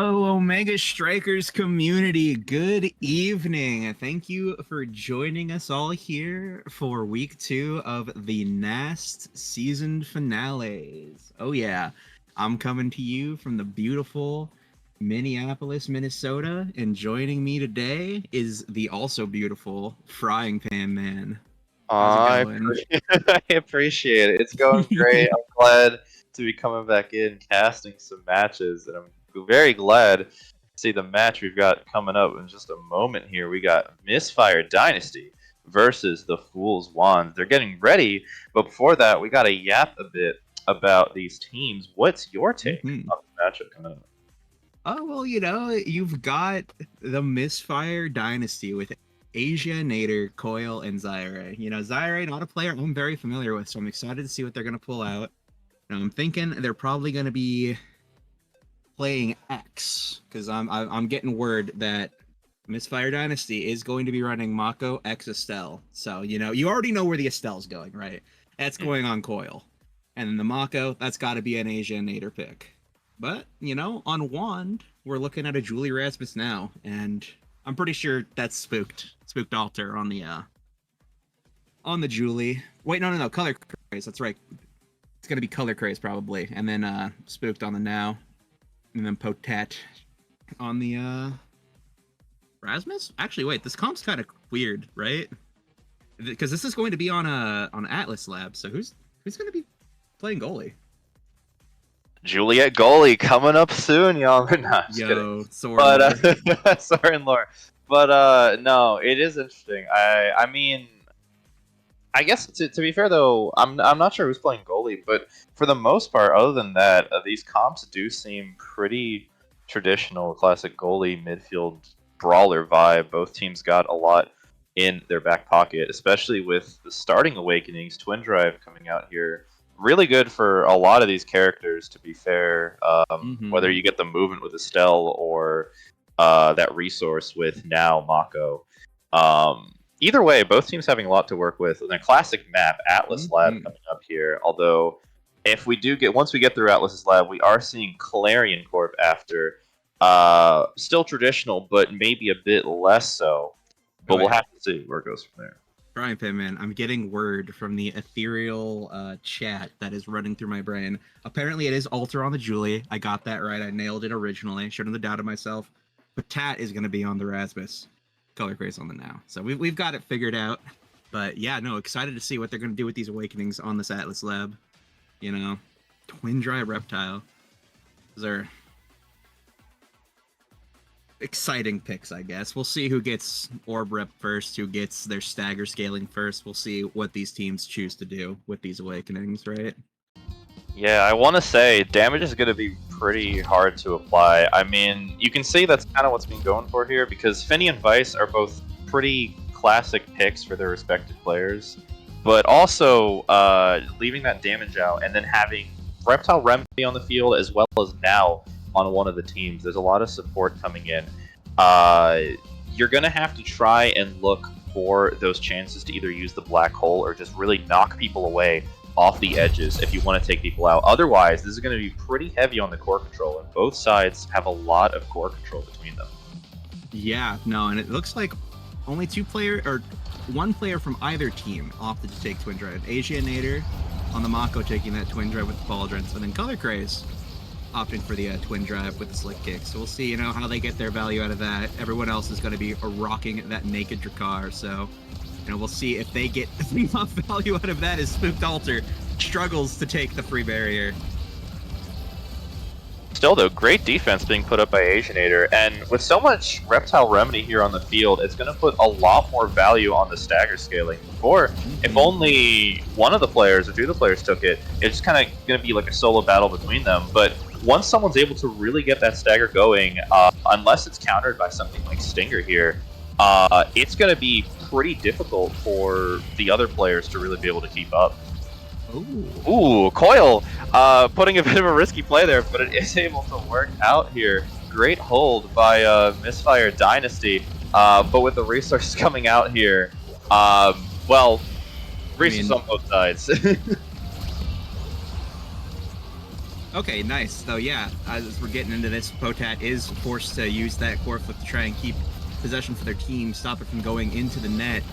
Hello, Omega Strikers community. Good evening. Thank you for joining us all here for week 2 of the NAST season finales. Oh, yeah. I'm coming to you from the beautiful Minneapolis, Minnesota, and joining me today is the also beautiful Frying Pan Man. How's it I going? I appreciate it. It's going great. I'm glad to be coming back in, casting some matches, and I'm very glad to see the match we've got coming up in just a moment here. We got Misfire Dynasty versus the Fool's Wand. They're getting ready, but before that, we got to yap a bit about these teams. What's your take Mhm. on the matchup coming up? Oh, well, you've got the Misfire Dynasty with Asia, Nader, Coil, and Zyre. Zyre, not a player I'm very familiar with, so I'm excited to see what they're going to pull out. I'm thinking they're probably going to be playing X, because I'm getting word that Misfire Dynasty is going to be running Mako X Estelle. So, you already know where the Estelle's going, right? That's going on Coil. And then the Mako, that's got to be an Asia and Nader pick. But, on Wand, we're looking at a Julie Rasmus now, and I'm pretty sure that's Spooked Alter on the Julie. Wait, no, Color Craze, that's right. It's gonna be Color Craze probably, and then Spooked on the Now, and then Potet on the Rasmus? Actually, wait, this comp's kind of weird, right? Because this is going to be on Atlas Lab, so who's gonna be playing goalie? Juliet goalie coming up soon, y'all. No, just Yo, kidding. But Soren Lore. But no, it is interesting. I mean, I guess to be fair though, I'm not sure who's playing goalie, but for the most part, other than that, these comps do seem pretty traditional, classic goalie midfield brawler vibe. Both teams got a lot in their back pocket, especially with the starting Awakenings Twin Drive coming out here. Really good for a lot of these characters, to be fair. Whether you get the movement with Estelle or that resource with now Mako. Either way, both teams having a lot to work with. And a classic map, Atlas Lab, coming up here. Although, if we do once we get through Atlas's Lab, we are seeing Clarion Corp after. Still traditional, but maybe a bit less so. But we'll have to see where it goes from there. Frying Pan Man, I'm getting word from the ethereal chat that is running through my brain. Apparently, it is Alter on the Julie. I got that right. I nailed it originally. Shouldn't have doubted myself. But Tat is going to be on the Rasmus. Color Craze on the Now. So we've got it figured out. But yeah, no, excited to see what they're going to do with these Awakenings on this Atlas Lab. Twin Drive Reptile. Those are exciting picks, I guess. We'll see who gets Orb Rep first, who gets their stagger scaling first. We'll see what these teams choose to do with these Awakenings, right? Yeah, I want to say damage is going to be pretty hard to apply. I mean, you can see that's kind of what's been going for here, because Finny and Vice are both pretty classic picks for their respective players, but also leaving that damage out and then having Reptile Remedy on the field as well as now on one of the teams. There's a lot of support coming in. You're going to have to try and look for those chances to either use the black hole or just really knock people away off the edges if you want to take people out. Otherwise, this is going to be pretty heavy on the core control, and both sides have a lot of core control between them. Yeah, no, and it looks like only one player from either team opted to take Twin Drive. Asia and Nader on the Mako taking that Twin Drive with the Pauldrons, and then Color Craze opting for the Twin Drive with the Slick Kick. So we'll see, how they get their value out of that. Everyone else is going to be rocking that Naked Drakkar, so we'll see if they get enough value out of that as Spooked Alter struggles to take the free barrier. Still, though, great defense being put up by Asianator, and with so much Reptile Remedy here on the field, it's going to put a lot more value on the stagger scaling. Before, if only one of the players or two of the players took it, it's kind of going to be like a solo battle between them. But once someone's able to really get that stagger going, unless it's countered by something like Stinger here, it's going to be pretty difficult for the other players to really be able to keep up. Ooh, Coil putting a bit of a risky play there, but it is able to work out here. Great hold by Misfire Dynasty, but with the resources coming out here, resources on both sides. Okay, nice. So yeah, as we're getting into this, Potat is forced to use that core flip to try and keep possession for their team, stop it from going into the net.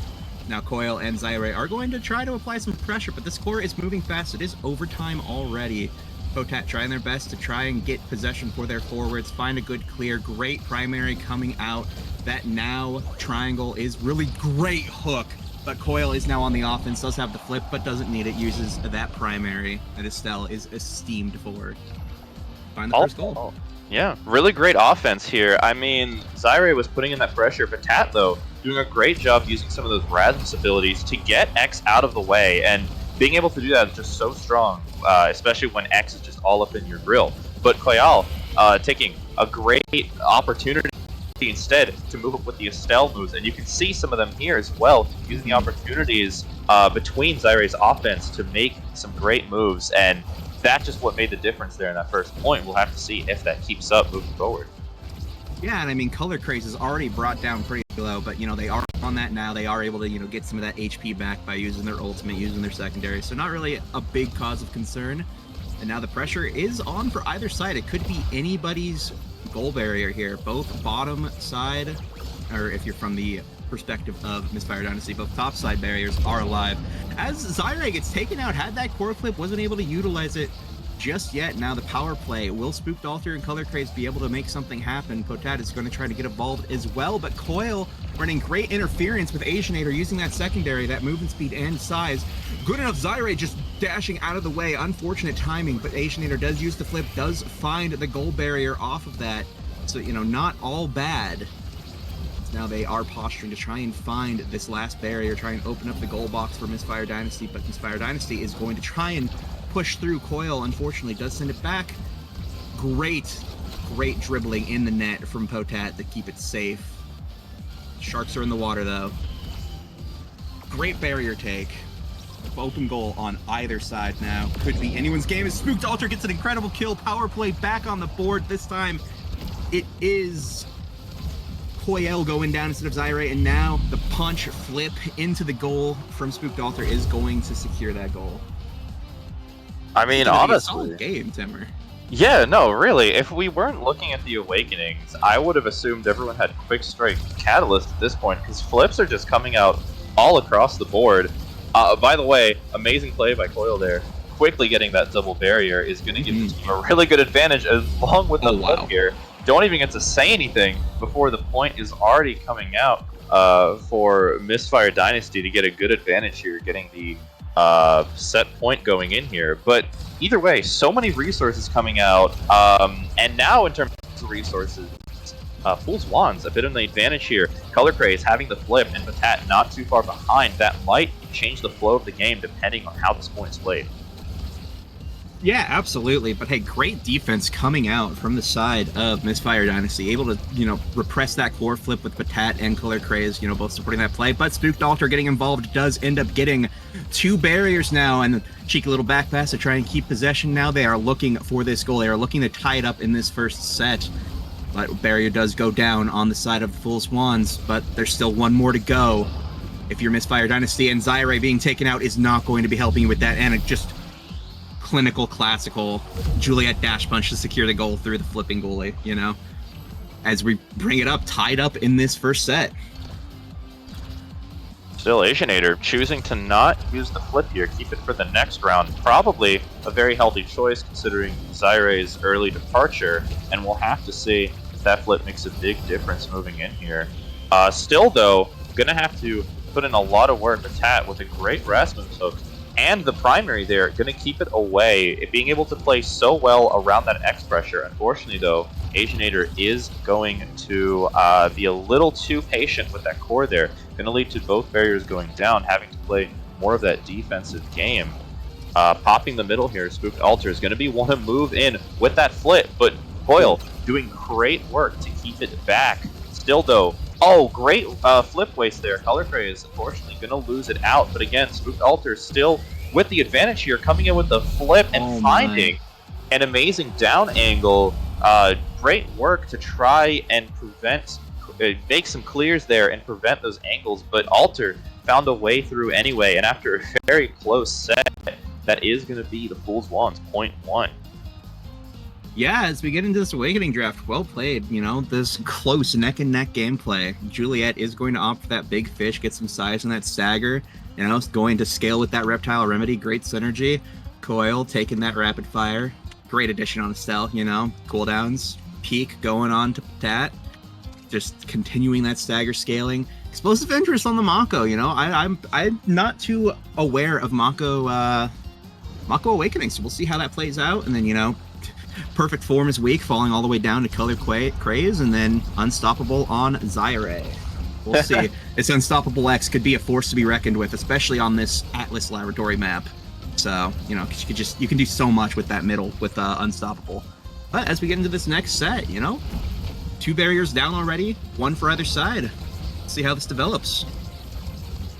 Now Coil and Zyre are going to try to apply some pressure, but this core is moving fast. It is overtime already. Potat trying their best to try and get possession for their forwards, find a good clear. Great primary coming out. That now triangle is really great hook. But Coil is now on the offense, does have the flip, but doesn't need it, uses that primary that Estelle is esteemed for. Find the first goal. Yeah, really great offense here. I mean, Zyre was putting in that pressure, but Tat, though, doing a great job using some of those Rasmus abilities to get X out of the way, and being able to do that is just so strong, especially when X is just all up in your grill. But Koyal taking a great opportunity instead to move up with the Estelle moves, and you can see some of them here as well, using the opportunities between Zyre's offense to make some great moves, and that's just what made the difference there in that first point. We'll have to see if that keeps up moving forward. Yeah, and I mean, Color Craze is already brought down pretty low, but, you know, they are on that now. They are able to, you know, get some of that HP back by using their ultimate, using their secondary, so not really a big cause of concern. And now the pressure is on for either side. It could be anybody's goal barrier here. Both bottom side, or if you're from the perspective of Misfire Dynasty, both top side barriers are alive. As Zyre gets taken out, had that core flip, wasn't able to utilize it just yet. Now the power play. Will Spooked Alter and Color Craze be able to make something happen? Potat is going to try to get involved as well, but Coil running great interference with Asianator, using that secondary, that movement speed and size. Good enough. Zyre just dashing out of the way. Unfortunate timing, but Asianator does use the flip, does find the goal barrier off of that. So, you know, not all bad. Now they are posturing to try and find this last barrier, try and open up the goal box for Misfire Dynasty, but Misfire Dynasty is going to try and push through. Coil, unfortunately, does send it back. Great dribbling in the net from Potat to keep it safe. Sharks are in the water, though. Great barrier take. Open goal on either side now. Could be anyone's game as Spooked Alter gets an incredible kill. Power play back on the board. This time it is Coil going down instead of Zyre, and now the punch flip into the goal from Spooked Alter is going to secure that goal. I mean, honestly, solid game, Timmer. Yeah, no, really. If we weren't looking at the Awakenings, I would have assumed everyone had Quick Strike Catalyst at this point, because flips are just coming out all across the board. By the way, amazing play by Coil there. Quickly getting that double barrier is going to give the team a really good advantage, along with the flip here. Don't even get to say anything before the point is already coming out for Misfire Dynasty to get a good advantage here, getting the set point going in here. But either way, so many resources coming out, and now in terms of resources, Fool's Wands a bit of an advantage here. Color Craze having the flip and Patat not too far behind, that might change the flow of the game depending on how this point is played. Yeah, absolutely. But hey, great defense coming out from the side of Misfire Dynasty, able to, you know, repress that core flip with Patat and Color Craze, you know, both supporting that play. But Spooked Alter getting involved does end up getting two barriers now, and cheeky little back pass to try and keep possession. Now they are looking for this goal. They are looking to tie it up in this first set. But barrier does go down on the side of Fool's Wands, but there's still one more to go. If you're Misfire Dynasty, and Zyre being taken out is not going to be helping you with that, and it just clinical, classical Juliet dash punch to secure the goal through the flipping goalie, you know, as we bring it up, tied up in this first set. Still, Asianator choosing to not use the flip here, keep it for the next round. Probably a very healthy choice considering Zyre's early departure, and we'll have to see if that flip makes a big difference moving in here. Still, though, gonna have to put in a lot of work with Tat with a great Rasmus hook. And the primary there, going to keep it away. It being able to play so well around that X pressure. Unfortunately, though, Asianator is going to be a little too patient with that core there. Going to lead to both barriers going down, having to play more of that defensive game. Popping the middle here, Spooked Alter is going to be want to move in with that flip, but Coil doing great work to keep it back. Still, though, oh, great flip waste there. Color Craze, unfortunately, going to lose it out. But again, Spooked Alter still with the advantage here, coming in with the flip and finding an amazing down angle. Great work to try and prevent, make some clears there and prevent those angles. But Alter found a way through anyway. And after a very close set, that is going to be the Fool's Wands, point one. Yeah, as we get into this Awakening draft, well played. You know, this close neck and neck gameplay. Juliet is going to opt for that big fish, get some size in that stagger. You know, it's going to scale with that Reptile Remedy. Great synergy. Coil taking that rapid fire. Great addition on Estelle, you know, cooldowns. Peak going on to Tat. Just continuing that stagger scaling. Explosive interest on the Mako, you know. I'm not too aware of Mako Awakening, so we'll see how that plays out. And then, you know, Perfect Form is weak, falling all the way down to Color Craze, and then Unstoppable on Zyre. We'll see. This Unstoppable X could be a force to be reckoned with, especially on this Atlas Laboratory map. So, you know, you can do so much with that middle, with Unstoppable. But as we get into this next set, you know, 2 barriers down already, 1 for either side. Let's see how this develops.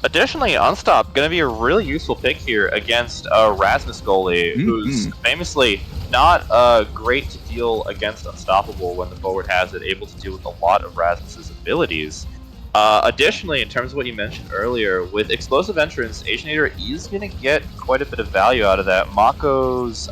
Additionally, Unstop going to be a really useful pick here against Rasmus goalie, who's famously not great to deal against Unstoppable when the forward has it, able to deal with a lot of Rasmus's abilities. Additionally, in terms of what you mentioned earlier, with Explosive Entrance, Asianator is going to get quite a bit of value out of that. Mako's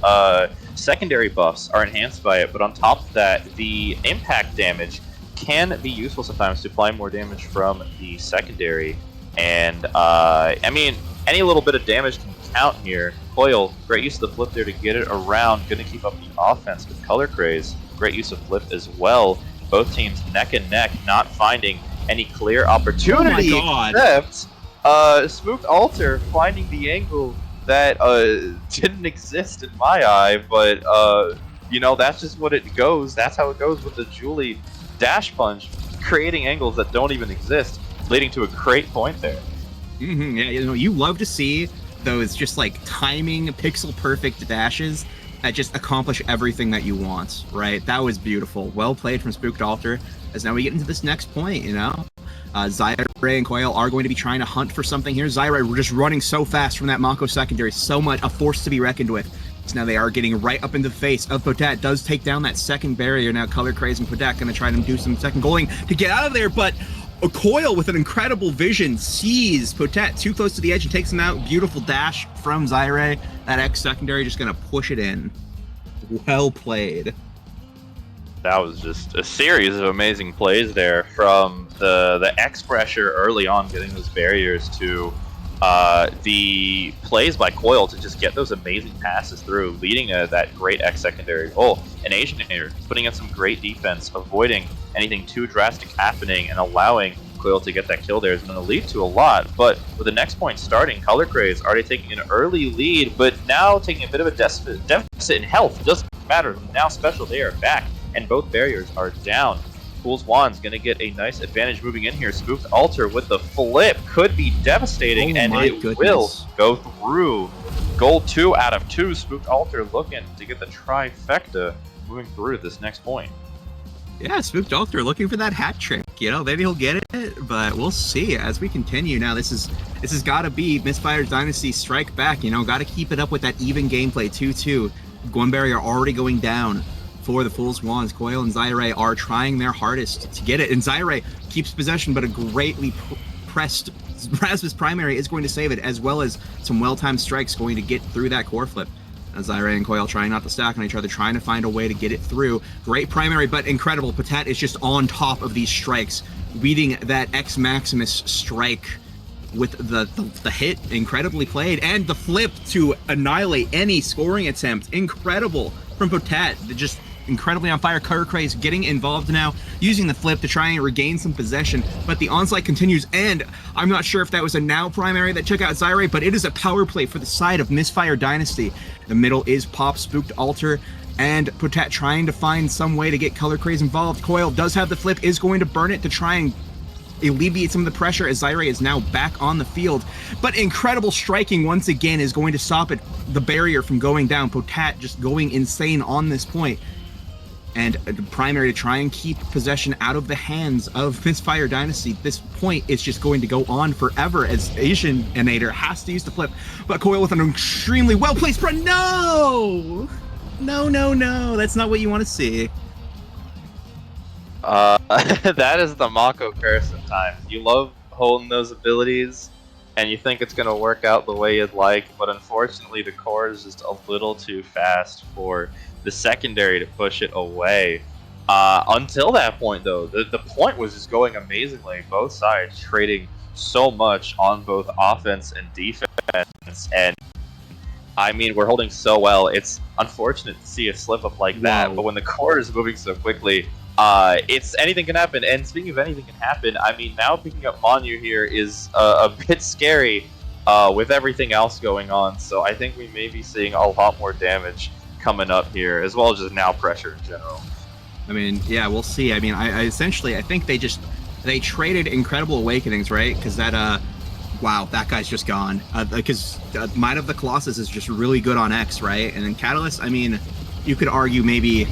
secondary buffs are enhanced by it, but on top of that, the impact damage can be useful sometimes to apply more damage from the secondary. And, I mean, any little bit of damage can count here. Coil, great use of the flip there to get it around. Going to keep up the offense with Color Craze. Great use of flip as well. Both teams neck and neck, not finding any clear opportunity. Oh my God. Except Spooked Altar finding the angle that didn't exist in my eye. But, you know, that's just what it goes. That's how it goes with the Julie dash punch, creating angles that don't even exist, leading to a great point there. Yeah, you know, you love to see those just like timing, pixel perfect dashes that just accomplish everything that you want, right? That was beautiful. Well played from Spooked Altar. As now we get into this next point, you know, Zyre and Coil are going to be trying to hunt for something here. Zyre just running so fast from that Mako secondary, so much, a force to be reckoned with. So now they are getting right up into the face of Potat. Does take down that second barrier. Now Color Craze and Potat going to try to do some second goaling to get out of there, but a Coil with an incredible vision sees Potat too close to the edge and takes him out. Beautiful dash from Zyre. That X secondary just going to push it in. Well played. That was just a series of amazing plays there, from the X pressure early on, getting those barriers, to the plays by Coil to just get those amazing passes through, leading that great X secondary goal. And Asianator putting in some great defense, avoiding anything too drastic happening, and allowing Coil to get that kill there is going to lead to a lot. But with the next point starting, Color Craze already taking an early lead, but now taking a bit of a deficit in health. Doesn't matter. Now Special, they are back, and both barriers are down. Fool's Wand's going to get a nice advantage moving in here. Spooked Altar with the flip could be devastating, and it will go through. Goal 2 out of 2. Spooked Altar looking to get the trifecta moving through this next point. Yeah, Spooked Altar looking for that hat trick. You know, maybe he'll get it, but we'll see as we continue. Now, this has got to be Misfire Dynasty strike back. You know, got to keep it up with that even gameplay. 2-2. One barrier already going down for the Fool's Wands. Coil and Zyre are trying their hardest to get it, and Zyre keeps possession, but a greatly pressed Rasmus primary is going to save it, as well as some well-timed strikes going to get through that core flip. Zyre and Coil trying not to stack on each other, trying to find a way to get it through. Great primary, but incredible. Potat is just on top of these strikes, beating that X Maximus strike with the hit. Incredibly played, and the flip to annihilate any scoring attempt. Incredible from Potat. Just incredibly on fire. Color Craze getting involved now, using the flip to try and regain some possession, but the onslaught continues, and I'm not sure if that was a now primary that took out Zyre, but it is a power play for the side of Misfire Dynasty. The middle is Pop, Spooked Altar, and Potat trying to find some way to get Color Craze involved. Coil does have the flip, is going to burn it to try and alleviate some of the pressure, as Zyre is now back on the field. But incredible striking once again is going to stop it, the barrier from going down. Potat just going insane on this point. And the primary to try and keep possession out of the hands of Misfire Dynasty. This point is just going to go on forever, as Asianator has to use the flip. But Coil with an extremely well-placed front. No! No. That's not what you want to see. That is the Mako curse sometimes. You love holding those abilities, and you think it's going to work out the way you'd like, but unfortunately the core is just a little too fast for the secondary to push it away. Until that point, though, the point was just going amazingly. Both sides trading so much on both offense and defense, and I mean, we're holding so well. It's unfortunate to see a slip up like that, Whoa. but when the core is moving so quickly, it's anything can happen. And speaking of anything can happen, I mean, now picking up Manu here is a bit scary with everything else going on. So I think we may be seeing a lot more damage coming up here, as well as just now pressure in general. I mean, yeah, we'll see. I mean, I essentially, I think they traded Incredible Awakenings, right? Because that, wow, that guy's just gone. Because Might of the Colossus is just really good on X, right? And then Catalyst, I mean, you could argue maybe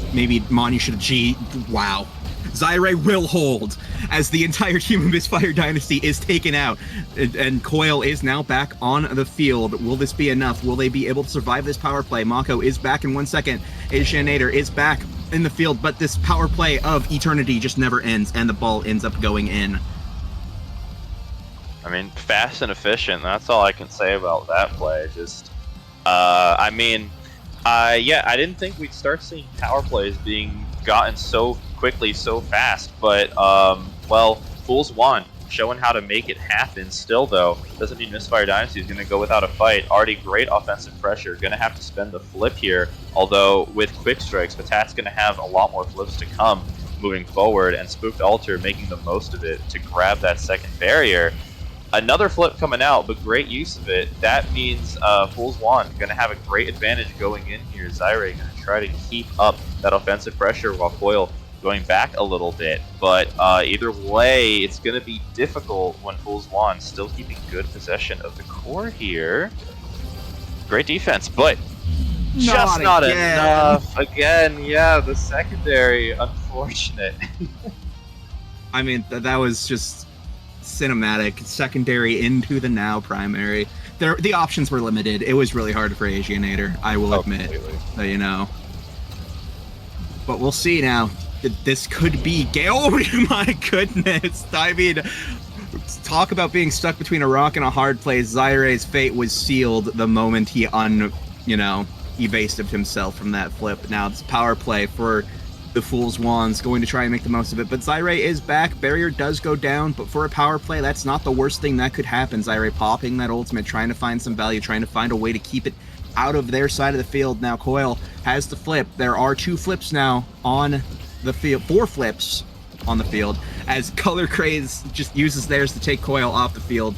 Manu should have G. Wow. Zyre will hold as the entire team of Misfire Dynasty is taken out, and Coil is now back on the field. Will this be enough? Will they be able to survive this power play? Mako is back in 1 second. Asianator is back in the field, but this power play of Eternity just never ends, and the ball ends up going in. I mean, fast and efficient. That's all I can say about that play. Just, yeah, I didn't think we'd start seeing power plays being gotten so quickly, so fast. But, well, Fool's Wand showing how to make it happen. Still, though, doesn't mean Misfire Dynasty is going to go without a fight. Already great offensive pressure. Going to have to spend the flip here. Although with quick strikes, Patat's going to have a lot more flips to come moving forward, and Spooked Altar making the most of it to grab that second barrier. Another flip coming out, but great use of it. That means Fool's Wand going to have a great advantage going in here. Zyre going to try to keep up that offensive pressure while Coil going back a little bit. But either way, it's going to be difficult when Fool's Wand still keeping good possession of the core here. Great defense, but just not enough. Again, yeah, the secondary, unfortunate. I mean, that was just cinematic. Secondary into the now primary. The options were limited. It was really hard for Asianator, I will admit. But, you know. But we'll see now. This could be Oh my goodness. I mean, talk about being stuck between a rock and a hard place. Zyre's fate was sealed the moment he evased himself from that flip. Now it's power play for the Fool's Wand's going to try and make the most of it, but Zyre is back. Barrier does go down, but for a power play, that's not the worst thing that could happen. Zyre popping that ultimate, trying to find some value, trying to find a way to keep it out of their side of the field. Now Coil has the flip. There are 2 flips now on the field, 4 flips on the field, as Color Craze just uses theirs to take Coil off the field,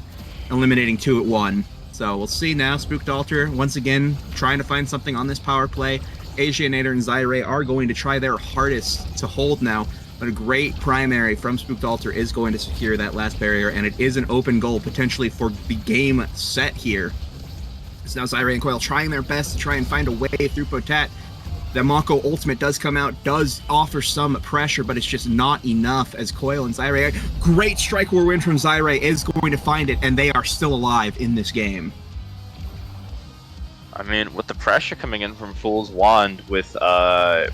eliminating 2 at 1. So we'll see now. Spooked Altar, once again, trying to find something on this power play. Asianator and Zyre are going to try their hardest to hold now, but a great primary from Spooked Altar is going to secure that last barrier, and it is an open goal potentially for the game set here. So now Zyre and Coil trying their best to try and find a way through Potat. The Mako ultimate does come out, does offer some pressure, but it's just not enough as Coil and Zyre. Great strike war win from Zyre is going to find it, and they are still alive in this game. I mean, with the pressure coming in from Fool's Wand, with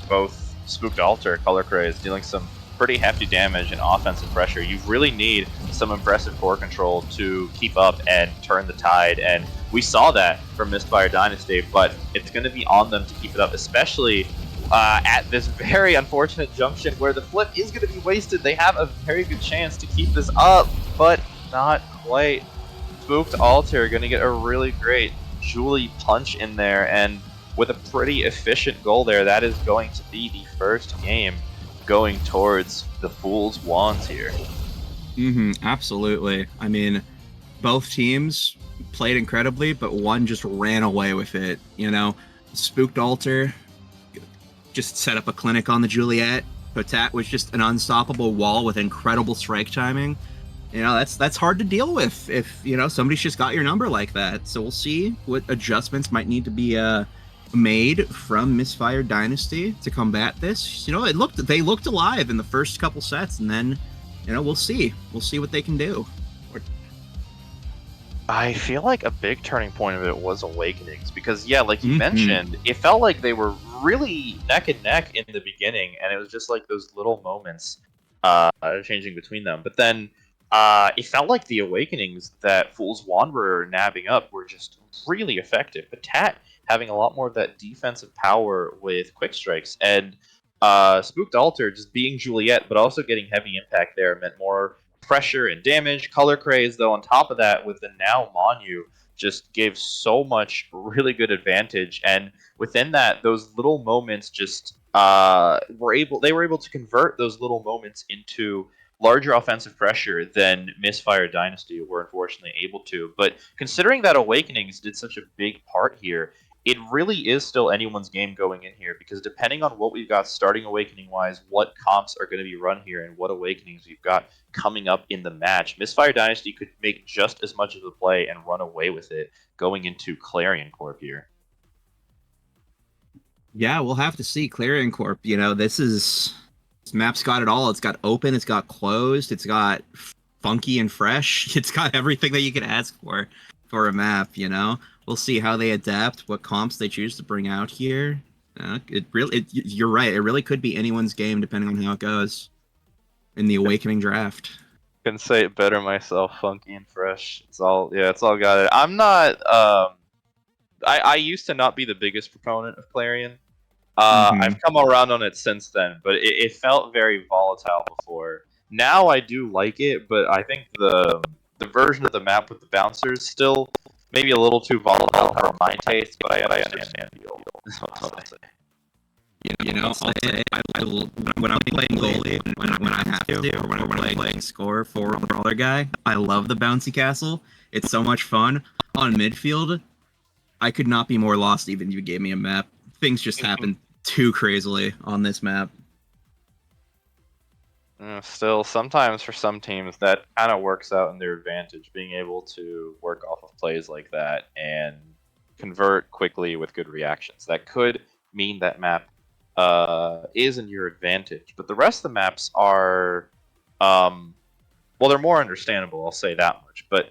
both Spooked Altar, Color Craze dealing some pretty hefty damage and offensive pressure, you really need some impressive core control to keep up and turn the tide. And we saw that from Misfire Dynasty, but it's going to be on them to keep it up, especially at this very unfortunate junction where the flip is going to be wasted. They have a very good chance to keep this up, but not quite. Spooked Altar going to get a really great Julie punch in there, and with a pretty efficient goal there, that is going to be the first game going towards the Fool's Wands here. Absolutely. I mean, both teams played incredibly, but one just ran away with it. You know, Spooked Altar just set up a clinic on the Juliet. Potat was just an unstoppable wall with incredible strike timing. You know, that's hard to deal with if, you know, somebody's just got your number like that. So we'll see what adjustments might need to be made from Misfire Dynasty to combat this. You know, they looked alive in the first couple sets, and then, you know, we'll see what they can do. I feel like a big turning point of it was Awakenings, because yeah, like you mentioned, it felt like they were really neck and neck in the beginning, and it was just like those little moments changing between them. But then it felt like the Awakenings that Fool's Wand were nabbing up were just really effective. But Tat having a lot more of that defensive power with quick strikes. And Spooked Altar just being Juliet, but also getting heavy impact there meant more pressure and damage. Color Craze, though, on top of that, with the now Monu, just gave so much really good advantage. And within that, those little moments just they were able to convert those little moments into larger offensive pressure than Misfire Dynasty were unfortunately able to. But considering that Awakenings did such a big part here, it really is still anyone's game going in here, because depending on what we've got starting Awakening wise, what comps are going to be run here, and what Awakenings we've got coming up in the match, Misfire Dynasty could make just as much of a play and run away with it going into Clarion Corp here. Yeah, we'll have to see. Clarion Corp, this map's got it all. It's got open, it's got closed, it's got funky and fresh. It's got everything that you could ask for a map. We'll see how they adapt, what comps they choose to bring out here. You're right. It really could be anyone's game depending on how it goes in the Awakening draft. Couldn't say it better myself. Funky and fresh. It's all got it. I'm not. I used to not be the biggest proponent of Clarion. I've come around on it since then, but it felt very volatile before. Now I do like it, but I think the version of the map with the bouncers still maybe a little too volatile for my taste, but I understand the deal. That's what I'll say. I'll say when I'm playing goalie, when I have to, or when I'm playing score for other guy, I love the bouncy castle. It's so much fun. On midfield, I could not be more lost even if you gave me a map. Things just happen too crazily on this map. Still, sometimes for some teams that kind of works out in their advantage, being able to work off of plays like that and convert quickly with good reactions. That could mean that map is in your advantage, but the rest of the maps are, they're more understandable. I'll say that much. But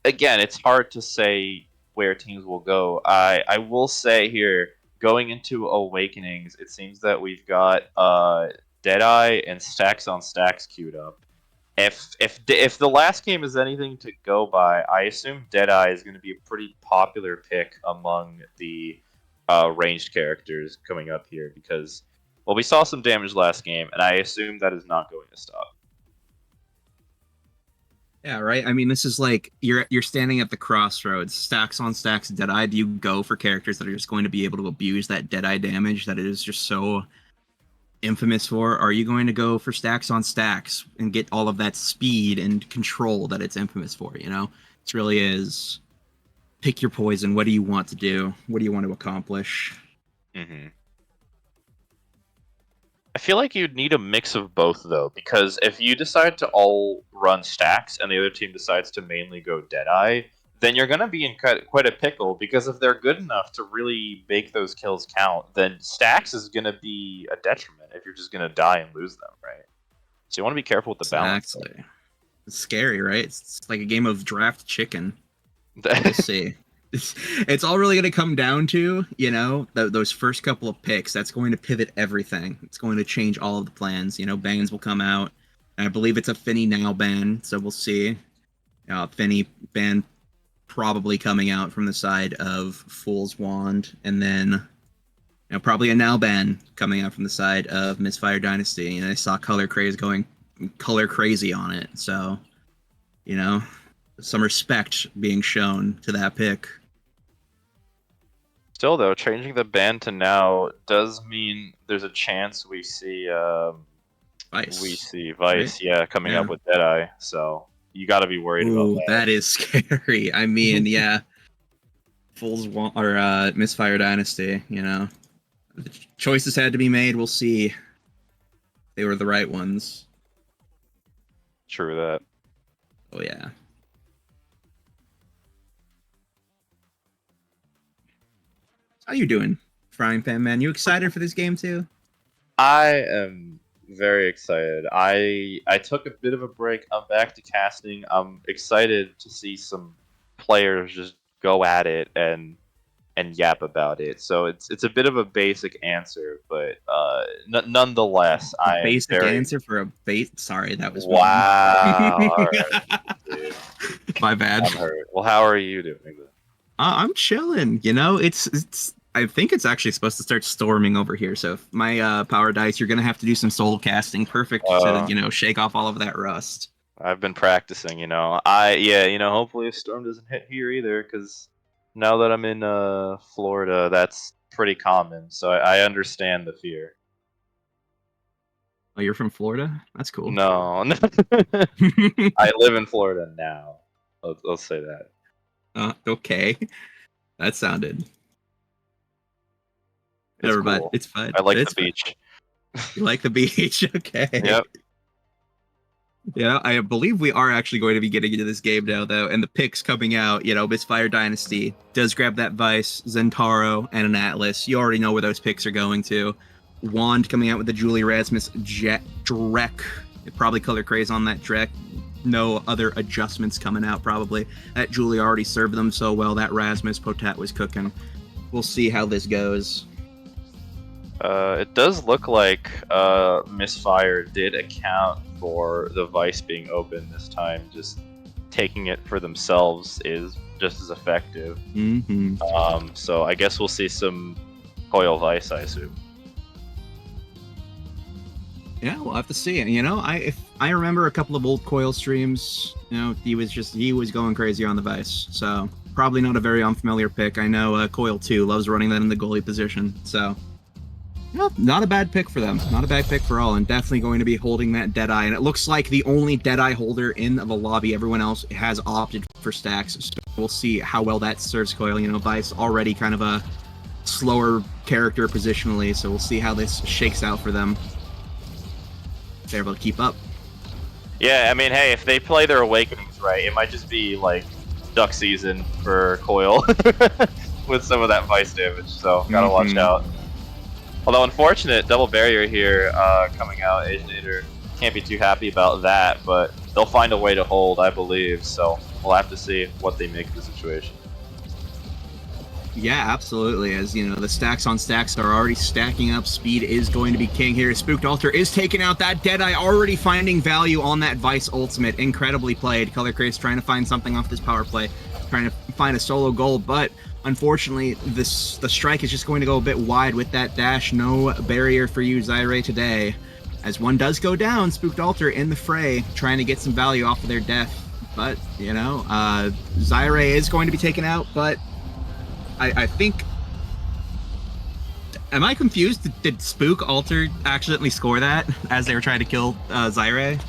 again, it's hard to say where teams will go. I will say here, going into Awakenings, it seems that we've got Deadeye and Stacks on Stacks queued up. If the last game is anything to go by, I assume Deadeye is going to be a pretty popular pick among the ranged characters coming up here, because we saw some damage last game, and I assume that is not going to stop. Yeah, right. I mean, this is like you're standing at the crossroads. Stacks on Stacks, Deadeye. Do you go for characters that are just going to be able to abuse that Deadeye damage that it is just so infamous for? Are you going to go for Stacks on Stacks and get all of that speed and control that it's infamous for? It really is pick your poison. What do you want to do? What do you want to accomplish? Mm-hmm. I feel like you'd need a mix of both, though, because if you decide to all run Stacks and the other team decides to mainly go Deadeye, then you're going to be in quite a pickle, because if they're good enough to really make those kills count, then Stacks is going to be a detriment if you're just going to die and lose them, right? So you want to be careful with the balance. Exactly. It's scary, right? It's like a game of draft chicken. We'll see. It's all really going to come down to, those first couple of picks. That's going to pivot everything. It's going to change all of the plans. Bans will come out. And I believe it's a Finny now ban, so we'll see. Finny ban probably coming out from the side of Fool's Wand, and then probably a now ban coming out from the side of Misfire Dynasty. I saw Color Craze going color crazy on it, so some respect being shown to that pick. Still, though, changing the ban to now does mean there's a chance we see Vice. We see Vice, right? yeah, coming up with Deadeye. So you got to be worried about that. That is scary. I mean, yeah, Fool's Wand or Misfire Dynasty. The choices had to be made. We'll see. They were the right ones. True that. Oh yeah. How you doing, Frying Pan Man? You excited for this game too? I am very excited. I took a bit of a break. I'm back to casting. I'm excited to see some players just go at it and yap about it. So it's a bit of a basic answer, but nonetheless, I basic answer for a base. Sorry, that was wow. All right, dude. My bad. I'm hurt. Well, how are you doing? I'm chilling. You know, it's. I think it's actually supposed to start storming over here. So if my power dies, you're gonna have to do some soul casting. Perfect to shake off all of that rust. I've been practicing, hopefully a storm doesn't hit here either, because now that I'm in Florida, that's pretty common, so I understand the fear. Oh, you're from Florida? That's cool. No, I live in Florida now. Let's say that. Okay, that sounded. It's Never mind. cool. It's fine. I like It's the fine. beach. You like the beach? Okay. Yep. Yeah, I believe we are actually going to be getting into this game now, though, and the picks coming out, Misfire Dynasty does grab that Vice, Zentaro, and an Atlas. You already know where those picks are going to. Wand coming out with the Julie Rasmus Drek. Probably color craze on that Drek. No other adjustments coming out, probably. That Julie already served them so well. That Rasmus Potat was cooking. We'll see how this goes. It does look like Misfire did account for the Vice being open this time. Just taking it for themselves is just as effective. Mm-hmm. So I guess we'll see some Coil Vice, I assume. Yeah, we'll have to see. If I remember a couple of old Coil streams, he was going crazy on the Vice. So probably not a very unfamiliar pick. I know Coil 2 loves running that in the goalie position. So not a bad pick for them. Not a bad pick for all, and definitely going to be holding that Deadeye. And it looks like the only Deadeye holder in the lobby. Everyone else has opted for stacks. So we'll see how well that serves Coil. Vice already kind of a slower character positionally, so we'll see how this shakes out for them. If they're able to keep up. Yeah, I mean, hey, if they play their Awakenings right, it might just be like duck season for Coil with some of that Vice damage, so gotta watch out. Although unfortunate, double barrier here coming out. Asianator can't be too happy about that, but they'll find a way to hold, I believe. So we'll have to see what they make of the situation. Yeah, absolutely. As the stacks on stacks are already stacking up. Speed is going to be king here. Spooked Altar is taking out that Deadeye, already finding value on that Vice ultimate. Incredibly played. Color Craze trying to find something off this power play, trying to find a solo goal, but unfortunately, the strike is just going to go a bit wide with that dash. No barrier for you, Zaire, today. As one does go down, Spooked Altar in the fray, trying to get some value off of their death. But, Zaire is going to be taken out, but I think... Am I confused? Did Spook Altar accidentally score that as they were trying to kill Zaire? Did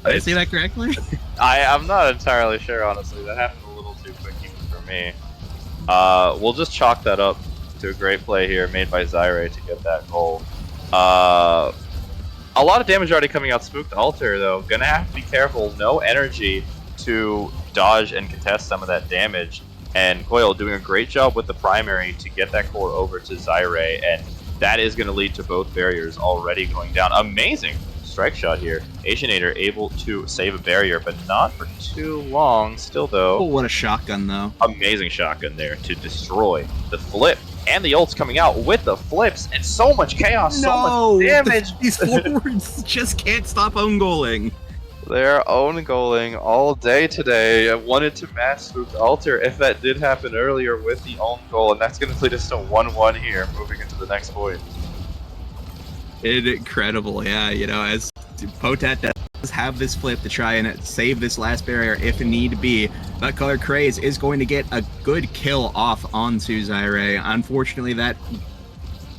I say that correctly? I'm not entirely sure, honestly. That happened a little too quick even for me. We'll just chalk that up to a great play here made by Zaire to get that goal. A lot of damage already coming out Spooked Altar, though. Gonna have to be careful. No energy to dodge and contest some of that damage. And Coil doing a great job with the primary to get that core over to Zaire, and that is going to lead to both barriers already going down. Amazing strike shot here. Asianator able to save a barrier, but not for too long. Still, though. Oh, what a shotgun, though. Amazing shotgun there to destroy the flip. And the ult's coming out with the flips, and so much chaos, so much damage. These forwards just can't stop own goaling. They're own goaling all day today. I wanted to match Spooked Altar if that did happen earlier with the own goal, and that's going to lead us to 1-1 here, moving into the next point. Incredible, yeah. As Potat does have this flip to try and save this last barrier if need be, but Color Craze is going to get a good kill off onto Zaire. Unfortunately, that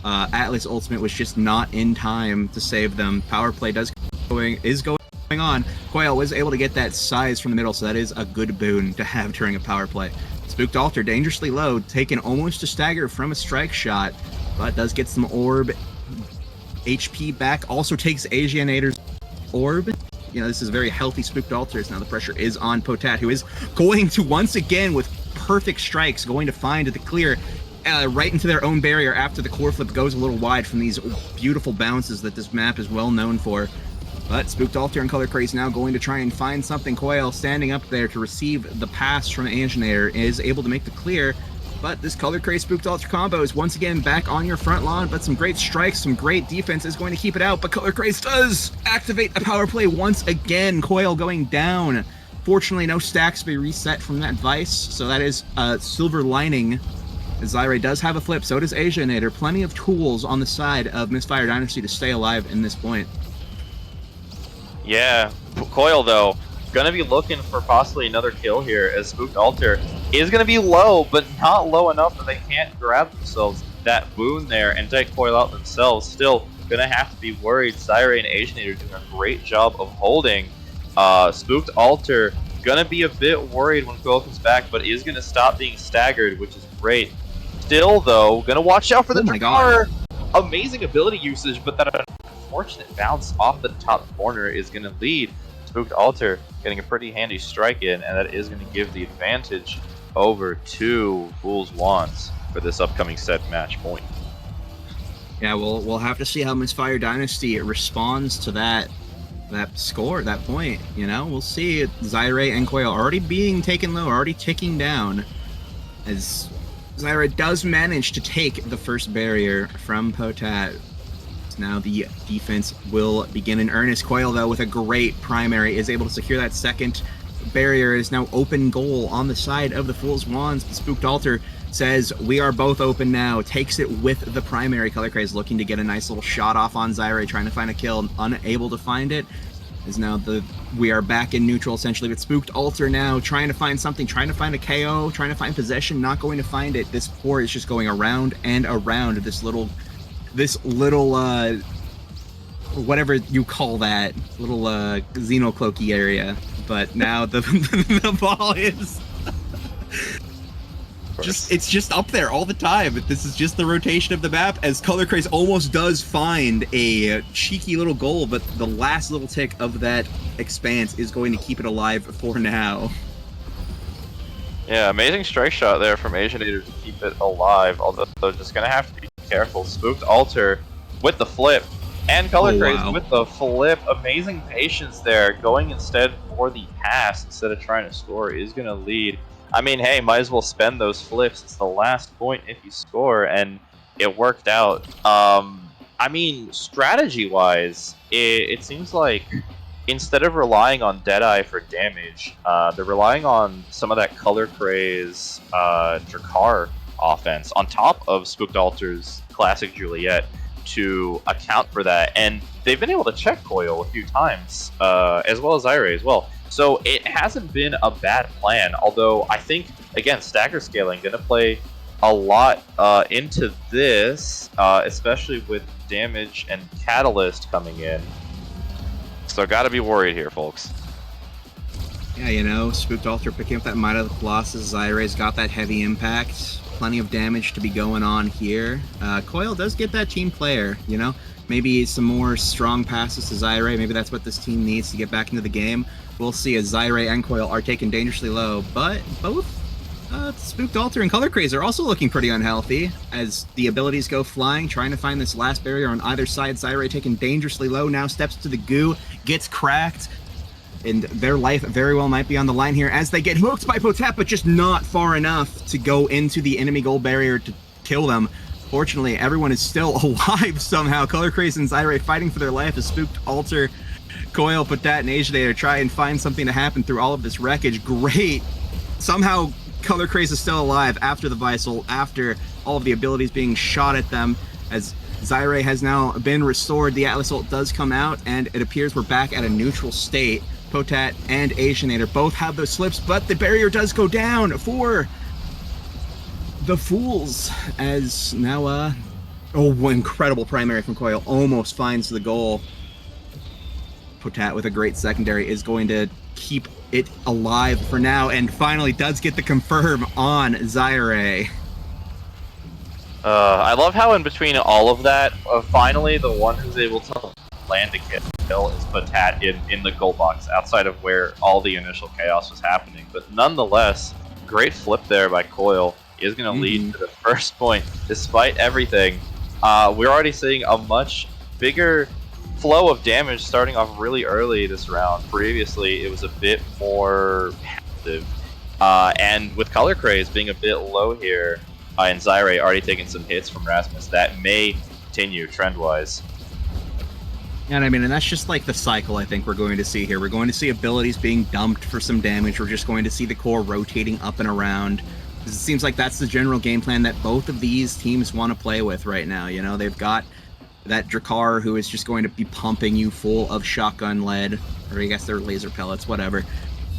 Atlas ultimate was just not in time to save them. Power play is going on. Coil was able to get that size from the middle, so that is a good boon to have during a power play. Spooked Altar dangerously low, taken almost a stagger from a strike shot, but does get some orb HP back. Also takes Asianator's orb. This is a very healthy Spooked Altars. Now the pressure is on Potat, who is going to once again with perfect strikes, going to find the clear right into their own barrier after the core flip goes a little wide from these beautiful bounces that this map is well known for. But Spooked Altar and Color Craze now going to try and find something. Coil standing up there to receive the pass from Asianator is able to make the clear. But this Color Craze Spooked Altar combo is once again back on your front lawn. But some great strikes, some great defense is going to keep it out. But Color Craze does activate a power play once again. Coil going down Fortunately, no stacks to be reset from that Vice, so that is a silver lining. Zyre does have a flip, so does Asianator. Plenty of tools on the side of Misfire Dynasty to stay alive in this point. Yeah, Coil though, gonna be looking for possibly another kill here as Spooked Altar is gonna be low, but not low enough that they can't grab themselves that boon there and take Coil out themselves. Still gonna have to be worried. Zyre and Asianator doing a great job of holding. Spooked Altar gonna be a bit worried when Coil comes back, but is gonna stop being staggered, which is great. Still though, gonna watch out for the Drakkar. Amazing ability usage, but that unfortunate bounce off the top corner is going to lead Spooked Altar getting a pretty handy strike in, and that is going to give the advantage over to Fool's Wands for this upcoming set match point. Yeah, we'll have to see how Misfire Dynasty responds to that score, that point. You know, we'll see. Zyre and Coil already being taken low, already ticking down, as Zyre does manage to take the first barrier from Potat. Now the defense will begin in earnest. Coil, though, with a great primary, is able to secure that second barrier. Is now open goal on the side of the Fool's Wands. The Spooked Altar says, we are both open now. Takes it with the primary. Color Craze looking to get a nice little shot off on Zyre, trying to find a kill, unable to find it. Is now we are back in neutral, essentially, but Spooked Altar now trying to find something, trying to find a KO, trying to find possession, not going to find it. This core is just going around and around this little whatever you call that little xenocloaky area, but now the the ball is it's just up there all the time. This is just the rotation of the map, as Color Craze almost does find a cheeky little goal, but the last little tick of that expanse is going to keep it alive for now. Yeah, amazing strike shot there from Asianator to keep it alive, although they're just gonna have to be careful. Spooked Altar with the flip, and Color Craze with the flip. Amazing patience there, going instead for the pass instead of trying to score is gonna lead. I mean, hey, might as well spend those flips. It's the last point if you score, and it worked out. I mean, strategy-wise, it seems like instead of relying on Deadeye for damage, they're relying on some of that Color Craze Drakkar offense on top of Spooked Altar's classic Juliet to account for that, and they've been able to check Coil a few times, as well as Zyre as well. So it hasn't been a bad plan, although I think, again, stagger scaling going to play a lot into this, especially with damage and Catalyst coming in. So gotta be worried here, folks. Yeah, you know, Spooked Altar picking up that Might of the Colossus. Zyre's got that heavy impact. Plenty of damage to be going on here. Coil does get that team player, you know? Maybe some more strong passes to Zyre. Maybe that's what this team needs to get back into the game. We'll see, as Zyre and Coil are taken dangerously low, but both Spooked Altar and Color Craze are also looking pretty unhealthy as the abilities go flying, trying to find this last barrier on either side. Zyre taken dangerously low, now steps to the goo, gets cracked, and their life very well might be on the line here as they get hooked by Potat, but just not far enough to go into the enemy gold barrier to kill them. Fortunately, everyone is still alive somehow. Color Craze and Zyre fighting for their life as Spooked Altar, Coil, Potat, and Asianator try and find something to happen through all of this wreckage. Great. Somehow Color Craze is still alive after the Visal, after all of the abilities being shot at them, as Zyre has now been restored. The Atlas ult does come out, and it appears we're back at a neutral state. Potat and Asianator both have those slips, but the barrier does go down for the Fools, as now, incredible primary from Coil, almost finds the goal. Potat with a great secondary is going to keep it alive for now, and finally does get the confirm on Zyre. I love how in between all of that, finally the one who's able to land a kill is Potat in the gold box, outside of where all the initial chaos was happening. But nonetheless, great flip there by Coil is going to lead to the first point. Despite everything, we're already seeing a much bigger flow of damage starting off really early this round. Previously, it was a bit more passive. And with Color Craze being a bit low here, and Zyre already taking some hits from Rasmus, that may continue trend-wise. And I mean, and that's just like the cycle I think we're going to see here. We're going to see abilities being dumped for some damage. We're just going to see the core rotating up and around. It seems like that's the general game plan that both of these teams want to play with right now. You know, they've got that Drakkar who is just going to be pumping you full of shotgun lead, or I guess they're laser pellets, whatever.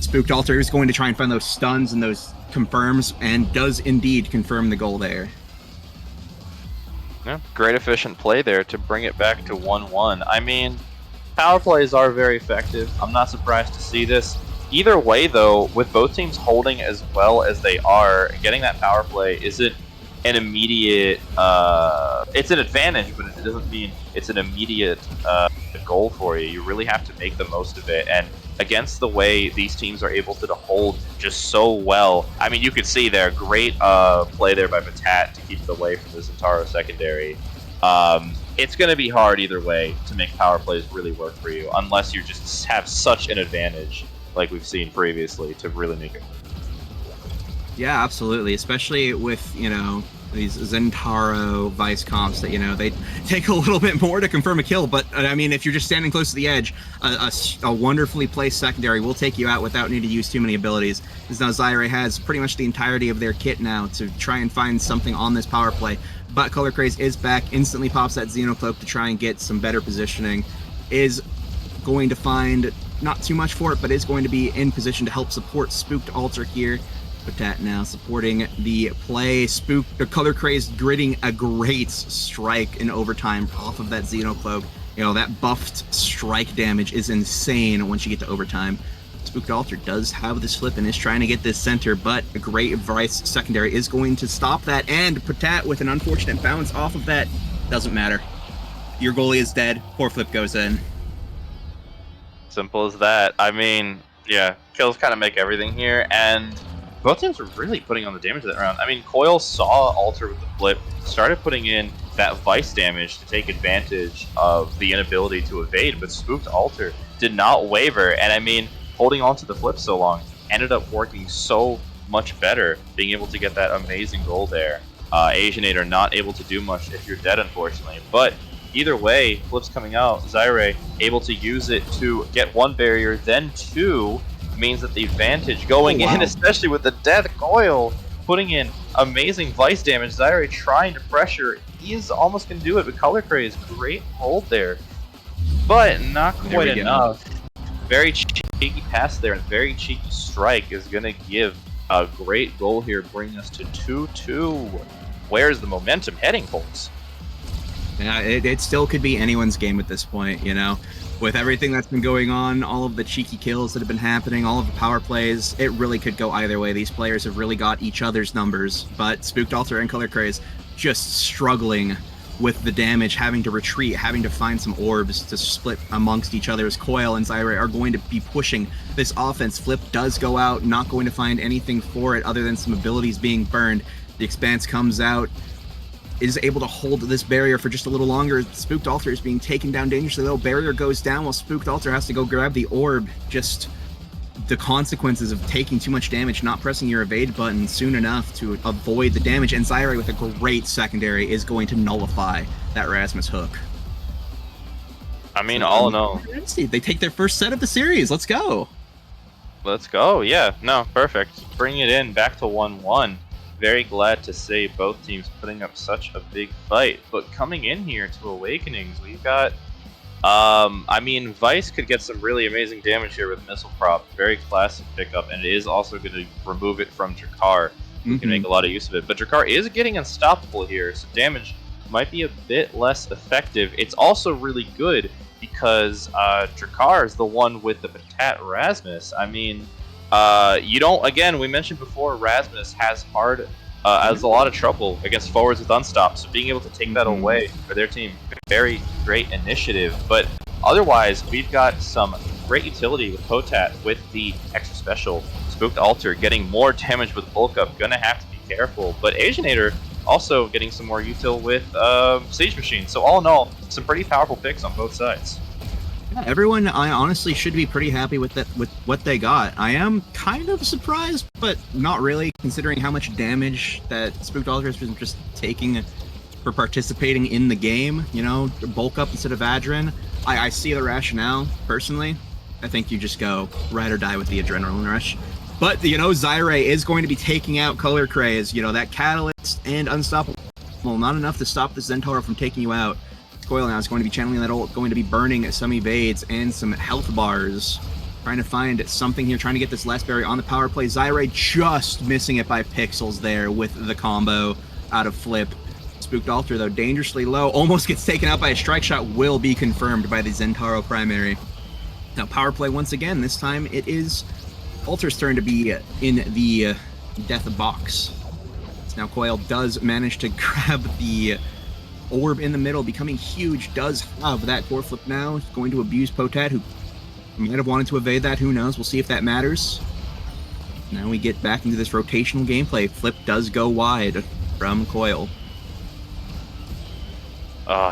Spooked Altar is going to try and find those stuns and those confirms, and does indeed confirm the goal there. Yeah, great efficient play there to bring it back to 1-1. I mean, power plays are very effective. I'm not surprised to see this. Either way, though, with both teams holding as well as they are, getting that power play isn't an immediate... it's an advantage, but it doesn't mean it's an immediate goal for you. You really have to make the most of it, and against the way these teams are able to hold just so well. I mean, you could see there, great play there by Batat to keep it away from the Zentaro secondary. It's going to be hard either way to make power plays really work for you, unless you just have such an advantage like we've seen previously to really make it work. Yeah, absolutely. Especially with, you know, these Zentaro Vice comps that, you know, they take a little bit more to confirm a kill. But, I mean, if you're just standing close to the edge, a wonderfully placed secondary will take you out without needing to use too many abilities. Because now Zaire has pretty much the entirety of their kit now to try and find something on this power play. But Color Craze is back, instantly pops that Xenocloak to try and get some better positioning. Is going to find not too much for it, but is going to be in position to help support Spooked Altar here. Batat now supporting the play. The Color Craze gritting a great strike in overtime off of that Xenocloak. You know, that buffed strike damage is insane once you get to overtime. Spooked Altar does have this flip and is trying to get this center, but a great Vice secondary is going to stop that, and Batat with an unfortunate bounce off of that. Doesn't matter. Your goalie is dead. Poor flip goes in. Simple as that. I mean, yeah, kills kind of make everything here, and both teams were really putting on the damage that round. I mean, Coil saw Alter with the flip, started putting in that Vice damage to take advantage of the inability to evade, but Spooked Alter did not waver, and I mean, holding on to the flip so long ended up working so much better, being able to get that amazing goal there. Asianator not able to do much if you're dead, unfortunately, but either way, flips coming out, Zaire able to use it to get one barrier, then two, means that the advantage going in, especially with the death Coil, putting in amazing Vice damage. Zaire trying to pressure, he's almost going to do it, but Color Craze, great hold there, but not quite enough. Very cheeky pass there, and very cheeky strike is going to give a great goal here, bringing us to 2-2. Where's the momentum heading, folks? Yeah, it still could be anyone's game at this point, you know? With everything that's been going on, all of the cheeky kills that have been happening, all of the power plays, it really could go either way. These players have really got each other's numbers, but Spooked Altar and Color Craze just struggling with the damage, having to retreat, having to find some orbs to split amongst each other, as Coil and Zaire are going to be pushing this offense. Flip does go out, not going to find anything for it other than some abilities being burned. The Expanse comes out, is able to hold this barrier for just a little longer. Spooked Altar is being taken down dangerously, though. Barrier goes down while Spooked Altar has to go grab the orb. Just the consequences of taking too much damage, not pressing your evade button soon enough to avoid the damage, and Zaire with a great secondary is going to nullify that Rasmus hook. I mean, all in all, they take their first set of the series. Let's go. Let's go. Yeah, no, perfect. Bring it in back to 1-1. Very glad to see both teams putting up such a big fight. But coming in here to Awakenings, we've got... I mean, Vice could get some really amazing damage here with Missile Prop. Very classic pickup, and it is also going to remove it from Drakkar. We can make a lot of use of it. But Drakkar is getting unstoppable here, so damage might be a bit less effective. It's also really good because Drakkar is the one with the Batat Rasmus. I mean... you don't, again, we mentioned before, Rasmus has has a lot of trouble against forwards with unstop, so being able to take that away for their team, very great initiative. But otherwise, we've got some great utility with Potat with the extra special. Spooked Altar getting more damage with bulk up, gonna have to be careful. But Asianator also getting some more util with Siege Machine. So all in all, some pretty powerful picks on both sides. Yeah, everyone, I honestly should be pretty happy with what they got. I am kind of surprised, but not really, considering how much damage that Spooked Altar has been just taking for participating in the game, you know, bulk up instead of Adren. I see the rationale, personally. I think you just go ride or die with the adrenaline rush. But, you know, Zyre is going to be taking out Color Craze. You know, that Catalyst and Unstoppable, not enough to stop the Zentaro from taking you out. Coil now is going to be channeling that ult, going to be burning some evades and some health bars. Trying to find something here, trying to get this last berry on the power play. Zyre just missing it by pixels there with the combo out of Flip. Spooked Altar, though, dangerously low. Almost gets taken out by a strike shot. Will be confirmed by the Zentaro primary. Now, power play once again. This time it is Alter's turn to be in the death box. Now, Coil does manage to grab the orb in the middle, becoming huge. Does have that core flip now. He's going to abuse Potat, who might have wanted to evade that. Who knows? We'll see if that matters. Now we get back into this rotational gameplay. Flip does go wide from Coil.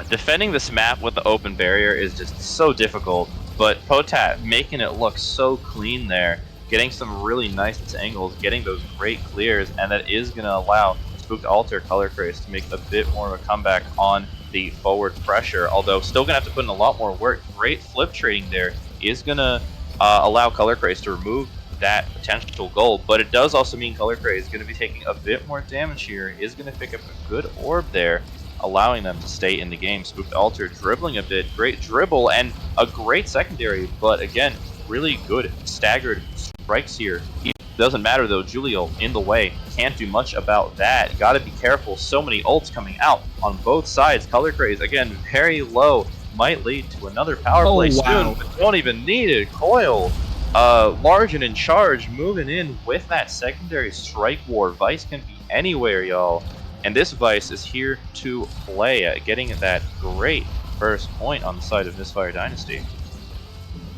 Defending this map with the open barrier is just so difficult, but Potat making it look so clean there, getting some really nice angles, getting those great clears, and that is going to allow Spooked Altar Color Craze to make a bit more of a comeback on the forward pressure, although still going to have to put in a lot more work. Great flip trading there is going to allow Color Craze to remove that potential goal, but it does also mean Color Craze is going to be taking a bit more damage here, is going to pick up a good orb there, allowing them to stay in the game. Spooked Altar dribbling a bit, great dribble, and a great secondary, but again, really good staggered strikes here. It doesn't matter though, Julio in the way, can't do much about that. Gotta be careful, so many ults coming out on both sides. Color Craze, again, very low, might lead to another power play soon, but don't even need it. Coil, large and in charge, moving in with that secondary strike war. Vice can be anywhere, y'all. And this Vice is here to play, getting that great first point on the side of Misfire Dynasty.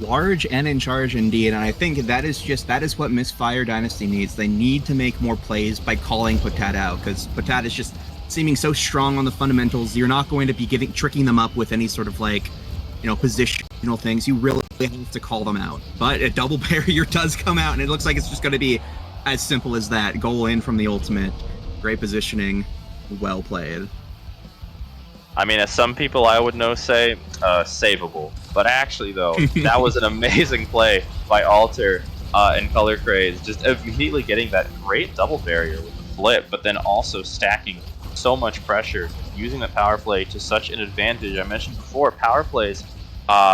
Large and in charge indeed, and I think that is what Misfire Dynasty needs. They need to make more plays by calling Potat out, because Potat is just seeming so strong on the fundamentals. You're not going to be tricking them up with any sort of, like, you know, positional things. You really have to call them out. But a double barrier does come out, and it looks like it's just going to be as simple as that. Goal in from the ultimate. Great positioning. Well played. I mean, as some people I would know say, savable. But actually, though, that was an amazing play by Alter and Color Craze. Just immediately getting that great double barrier with the flip, but then also stacking so much pressure, using the power play to such an advantage. I mentioned before, power plays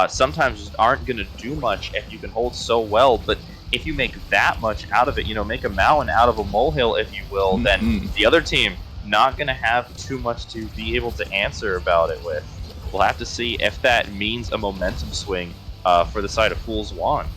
sometimes just aren't going to do much if you can hold so well, but if you make that much out of it, you know, make a mountain out of a molehill, if you will, then the other team not going to have too much to be able to answer about it with. We'll have to see if that means a momentum swing for the side of Fool's Wand.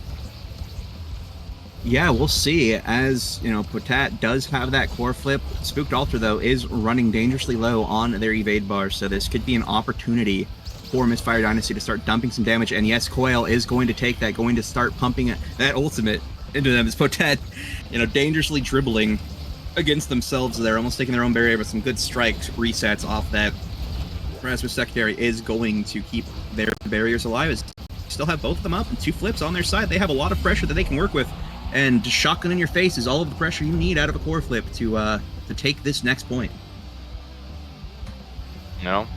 Yeah, we'll see. As, you know, Potat does have that core flip. Spooked Altar, though, is running dangerously low on their evade bar, so this could be an opportunity for Misfire Dynasty to start dumping some damage. And yes, Coil is going to take that, going to start pumping that ultimate into them. As Potat, you know, dangerously dribbling against themselves there, almost taking their own barrier, but some good strikes, resets off that. Rasmus Secondary is going to keep their barriers alive. As still have both of them up and two flips on their side. They have a lot of pressure that they can work with, and just shotgun in your face is all of the pressure you need out of a core flip to take this next point. No,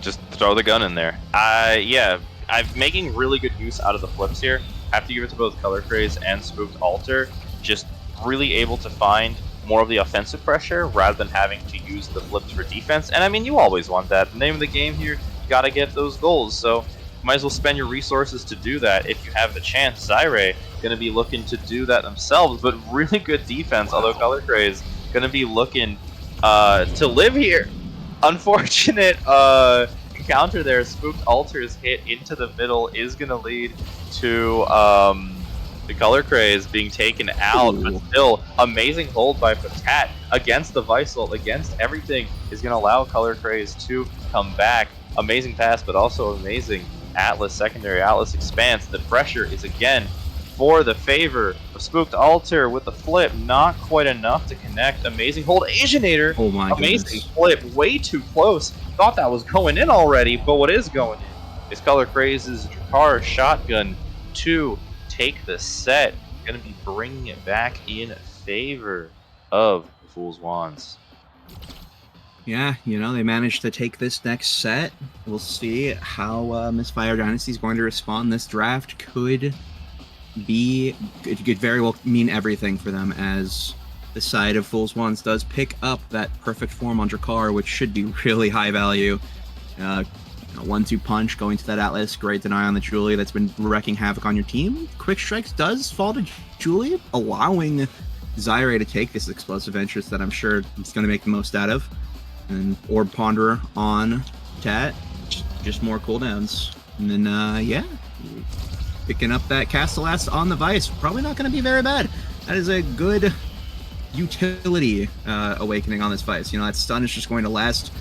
just throw the gun in there. Yeah, I'm making really good use out of the flips here. I have to give it to both Color Craze and Spooked Altar. Just really able to find more of the offensive pressure rather than having to use the flips for defense. And I mean, you always want that. The name of the game here, you gotta get those goals. So might as well spend your resources to do that if you have the chance. Zyre gonna be looking to do that themselves, but really good defense, although Color Craze gonna be looking to live here. Unfortunate counter there. Spooked Altar's hit into the middle is gonna lead to the Color Craze being taken out. Ooh. But still, amazing hold by Potat against the Vice ult, against everything, is going to allow Color Craze to come back. Amazing pass, but also amazing Atlas secondary, Atlas expanse. The pressure is again for the favor of Spooked Altar with the flip. Not quite enough to connect. Amazing hold. Asianator. Oh my amazing goodness. Flip. Way too close. Thought that was going in already, but what is going in is Color Craze's Drakkar shotgun to take the set. Going to be bringing it back in favor of Fool's Wands. Yeah, they managed to take this next set. We'll see how Misfire Dynasty is going to respond. This draft it could very well mean everything for them, as the side of Fools Wands does pick up that perfect form on Drakkar, which should be really high value. 1-2 punch going to that Atlas, great deny on the Julie that's been wrecking havoc on your team. Quick Strikes does fall to Julie, allowing Zyre to take this explosive entrance that I'm sure he's going to make the most out of. And Orb Ponderer on Tat, just more cooldowns. And then, picking up that Castellast on the Vice, probably not going to be very bad. That is a good utility awakening on this Vice. That stun is just going to last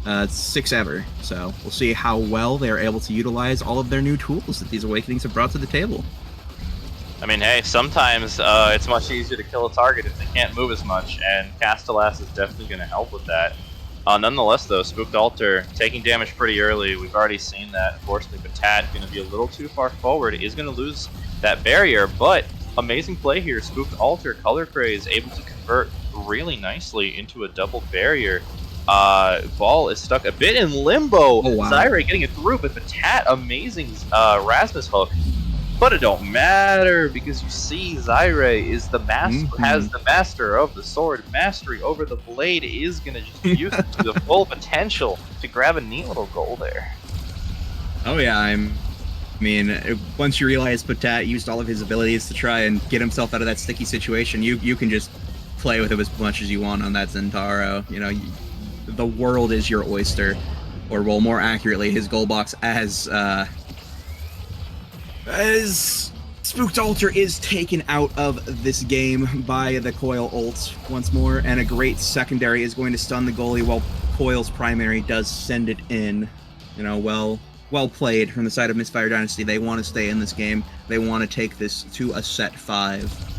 6 ever. So we'll see how well they're able to utilize all of their new tools that these awakenings have brought to the table. I mean, hey, sometimes it's much easier to kill a target if they can't move as much, and Castellast is definitely going to help with that. Nonetheless, though, Spooked Altar taking damage pretty early. We've already seen that. Unfortunately, Patat going to be a little too far forward. Is going to lose that barrier, but amazing play here. Spooked Altar, Color Craze, able to convert really nicely into a double barrier. Ball is stuck a bit in limbo. Oh, wow. Zyre getting it through, but Patat, amazing Rasmus hook. But it don't matter, because you see Zyre is the master, has the master of the sword. Mastery over the blade is going to just use it to the full potential to grab a neat little goal there. Oh yeah, I mean, once you realize Patat used all of his abilities to try and get himself out of that sticky situation, you can just play with him as much as you want on that Zentaro. The world is your oyster, or well, more accurately, his goal box as Spooked Altar is taken out of this game by the Coil ult once more, and a great secondary is going to stun the goalie while Coil's primary does send it in. Well played from the side of Misfire Dynasty. They want to stay in this game. They want to take this to a set 5.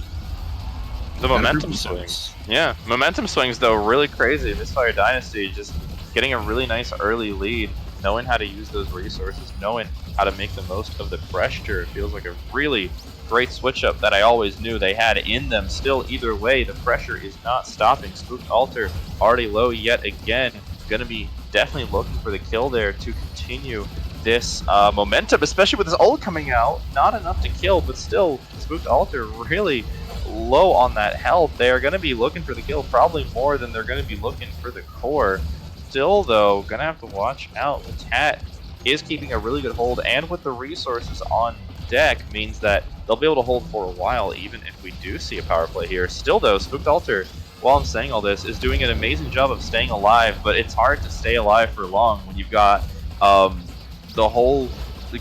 The momentum swings. Yeah, momentum swings, though, really crazy. Misfire Dynasty just getting a really nice early lead, knowing how to use those resources, knowing how to make the most of the pressure. It feels like a really great switch up that I always knew they had in them. Still, either way, the pressure is not stopping. Spooked Altar already low yet again. Going to be definitely looking for the kill there to continue this momentum, especially with his ult coming out. Not enough to kill, but still, Spooked Altar really low on that health. They are going to be looking for the kill probably more than they're going to be looking for the core. Still, though, going to have to watch out. Tat is keeping a really good hold, and with the resources on deck means that they'll be able to hold for a while, even if we do see a power play here. Still, though, Spooked Altar, while I'm saying all this, is doing an amazing job of staying alive, but it's hard to stay alive for long when you've got the whole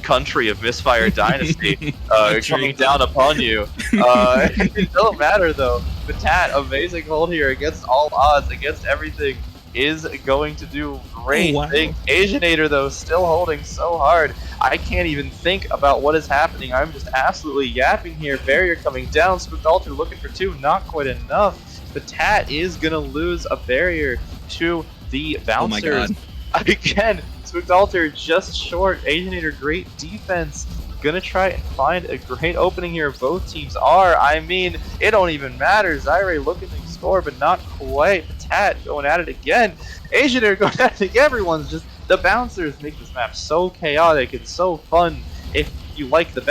country of Misfire Dynasty coming down upon you. It doesn't matter, though. Patat, amazing hold here against all odds, against everything, is going to do great things. Asianator, though, still holding so hard. I can't even think about what is happening. I'm just absolutely yapping here. Barrier coming down. Spooked Altar looking for 2. Not quite enough. Patat is going to lose a barrier to the bouncers. Oh my god. Again, Spooked Altar just short. Asianator, great defense. Gonna try and find a great opening here. Both teams are. I mean, it don't even matter. Zyre looking to score, but not quite. Patat going at it again. Asianator going at it again. Everyone's just... The bouncers make this map so chaotic and so fun if you like the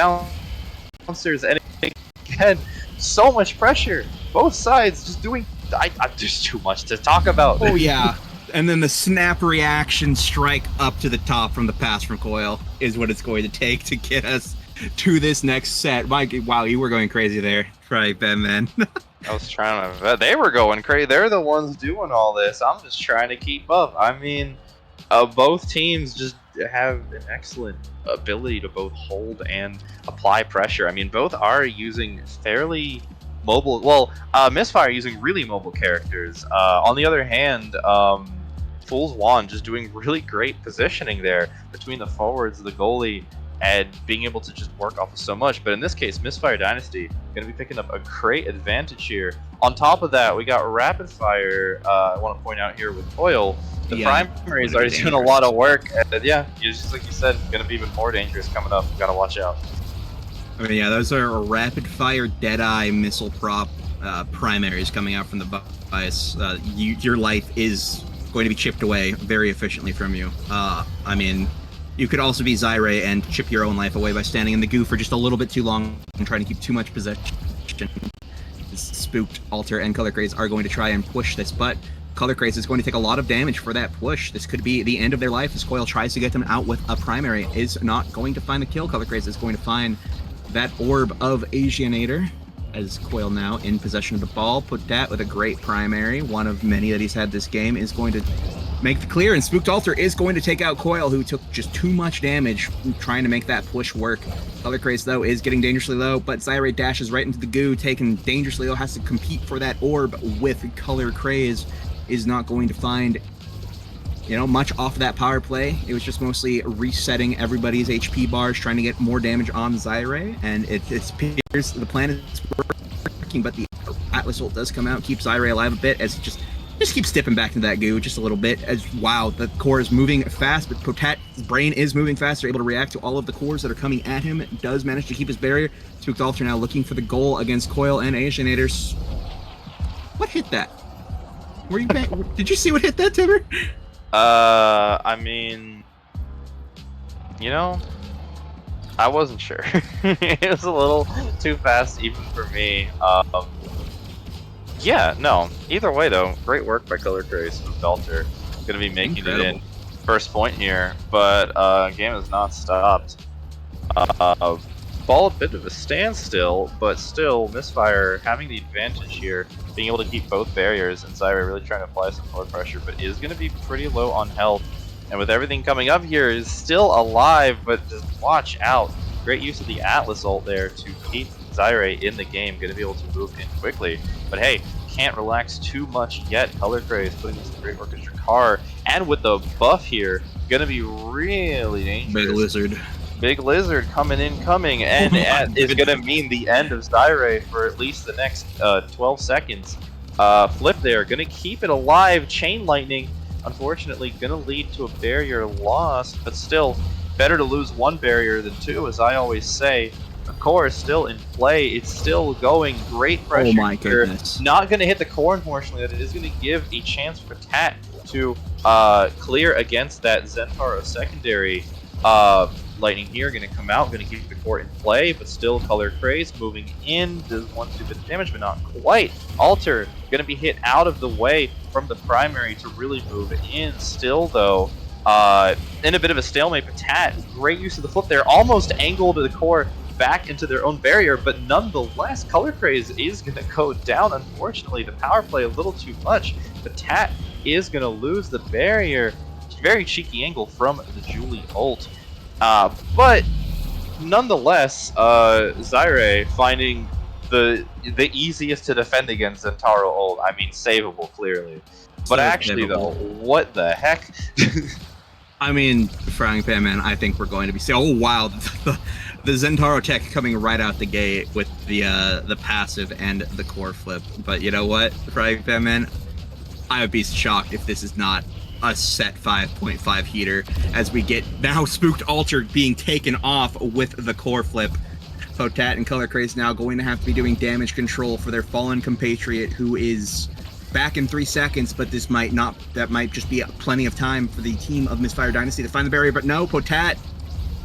bouncers. And again, so much pressure. Both sides just doing... there's too much to talk about. Oh yeah. And then the snap reaction strike up to the top from the pass from Coil is what it's going to take to get us to this next set. Mike, wow, you were going crazy there. Right, Ben, man. I was trying to... They were going crazy. They're the ones doing all this. I'm just trying to keep up. I mean, both teams just have an excellent ability to both hold and apply pressure. I mean, both are using fairly mobile... Well, Misfire using really mobile characters. On the other hand... Fool's Wand just doing really great positioning there between the forwards, the goalie, and being able to just work off of so much. But in this case, Misfire Dynasty going to be picking up a great advantage here. On top of that, we got Rapid Fire, I want to point out here with Coil. The primary is already doing a lot of work. And yeah, just like you said, going to be even more dangerous coming up. Got to watch out. I mean, yeah, those are Rapid Fire Deadeye missile prop primaries coming out from the Vice. Your life is going to be chipped away very efficiently from you. I mean, you could also be Zyre and chip your own life away by standing in the goo for just a little bit too long and trying to keep too much possession. Spooked, Alter, and Color Craze are going to try and push this, but Color Craze is going to take a lot of damage for that push. This could be the end of their life as Coil tries to get them out with a primary. Is not going to find the kill. Color Craze is going to find that orb of Asianator as Coil now in possession of the ball. Put that with a great primary, one of many that he's had this game, is going to make the clear, and Spooked Alter is going to take out Coil, who took just too much damage trying to make that push work. Color Craze, though, is getting dangerously low, but Zyre dashes right into the goo, taken dangerously low, has to compete for that orb with Color Craze, is not going to find, you know, much off that power play. It was just mostly resetting everybody's HP bars, trying to get more damage on Zyre, and it appears the plan is working, but the Atlas ult does come out, keeps Zyre alive a bit, as he just keeps dipping back into that goo just a little bit. As wow, the core is moving fast, but Potat's brain is moving fast. They're able to react to all of the cores that are coming at him. Does manage to keep his barrier. Spooked Alter now looking for the goal against Coil and Asianators. What hit that? Were you did you see what hit that, Timber? I mean, you know, I wasn't sure. It was a little too fast even for me. Yeah, no. Either way, though, great work by Color Craze from Belter. Going to be making it in first point here, but game has not stopped. Ball a bit of a standstill, but still, Misfire having the advantage here, being able to keep both barriers, and Zyre really trying to apply some floor pressure, but is going to be pretty low on health. And with everything coming up here, is still alive, but just watch out. Great use of the Atlas ult there to keep Zyre in the game, going to be able to move in quickly. But hey, can't relax too much yet. Color Craze putting in some great work as Jakar, and with the buff here, going to be really dangerous. Big Lizard. Big Lizard coming, and is going to mean the end of Zyre for at least the next 12 seconds. Flip there, going to keep it alive. Chain Lightning, unfortunately, going to lead to a barrier loss, but still, better to lose one barrier than two, as I always say. The core is still in play. It's still going. Great pressure. Oh my goodness. Not going to hit the core, unfortunately. That it is going to give a chance for Tat to clear against that Zentaro secondary. Lightning here, going to come out, going to keep the core in play, but still Color Craze moving in, does one stupid damage, but not quite. Alter, going to be hit out of the way from the primary to really move in. Still, though, in a bit of a stalemate, but Tat, great use of the flip there, almost angled the core back into their own barrier, but nonetheless, Color Craze is going to go down. Unfortunately, the power play a little too much, but Tat is going to lose the barrier. Very cheeky angle from the Julie ult. But nonetheless, Zyre finding the easiest to defend against Zentaro ult. I mean, savable clearly. But actually, though, what the heck? I mean, Frying Pan Man, I think we're going to be oh wow, the Zentaro tech coming right out the gate with the passive and the core flip. But you know what, Frying Pan Man, I would be shocked if this is not a set 5.5 heater, as we get now Spooked Alter being taken off with the core flip. Potat and Color Craze now going to have to be doing damage control for their fallen compatriot, who is back in 3 seconds, but this might not, that might just be plenty of time for the team of Misfire Dynasty to find the barrier. But no, Potat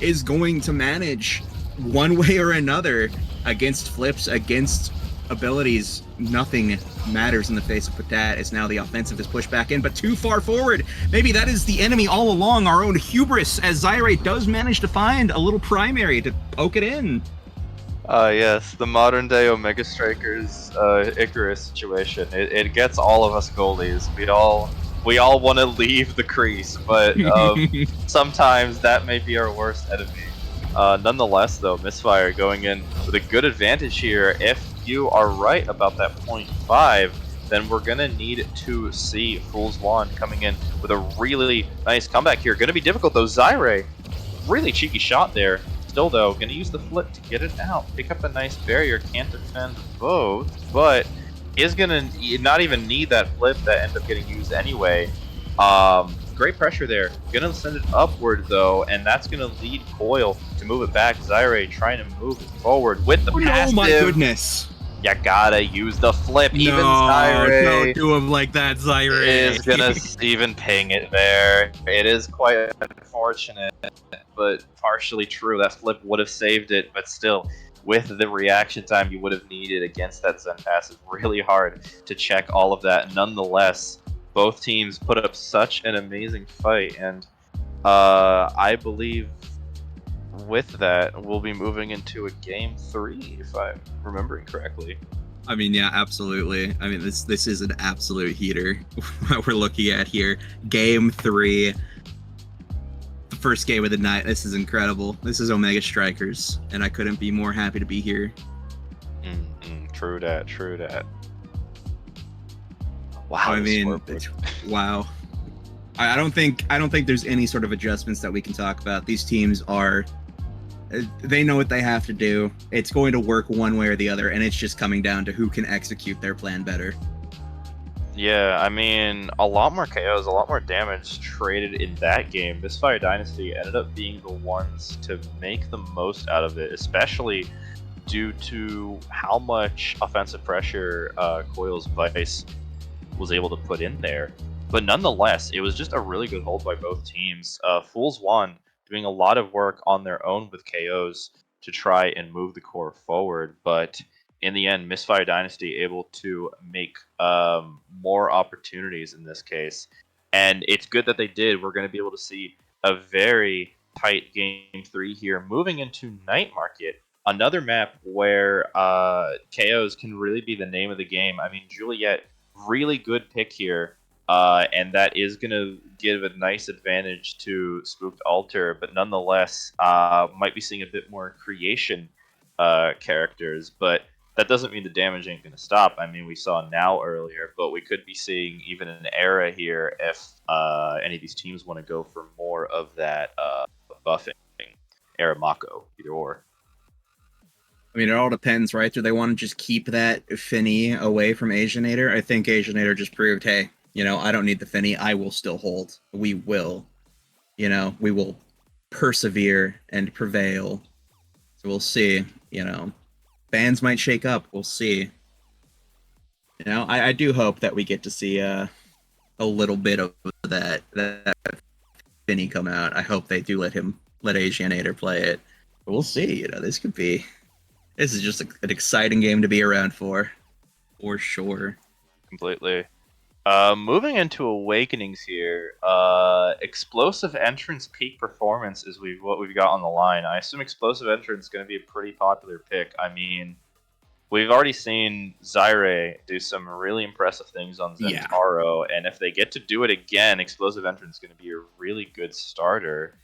is going to manage one way or another against flips, against abilities. Nothing matters in the face of Potat, as now the offensive is pushed back in, but too far forward. Maybe that is the enemy all along, our own hubris, as Zyre does manage to find a little primary to poke it in. Yes, the modern day Omega Strikers Icarus situation. It gets all of us goalies. We all want to leave the crease, but sometimes that may be our worst enemy. Nonetheless, though, Misfire going in with a good advantage here. If you are right about that 0.5, then we're going to need to see Fool's Wand coming in with a really nice comeback here. Going to be difficult, though. Zyre, really cheeky shot there. Still, though, going to use the flip to get it out. Pick up a nice barrier. Can't defend both, but is going to not even need that flip that ended up getting used anyway. Great pressure there. Gonna send it upward, though, and that's gonna lead Coil to move it back. Zyre trying to move it forward with the passive. Oh my goodness. You gotta use the flip. Even No, don't Zyre do him like that, Zaire. is gonna even ping it there. It is quite unfortunate, but partially true. That flip would have saved it, but still, with the reaction time you would have needed against that Zen pass, it's really hard to check all of that. Nonetheless, both teams put up such an amazing fight, and I believe with that we'll be moving into a game 3, if I'm remembering correctly. I mean, yeah, absolutely. I mean, this is an absolute heater. What we're looking at here, Game 3, the first game of the night. This is incredible. This is Omega Strikers, and I couldn't be more happy to be here. True that. True that. Wow. I mean, wow. I don't think there's any sort of adjustments that we can talk about. These teams are, they know what they have to do. It's going to work one way or the other, and it's just coming down to who can execute their plan better. Yeah, I mean, a lot more KOs, a lot more damage traded in that game. Misfire Dynasty ended up being the ones to make the most out of it, especially due to how much offensive pressure Coil's Vice was able to put in there. But nonetheless, it was just a really good hold by both teams. Fools won, doing a lot of work on their own with KOs to try and move the core forward, but in the end, Misfire Dynasty able to make more opportunities in this case. And it's good that they did. We're going to be able to see a very tight game 3 here. Moving into Night Market, another map where KOs can really be the name of the game. I mean, Juliet, really good pick here. And that is going to give a nice advantage to Spooked Altar, but nonetheless, might be seeing a bit more creation characters, but that doesn't mean the damage ain't going to stop. I mean, we saw Now earlier, but we could be seeing even an Era here if any of these teams want to go for more of that buffing. Era Mako, either or. I mean, it all depends, right? Do they want to just keep that Finny away from Asianator? I think Asianator just proved, hey, I don't need the Finny. I will still hold. We will. We will persevere and prevail. So we'll see. Fans might shake up. We'll see. I do hope that we get to see a little bit of that Finny come out. I hope they do let Asianator play it. But we'll see. This is just an exciting game to be around for sure. Completely. Moving into Awakenings here, Explosive Entrance peak performance is what we've got on the line. I assume Explosive Entrance is going to be a pretty popular pick. I mean, we've already seen Zyre do some really impressive things on Zentaro, and if they get to do it again, Explosive Entrance is going to be a really good starter.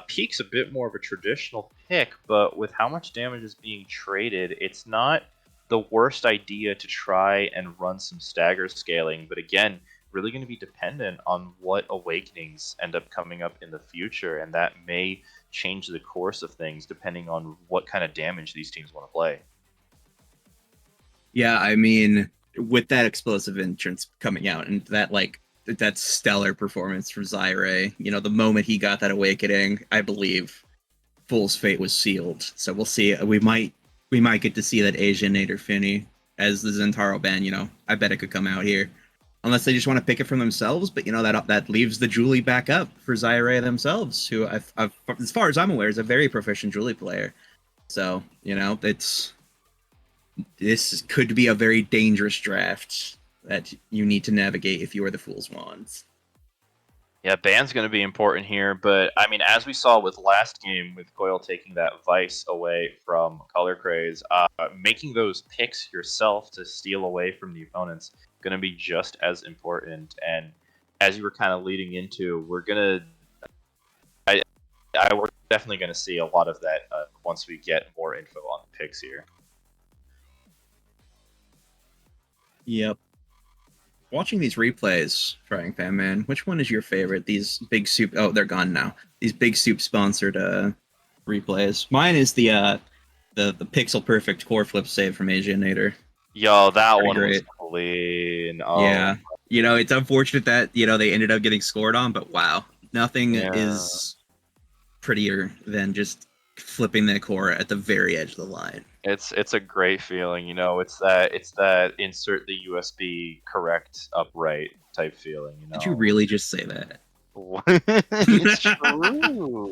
Peak's a bit more of a traditional pick, but with how much damage is being traded, it's not the worst idea to try and run some stagger scaling, but again, really going to be dependent on what Awakenings end up coming up in the future, and that may change the course of things depending on what kind of damage these teams want to play. Yeah, I mean, with that Explosive Entrance coming out and that stellar performance from Zyre, the moment he got that Awakening, I believe Fool's fate was sealed. So we'll see. We might get to see that Asianator Finny as the Zentaro ban. I bet it could come out here, unless they just want to pick it from themselves. But that leaves the Julie back up for Zyre themselves, who I've, as far as I'm aware, is a very proficient Julie player. So this could be a very dangerous draft that you need to navigate if you are the Fool's Wands. Yeah, ban's going to be important here, but I mean, as we saw with last game, with Coil taking that Vice away from Color Craze, making those picks yourself to steal away from the opponents going to be just as important. And as you were kind of leading into, we're definitely going to see a lot of that once we get more info on the picks here. Yep. Watching these replays, Frying Pan Man, which one is your favorite? These big soup. Oh, they're gone now. These big soup sponsored replays. Mine is the pixel perfect core flip save from Asianator. Yo, that pretty one great. Was clean. Oh. Yeah, it's unfortunate that they ended up getting scored on, but wow, nothing is prettier than just flipping that core at the very edge of the line. It's a great feeling, you know. It's that insert the USB correct upright type feeling, you Did you know. really just say that? It's true.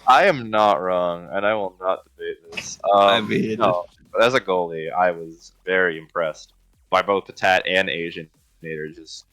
I am not wrong, and I will not debate this. I mean, No, but as a goalie, I was very impressed by both Patat and Asian Nader just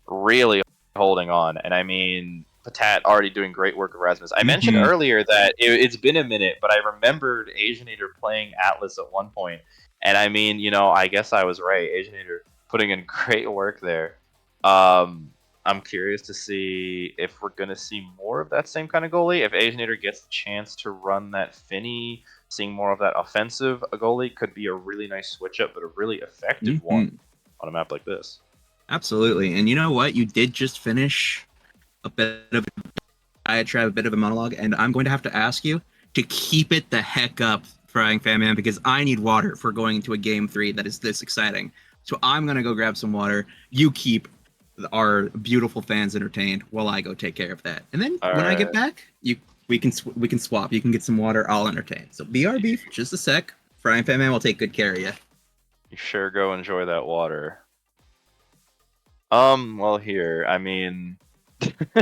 really holding on. And I mean, Patat already doing great work with Rasmus. I mentioned mhm. earlier that it's been a minute, but I remembered Asianator playing Atlas at one point. And I mean, you know, I guess I was right. Asianator putting in great work there. Um, I'm curious to see if we're going to see more of that same kind of goalie. If Asianator gets the chance to run that Finney, seeing more of that offensive goalie could be a really nice switch up, but a really effective one Mhm. on a map like this. Absolutely. And you know what? You did just finish a bit of a diatribe, a bit of a monologue, and I'm going to have to ask you to keep it the heck up, Frying Fan Man, because I need water for going into a game 3 that is this exciting. So I'm going to go grab some water. You keep our beautiful fans entertained while I go take care of that. And then All when I get right. back, we can swap. You can get some water. I'll entertain. So BRB for just a sec. Frying Fan Man will take good care of you. You sure go enjoy that water. Well here, I mean,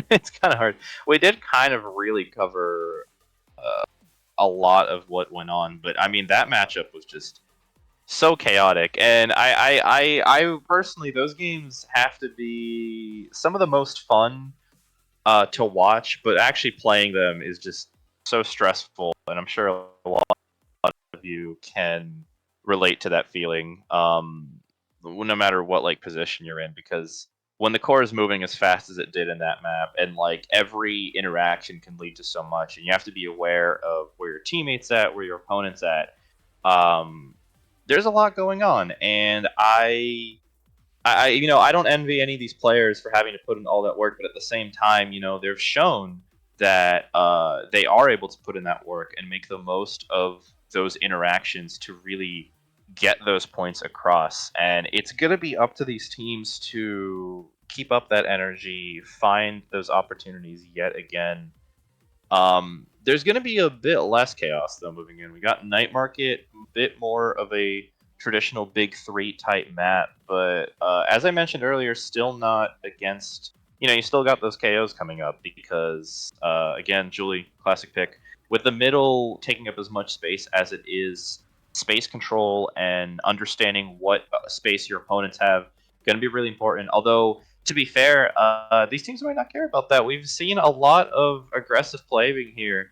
it's kind of hard. We did kind of really cover a lot of what went on, but I mean that matchup was just so chaotic, and I personally, those games have to be some of the most fun to watch, but actually playing them is just so stressful, and I'm sure a lot of you can relate to that feeling, no matter what like position you're in, because when the core is moving as fast as it did in that map, and like every interaction can lead to so much, and you have to be aware of where your teammates at, where your opponent's at. Um, there's a lot going on, and you know, I don't envy any of these players for having to put in all that work, but at the same time, you know, they've shown that they are able to put in that work and make the most of those interactions to really get those points across. And it's going to be up to these teams to keep up that energy, find those opportunities yet again. There's going to be a bit less chaos though moving in. We got Night Market, a bit more of a traditional big three type map, but as I mentioned earlier, still not against. You know, you still got those KOs coming up because again, Julie, classic pick with the middle taking up as much space as it is. Space control and understanding what space your opponents have going to be really important. Although to be fair, these teams might not care about that. We've seen a lot of aggressive play being here.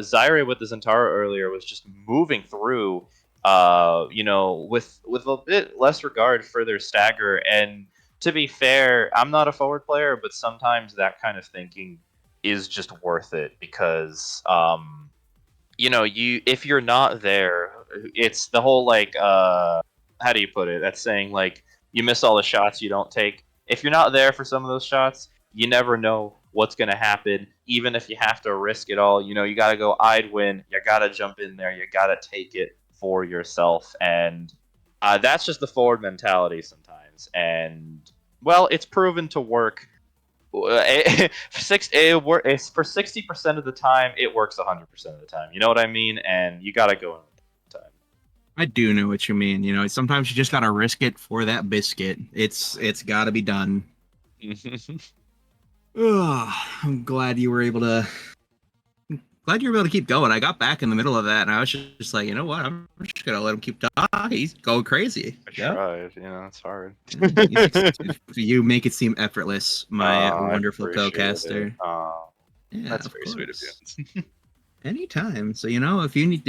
Zaire with the Zentara earlier was just moving through, you know, with a bit less regard for their stagger. And to be fair, I'm not a forward player, but sometimes that kind of thinking is just worth it because, you know, you if you're not there, it's the whole like, how do you put it? That's saying like you miss all the shots you don't take. If you're not there for some of those shots, you never know what's going to happen. Even if you have to risk it all, you know, you got to go, I'd win. You got to jump in there. You got to take it for yourself. And that's just the forward mentality sometimes. And, well, it's proven to work. It's for 60% of the time, it works 100% of the time. You know what I mean? And you got to go in with time. I do know what you mean. You know, sometimes you just gotta risk it for that biscuit. It's got to be done. Ugh, I'm glad you were able to. Glad you were able to keep going. I got back in the middle of that, and I was just like, you know what? I'm just gonna let him keep talking. He's going crazy. I Yeah. tried. You know, it's hard. You make it seem effortless, my I wonderful appreciate it. co-caster. Yeah, That's of very sweet of course. you. Anytime. So, you know, if you need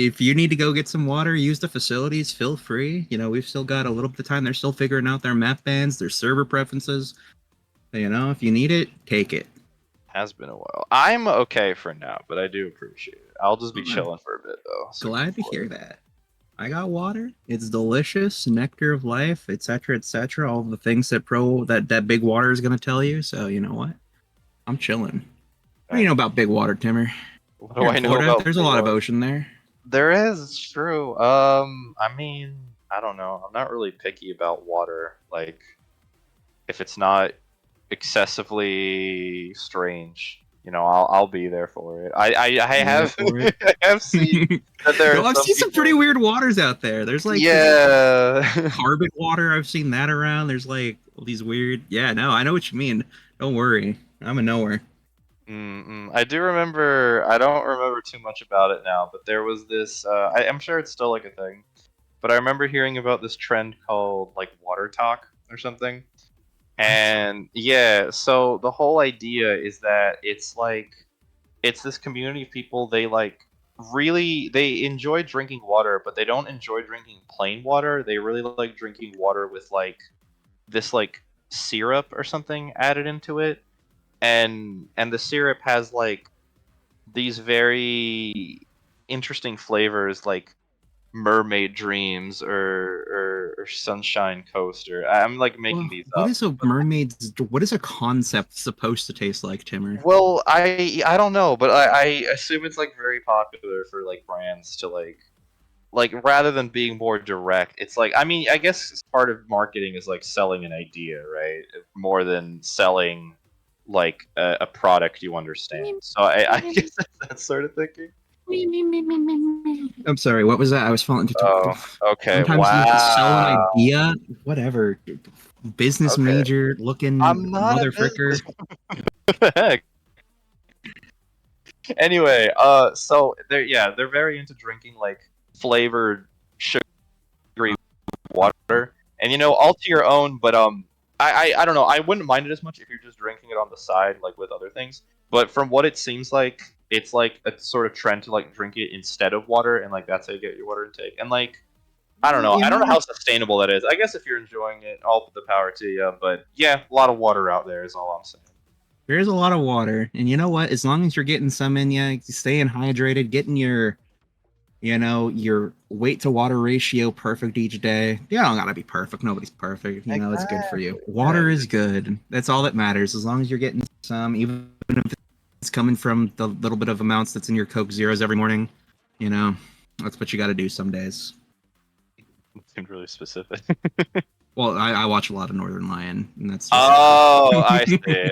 to go get some water, use the facilities, feel free. You know, we've still got a little bit of time. They're still figuring out their map bans, their server preferences. So, you know, if you need it, take it. Has been a while. I'm okay for now, but I do appreciate it. I'll just be I'm chilling for a bit though. So go glad to for hear it. that. I got water. It's delicious, nectar of life, etc., etc. All the things that big water is gonna tell you. So, you know what? I'm chilling. What do you Okay. know about big water, Timmer? What do You're in I know Florida. about There's a big lot of water? ocean there. There is, it's true. I mean, I don't know. I'm not really picky about water. Like, if it's not excessively strange. I'll be there for it. I Be there have for it. I have seen that there No, are I've some seen some pretty people. weird waters out there. There's like Yeah. carbon water. I've seen that around. There's like all these weird. Yeah, no, I know what you mean. Don't worry. I'm a knower. I do remember. I don't remember too much about it now, but there was this. I'm sure it's still like a thing, but I remember hearing about this trend called like water talk or something. What? And yeah, so the whole idea is that it's this community of people. They like really they enjoy drinking water, but they don't enjoy drinking plain water. They really like drinking water with like this like syrup or something added into it, and the syrup has like these very interesting flavors like mermaid dreams or sunshine coast or I'm like making Well, these what up. is a mermaid's? What is a concept supposed to taste like, Timmer? Well, I don't know, but I assume it's like very popular for like brands to like rather than being more direct, it's like I mean I guess part of marketing is like selling an idea, right? More than selling like a product you understand. So I guess that's that sort of thinking. I'm sorry. What was that? I was falling into. Oh, okay. Sometimes you have to sell an Wow. idea. Whatever. Business Okay. major looking I'm not a mother fricker. business. What the heck? Anyway, so they're very into drinking like flavored sugary water, and all to your own. But I don't know. I wouldn't mind it as much if you're just drinking it on the side, like with other things. But from what it seems like, it's like a sort of trend to like drink it instead of water, and like that's how you get your water intake. And like I don't Well, know. I don't know how sustainable that is. I guess if you're enjoying it, all the power to you. But yeah, a lot of water out there is all I'm saying. there's a lot of water, and you know what? As long as you're getting some in you, staying hydrated, getting your weight to water ratio perfect each day. You don't gotta be perfect. Nobody's perfect. It's good for you. Exactly. Yeah. Water is good. That's all that matters. As long as you're getting some, even if it's coming from the little bit of amounts that's in your Coke Zeros every morning, you know, that's what you got to do some days. It seemed really specific. Well, I watch a lot of Northern Lion, and that's just. Oh, I see. Okay.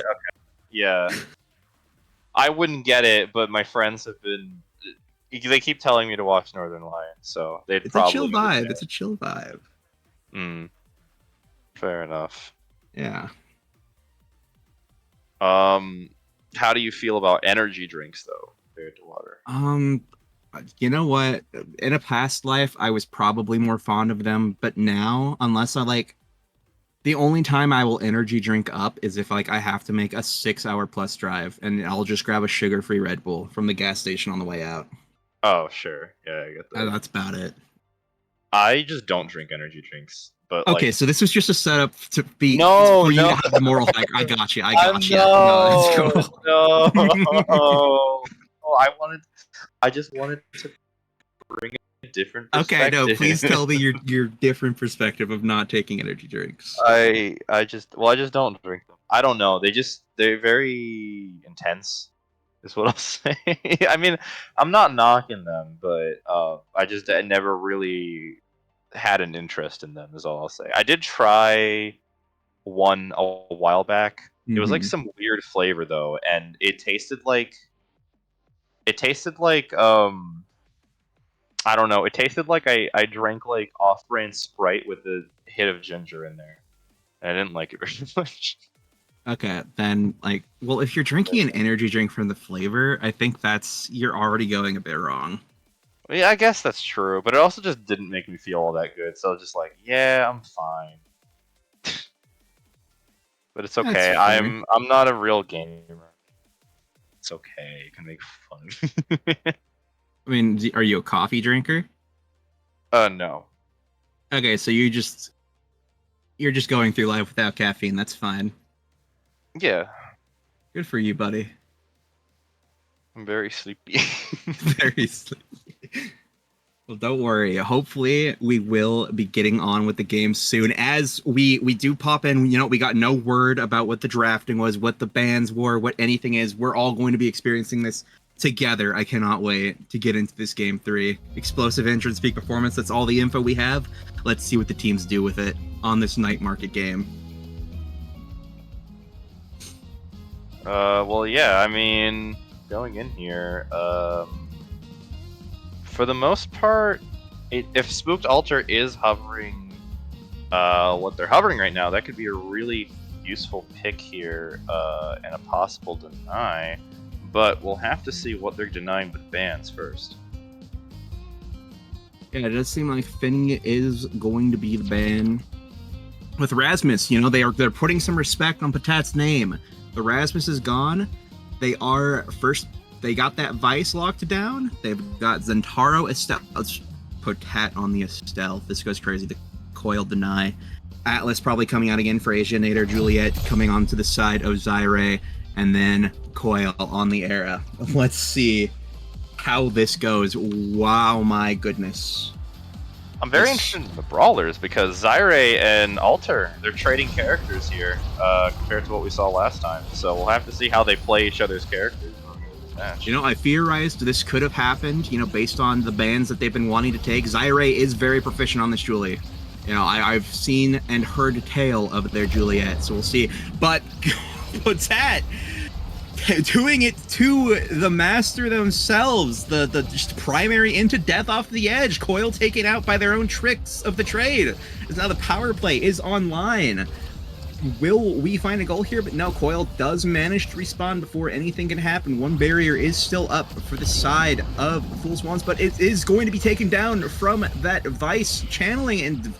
Yeah. I wouldn't get it, but my friends have been. They keep telling me to watch Northern Lion, so they'd It's a chill probably vibe. understand. It's a chill vibe. Fair enough. Yeah. How do you feel about energy drinks though, compared to water? You know what? In a past life, I was probably more fond of them, but now, unless I like, the only time I will energy drink up is if like I have to make a 6 hour plus drive, and I'll just grab a sugar-free Red Bull from the gas station on the way out. Oh, sure. Yeah, I get that. That's about it. I just don't drink energy drinks, but Okay, like, so this was just a setup to be no, for you to no, have the moral hike. I got you. I got you. No, it's no, cool. no. Oh, I just wanted to bring a different Okay, no, perspective. please tell me your different perspective of not taking energy drinks. I just don't drink them. I don't know. They're very intense. Is what I'll say. I mean, I'm not knocking them, but I never really had an interest in them. Is all I'll say. I did try one a while back. It was like Hmm. some weird flavor though, and it tasted like I don't know. It tasted like I drank like off-brand Sprite with a hit of ginger in there. And I didn't like it very much. Okay, then like, well, if you're drinking an energy drink from the flavor, I think you're already going a bit wrong. Yeah, I guess that's true, but it also just didn't make me feel all that good. So I was just like, yeah, I'm fine. But it's That's okay. fair. I'm not a real gamer. It's okay. You can make fun of me. I mean, are you a coffee drinker? No. Okay, so you're just going through life without caffeine. That's fine. Yeah, Good for you, buddy. I'm very sleepy. Very sleepy. Well, don't worry. Hopefully, we will be getting on with the game soon. As we do pop in, we got no word about what the drafting was, what the bans were, what anything is. We're all going to be experiencing this together. I cannot wait to get into this game 3. Explosive entrance, peak performance. That's all the info we have. Let's see what the teams do with it on this night market game. Well, yeah, I mean, going in here, for the most part, if Spooked Altar is hovering, what they're hovering right now, that could be a really useful pick here, and a possible deny. But we'll have to see what they're denying with bans first. Yeah, it does seem like Finny is going to be the ban. With Rasmus, you know, they're putting some respect on Patat's name. The Rasmus is gone. They are first. They got that Vice locked down. They've got Zentaro, Estelle. Let's put Tat on the Estelle. This goes crazy. The Coil deny. Atlas probably coming out again for Asianator. Juliet coming onto the side of Zyre, and then Coil on the Era. Let's see how this goes. Wow, my goodness. I'm very interested in the Brawlers because Zyre and Alter, they're trading characters here compared to what we saw last time. So we'll have to see how they play each other's characters in this match. You know, I theorized this could have happened, you know, based on the bans that they've been wanting to take. Zyre is very proficient on this Julie. You know, I've seen and heard a tale of their Juliet, so we'll see. But what's that? Doing it to the master themselves, the just primary into death off the edge, Coil taken out by their own tricks of the trade. As now the power play is online. Will we find a goal here? But no, Coil does manage to respawn before anything can happen. One barrier is still up for the side of Fool's Wands, but it is going to be taken down from that Vice channeling, and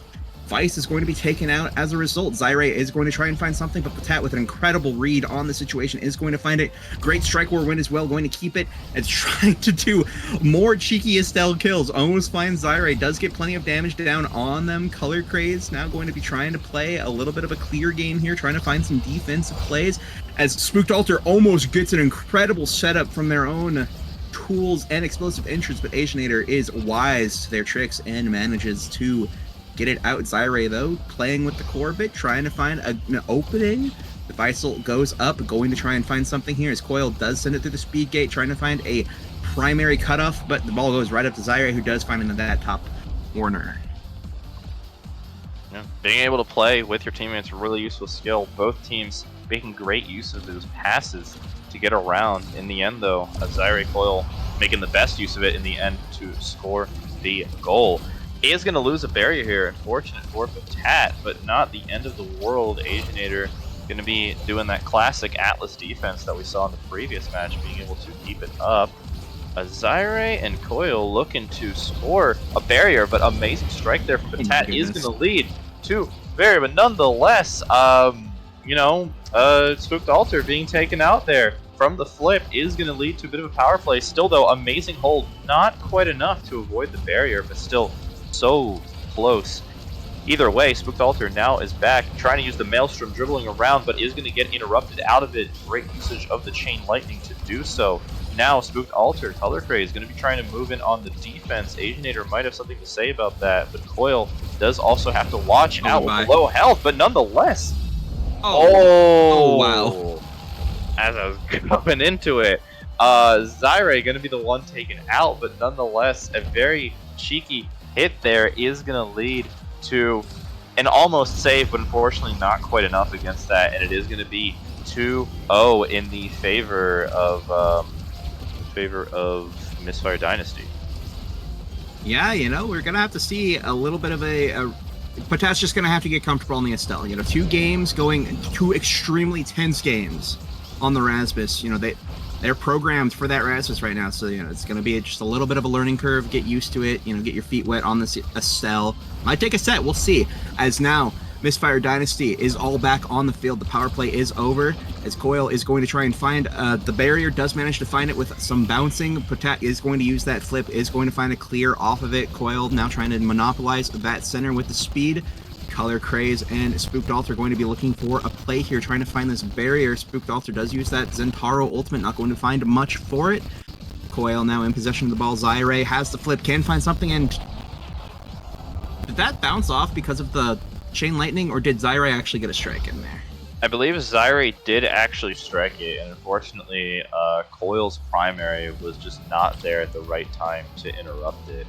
Vice is going to be taken out as a result. Zyre is going to try and find something, but Patat, with an incredible read on the situation, is going to find it. Great Strike War win as well, going to keep it. It's trying to do more cheeky Estelle kills. Almost finds Zyre. Does get plenty of damage down on them. Color Craze now going to be trying to play a little bit of a clear game here, trying to find some defensive plays, as Spooked Altar almost gets an incredible setup from their own tools and explosive entrance, but Asianator is wise to their tricks and manages to get it out. Zyre, though, playing with the core bit, trying to find an opening. The Visal goes up, going to try and find something here, as Coil does send it through the speed gate, trying to find a primary cutoff, but the ball goes right up to Zyre, who does find into that top corner. Yeah, being able to play with your teammates is a really useful skill. Both teams making great use of those passes to get around. In the end, though, Zyre Coil making the best use of it in the end to score the goal. Is going to lose a barrier here, unfortunate for Patat, but not the end of the world. Asianator going to be doing that classic Atlas defense that we saw in the previous match, being able to keep it up. Zyre and Coil looking to score a barrier, but amazing strike there from Patat is going to lead to barrier, but nonetheless, you know, Spooked Altar being taken out there from the flip is going to lead to a bit of a power play. Still, though, amazing hold, not quite enough to avoid the barrier, but still so close. Either way, Spooked Altar now is back, trying to use the Maelstrom, dribbling around, but is going to get interrupted out of it. Great usage of the Chain Lightning to do so. Now, Spooked Altar, Color Craze, is going to be trying to move in on the defense. Asianator might have something to say about that, but Coil does also have to watch out with low health, but nonetheless. Oh, wow. As I was coming into it, Zyre going to be the one taken out, but nonetheless, a very cheeky hit there is going to lead to an almost save, but unfortunately not quite enough against that, and it is going to be 2-0 in the favor of Misfire Dynasty. Yeah, you know, we're going to have to see a little bit of Patat's just going to have to get comfortable on the Estelle. You know, 2 games going, 2 extremely tense games on the Rasmus. You know, they're programmed for that Rasmus right now, so, you know, it's going to be just a little bit of a learning curve. Get used to it, you know, get your feet wet on this Estelle. Might take a set, we'll see. As now, Misfire Dynasty is all back on the field. The power play is over, as Coil is going to try and find the barrier, does manage to find it with some bouncing. Patat is going to use that flip, is going to find a clear off of it. Coil now trying to monopolize that center with the speed. Color Craze and Spooked Altar going to be looking for a play here, trying to find this barrier. Spooked Altar does use that Zentaro ultimate, not going to find much for it. Coil now in possession of the ball. Zyre has the flip, can find something, and did that bounce off because of the Chain Lightning, or did Zyre actually get a strike in there? I believe Zyre did actually strike it, and unfortunately, Coil's primary was just not there at the right time to interrupt it.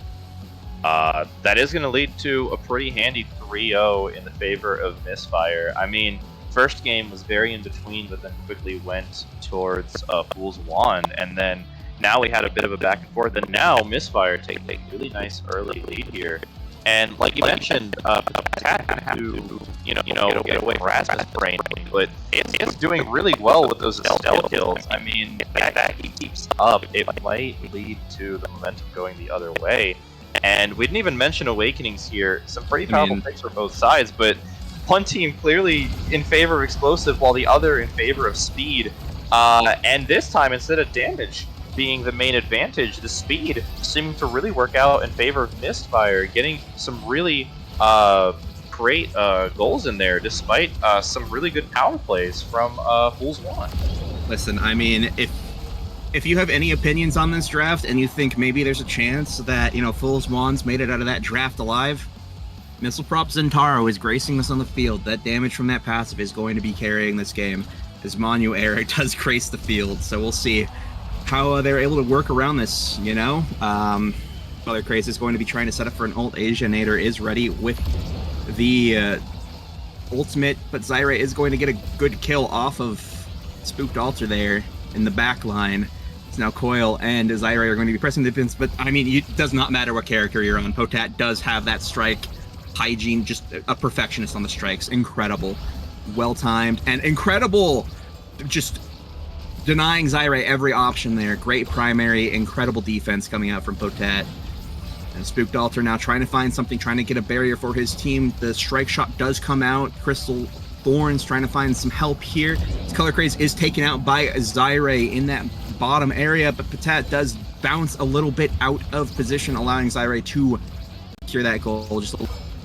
That is going to lead to a pretty handy 3-0 in the favor of Misfire. I mean, First game was very in between, but then quickly went towards Fool's Wand, and then now we had a bit of a back and forth, and now Misfire take a really nice early lead here. And like you mentioned, Patat had to, get away from Rasmus Brain, but it's doing really well with those Estelle kills. I mean, if that he keeps up, it might lead to the momentum going the other way. And we didn't even mention Awakenings here. Some pretty powerful picks for both sides, but one team clearly in favor of explosive, while the other in favor of speed. And this time, instead of damage being the main advantage, the speed seeming to really work out in favor of Mistfire, getting some really great goals in there, despite some really good power plays from Fool's Wand. Listen, I mean, if you have any opinions on this draft and you think maybe there's a chance that, Fool's Wand's made it out of that draft alive, Missile Prop Zentaro is gracing us on the field. That damage from that passive is going to be carrying this game, as Manu Eric does grace the field, so we'll see how they're able to work around this, Color Craze is going to be trying to set up for an ult. Asia Nader is ready with the ultimate, but Zyra is going to get a good kill off of Spooked Altar there in the back line. It's now Coil and Zyra are going to be pressing defense, but I mean, it does not matter what character you're on. Potat does have that strike hygiene, just a perfectionist on the strikes. Incredible. Well-timed and incredible, just denying Zyra every option there. Great primary, incredible defense coming out from Potat. And Spooked Altar now trying to find something, trying to get a barrier for his team. The strike shot does come out. Crystal Thorns trying to find some help here. Color Craze is taken out by Zyra in that bottom area, but Potat does bounce a little bit out of position, allowing Zyra to secure that goal. Just a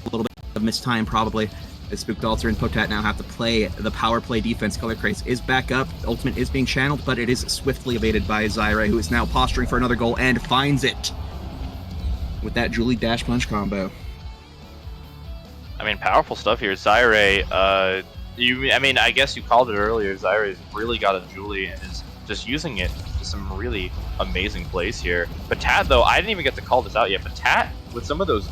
little bit of missed time probably. As Spooked Altar and Potat now have to play the power play defense. Color Craze is back up. Ultimate is being channeled, but it is swiftly evaded by Zyra, who is now posturing for another goal and finds it with that Julie Dash Punch combo. I mean, powerful stuff here. Zyra, I guess you called it earlier. Zyra's really got a Julie and is just using it to some really amazing plays here. Patat, though, I didn't even get to call this out yet. Patat, with some of those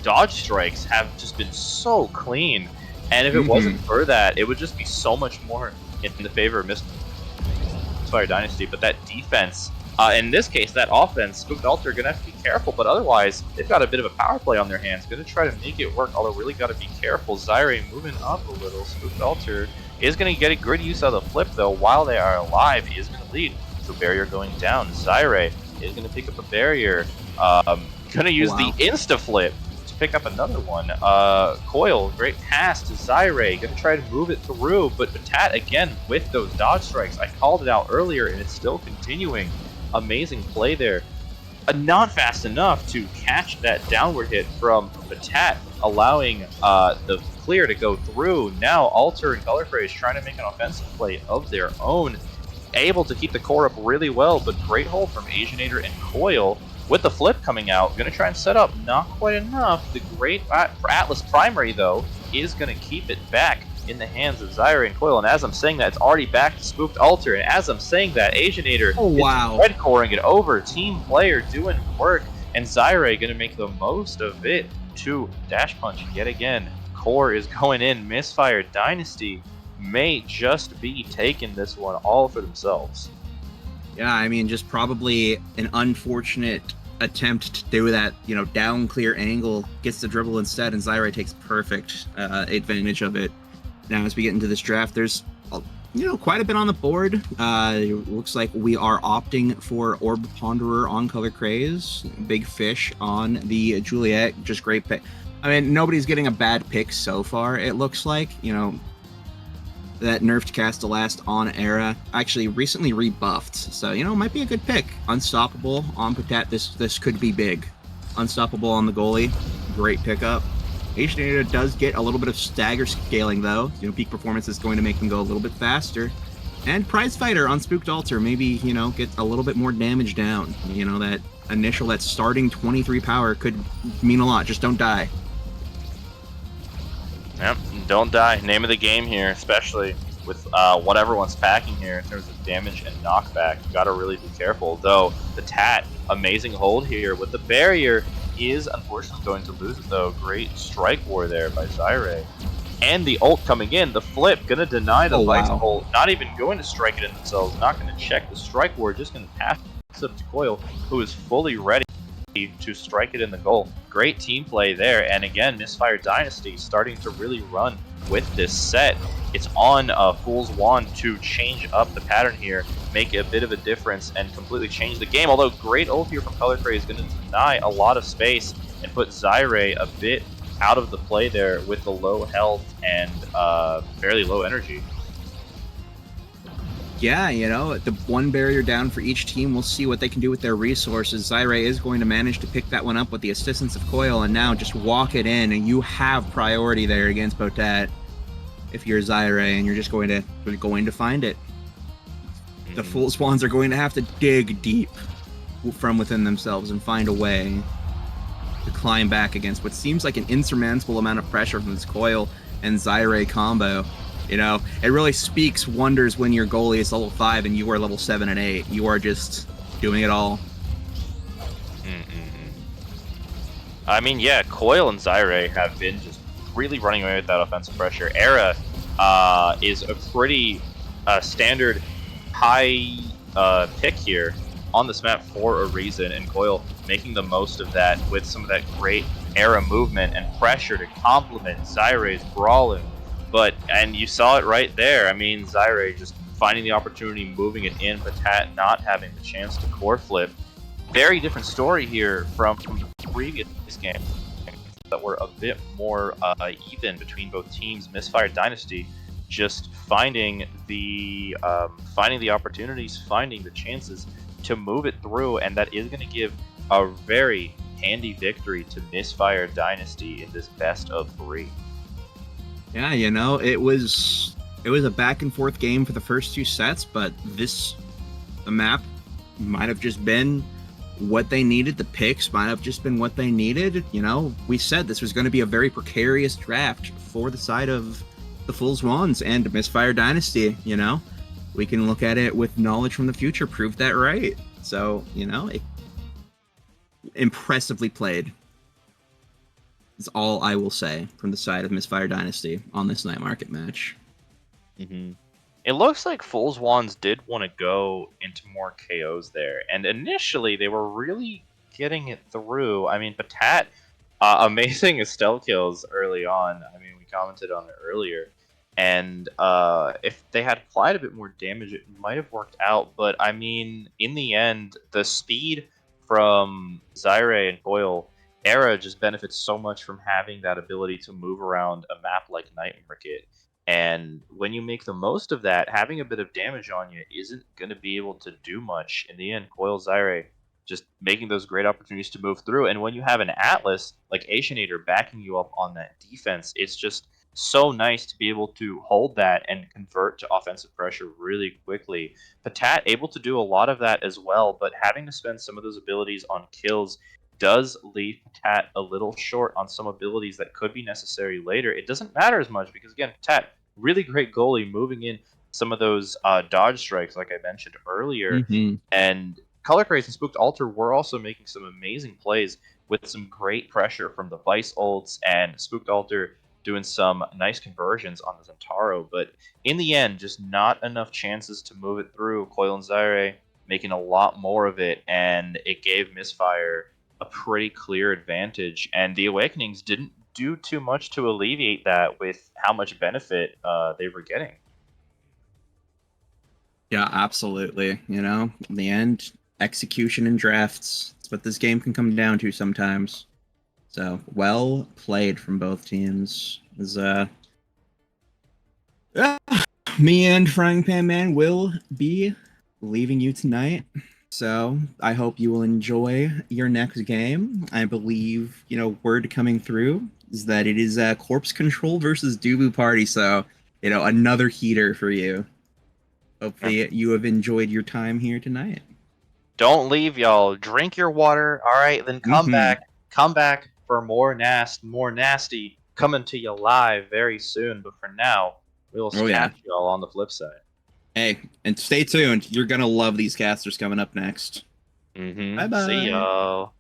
dodge strikes, have just been so clean. And if it wasn't for that, it would just be so much more in the favor of Misfire Dynasty. But that defense, in this case, that offense, Spooked Altar are going to have to be careful, but otherwise, they've got a bit of a power play on their hands. Going to try to make it work, although really got to be careful. Zyra moving up a little. Spooked Altar is going to get a good use out of the flip, though. While they are alive, he is going to lead. So barrier going down. Zyra is going to pick up a barrier. Going to use the insta-flip to pick up another one. Coil, great pass to Zyra. Going to try to move it through, but Patat, again, with those dodge strikes. I called it out earlier, and it's still continuing. Amazing play there. Not fast enough to catch that downward hit from Patat, allowing the clear to go through. Now Altar and Color Craze trying to make an offensive play of their own. Able to keep the core up really well, but great hold from Asianator and Coil. With the flip coming out, going to try and set up. Not quite enough. The great Atlas primary, though, is going to keep it back in the hands of Zyra and Coil. And as I'm saying that, it's already back to Spooked Altar. And as I'm saying that, Asianator is red coring it over. Team player doing work. And Zyra going to make the most of it to Dash Punch yet again. Core is going in. Misfire Dynasty may just be taking this one all for themselves. Yeah, I mean, just probably an unfortunate attempt to do that, down clear angle, gets the dribble instead, and Zyra takes perfect advantage of it. Now, as we get into this draft, there's, quite a bit on the board. It looks like we are opting for Orb Ponderer on Color Craze, Big Fish on the Juliet, just great pick. I mean, nobody's getting a bad pick so far, it looks like, that nerfed Castellast on Era actually recently rebuffed, so might be a good pick. Unstoppable on Patat, this could be big. Unstoppable on the goalie, great pickup. Asianator does get a little bit of stagger scaling though. Peak performance is going to make them go a little bit faster. And Prize Fighter on Spooked Altar, maybe get a little bit more damage down. That starting 23 power could mean a lot. Just don't die. Yep, don't die. Name of the game here, especially with what everyone's packing here in terms of damage and knockback. You gotta really be careful. Though, the Tat, amazing hold here with the barrier, is unfortunately going to lose it though. Great strike war there by Zyra. and the ult coming in. The flip gonna deny the Oh, Vice wow. ult, not even going to strike it in themselves, not gonna check the strike ward, just gonna pass up to Coil, who is fully ready to strike it in the goal. Great team play there, and again, Misfire Dynasty starting to really run with this set. It's on Fool's Wand to change up the pattern here, make a bit of a difference, and completely change the game. Although great ult here from Color Cray is going to deny a lot of space and put Zyre a bit out of the play there with the low health and fairly low energy. Yeah, you know, the one barrier down for each team. We'll see what they can do with their resources. Zyre is going to manage to pick that one up with the assistance of Coil, and now just walk it in, and you have priority there against Potat if you're Zyre, and you're just going to find it. The Fool Swans are going to have to dig deep from within themselves and find a way to climb back against what seems like an insurmountable amount of pressure from this Coil and Zyre combo. You know, it really speaks wonders when your goalie is level 5 and you are level 7 and 8. You are just doing it all. I mean, yeah, Coil and Zyre have been just really running away with that offensive pressure. Era is a pretty standard high pick here on this map for a reason, and Coil making the most of that with some of that great Era movement and pressure to complement Zyre's brawling. And you saw it right there. I mean, Zyre just finding the opportunity, moving it in, Patat not having the chance to core flip. Very different story here from previous games that were a bit more even between both teams. Misfire Dynasty just finding the opportunities, finding the chances to move it through, and that is going to give a very handy victory to Misfire Dynasty in this best of 3. Yeah, you know, it was a back and forth game for the first 2 sets, but the map might have just been what they needed. The picks might have just been what they needed. You know, we said this was going to be a very precarious draft for the side of the Fool's Wands and Misfire Dynasty. You know, we can look at it with knowledge from the future, prove that right. So, you know, impressively played is all I will say from the side of Misfire Dynasty on this night market match. It looks like Fool's Wands did want to go into more KOs there, and initially they were really getting it through. I mean, Patat, amazing Estelle kills early on. I mean, we commented on it earlier, and if they had applied a bit more damage, it might have worked out. But I mean, in the end, the speed from Zyre and Coil, Era just benefits so much from having that ability to move around a map like Night Market. And when you make the most of that, having a bit of damage on you isn't going to be able to do much. In the end, Coil Zyre just making those great opportunities to move through. And when you have an Atlas like Asianator backing you up on that defense, it's just so nice to be able to hold that and convert to offensive pressure really quickly. Patat able to do a lot of that as well, but having to spend some of those abilities on kills does leave Patat a little short on some abilities that could be necessary later. It doesn't matter as much because, again, Patat, really great goalie, moving in some of those dodge strikes, like I mentioned earlier. And Color Craze and Spooked Altar were also making some amazing plays with some great pressure from the Vice ults, and Spooked Altar doing some nice conversions on the Zentaro. But in the end, just not enough chances to move it through. Coil and Zyre making a lot more of it, and it gave Misfire a pretty clear advantage. And the Awakenings didn't do too much to alleviate that with how much benefit they were getting. Yeah, absolutely. You know, in the end, execution and drafts. That's what this game can come down to sometimes. So, well played from both teams. Me and Frying Pan Man will be leaving you tonight. So, I hope you will enjoy your next game. I believe, you know, word coming through is that it is Corpse Control versus Dubu Party. So, you know, another heater for you. Hopefully you have enjoyed your time here tonight. Don't leave, y'all. Drink your water. All right, then come back. Come back for more NAST, more nasty coming to you live very soon. But for now, we'll catch y'all on the flip side. Hey, and stay tuned. You're gonna love these casters coming up next. Bye bye. See y'all.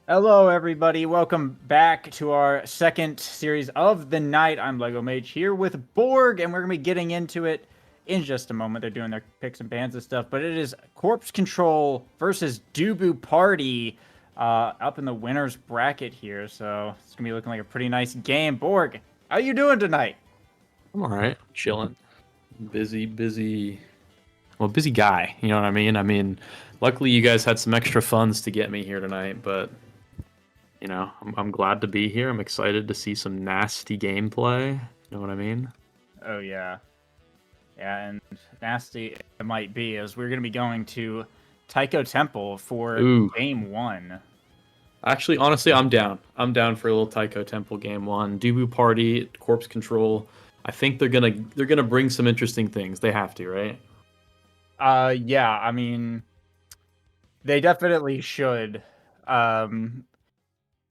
Hello, everybody. Welcome back to our second series of the night. I'm Lego Mage here with Borg, and we're going to be getting into it in just a moment. They're doing their picks and bans and stuff, but it is Corpse Control versus Dubu Party up in the winner's bracket here. So it's going to be looking like a pretty nice game. Borg, how you doing tonight? I'm all right, chilling. Busy. Well, busy guy. You know what I mean? Luckily you guys had some extra funds to get me here tonight, but I'm glad to be here. I'm excited to see some nasty gameplay. You know what I mean? Oh, yeah. Yeah, and nasty it might be, as we're going to be going to Taiko Temple for Ooh. game one. Actually, honestly, I'm down. I'm down for a little Taiko Temple game one. Dubu Party, Corpse Control. I think they're gonna bring some interesting things. They have to, right? Yeah, I mean, they definitely should.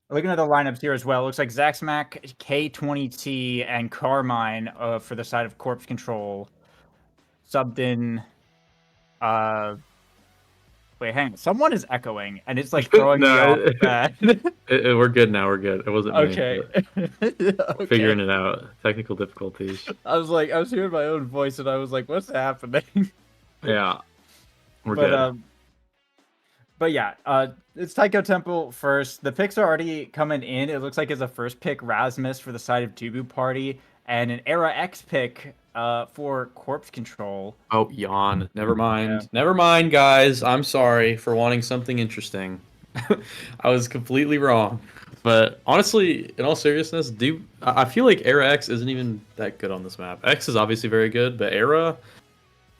Looking at the lineups here as well, looks like Zaxmac, K20T, and Carmine for the side of Corpse Control. Subbed in. Wait, hang on. Someone is echoing, and it's like throwing me off bad. We're good now. We're good. It wasn't me. Okay. We're figuring it out. Technical difficulties. I was hearing my own voice, and I was like, "What's happening?" Yeah, we're but good. But yeah, it's Taiko Temple first. The picks are already coming in. It looks like it's a first pick Rasmus for the side of Dubu Party, and an Era X pick for Corpse Control. Oh, yawn. Never mind. Yeah. Never mind, guys. I'm sorry for wanting something interesting. I was completely wrong. But honestly, in all seriousness, I feel like Era X isn't even that good on this map. X is obviously very good, but Era,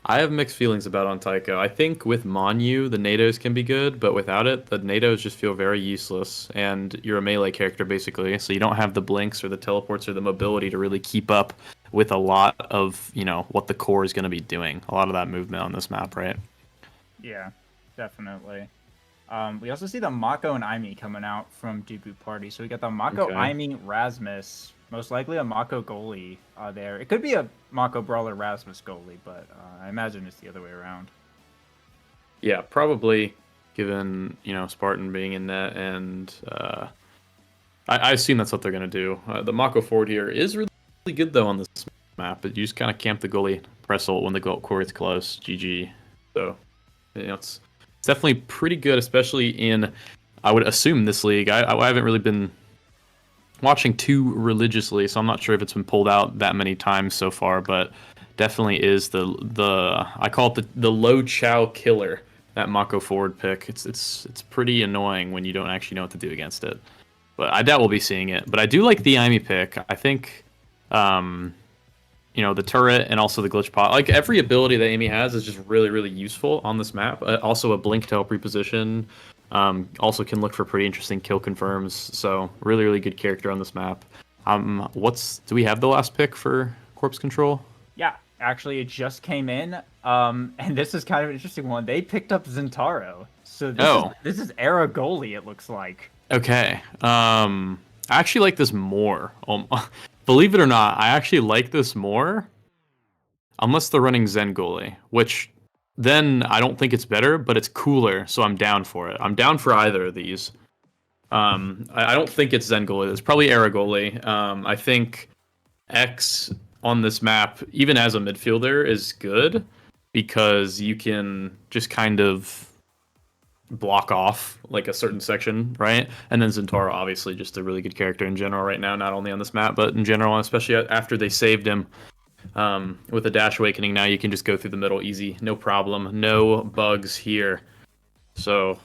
I have mixed feelings about on Taiko. I think with Monu, the NATOs can be good, but without it, the NATOs just feel very useless, and you're a melee character basically, so you don't have the blinks or the teleports or the mobility to really keep up with a lot of, what the core is going to be doing. A lot of that movement on this map, right? Yeah, definitely. We also see the Mako and Aimi coming out from Dubu Party. So we got the Mako, Okay. Aimi, Rasmus. Most likely a Mako goalie there. It could be a Mako Brawler Rasmus goalie, but I imagine it's the other way around. Yeah, probably, given, Spartan being in net, and I assume that's what they're going to do. The Mako forward here is really good, though, on this map. But you just kind of camp the goalie, press ult when the goal core is close, GG. So, it's definitely pretty good, especially in, I would assume, this league. I haven't really been watching too religiously, so I'm not sure if it's been pulled out that many times so far, but definitely is the I call it the low chow killer, that Mako forward pick. It's pretty annoying when you don't actually know what to do against it. But I doubt we'll be seeing it. But I do like the Aimi pick. I think the turret and also the glitch pot. Like, every ability that Amy has is just really, really useful on this map. Also, a blink to help reposition. Also can look for pretty interesting kill confirms. So really, really good character on this map. Do we have the last pick for Corpse Control? Yeah, actually, it just came in. And this is kind of an interesting one. They picked up Zentaro. So this is Era goalie, it looks like. Okay. I actually like this more. Believe it or not, I actually like this more. Unless they're running Zen goalie, which then I don't think it's better, but it's cooler, so I'm down for it. I'm down for either of these. I don't think it's Zen goalie. It's probably Era goalie. I think X on this map, even as a midfielder, is good because you can just kind of block off like a certain section, right? And then Zentaro, obviously, just a really good character in general right now, not only on this map, but in general, especially after they saved him. With the Dash Awakening now, you can just go through the middle easy, no problem, no bugs here. So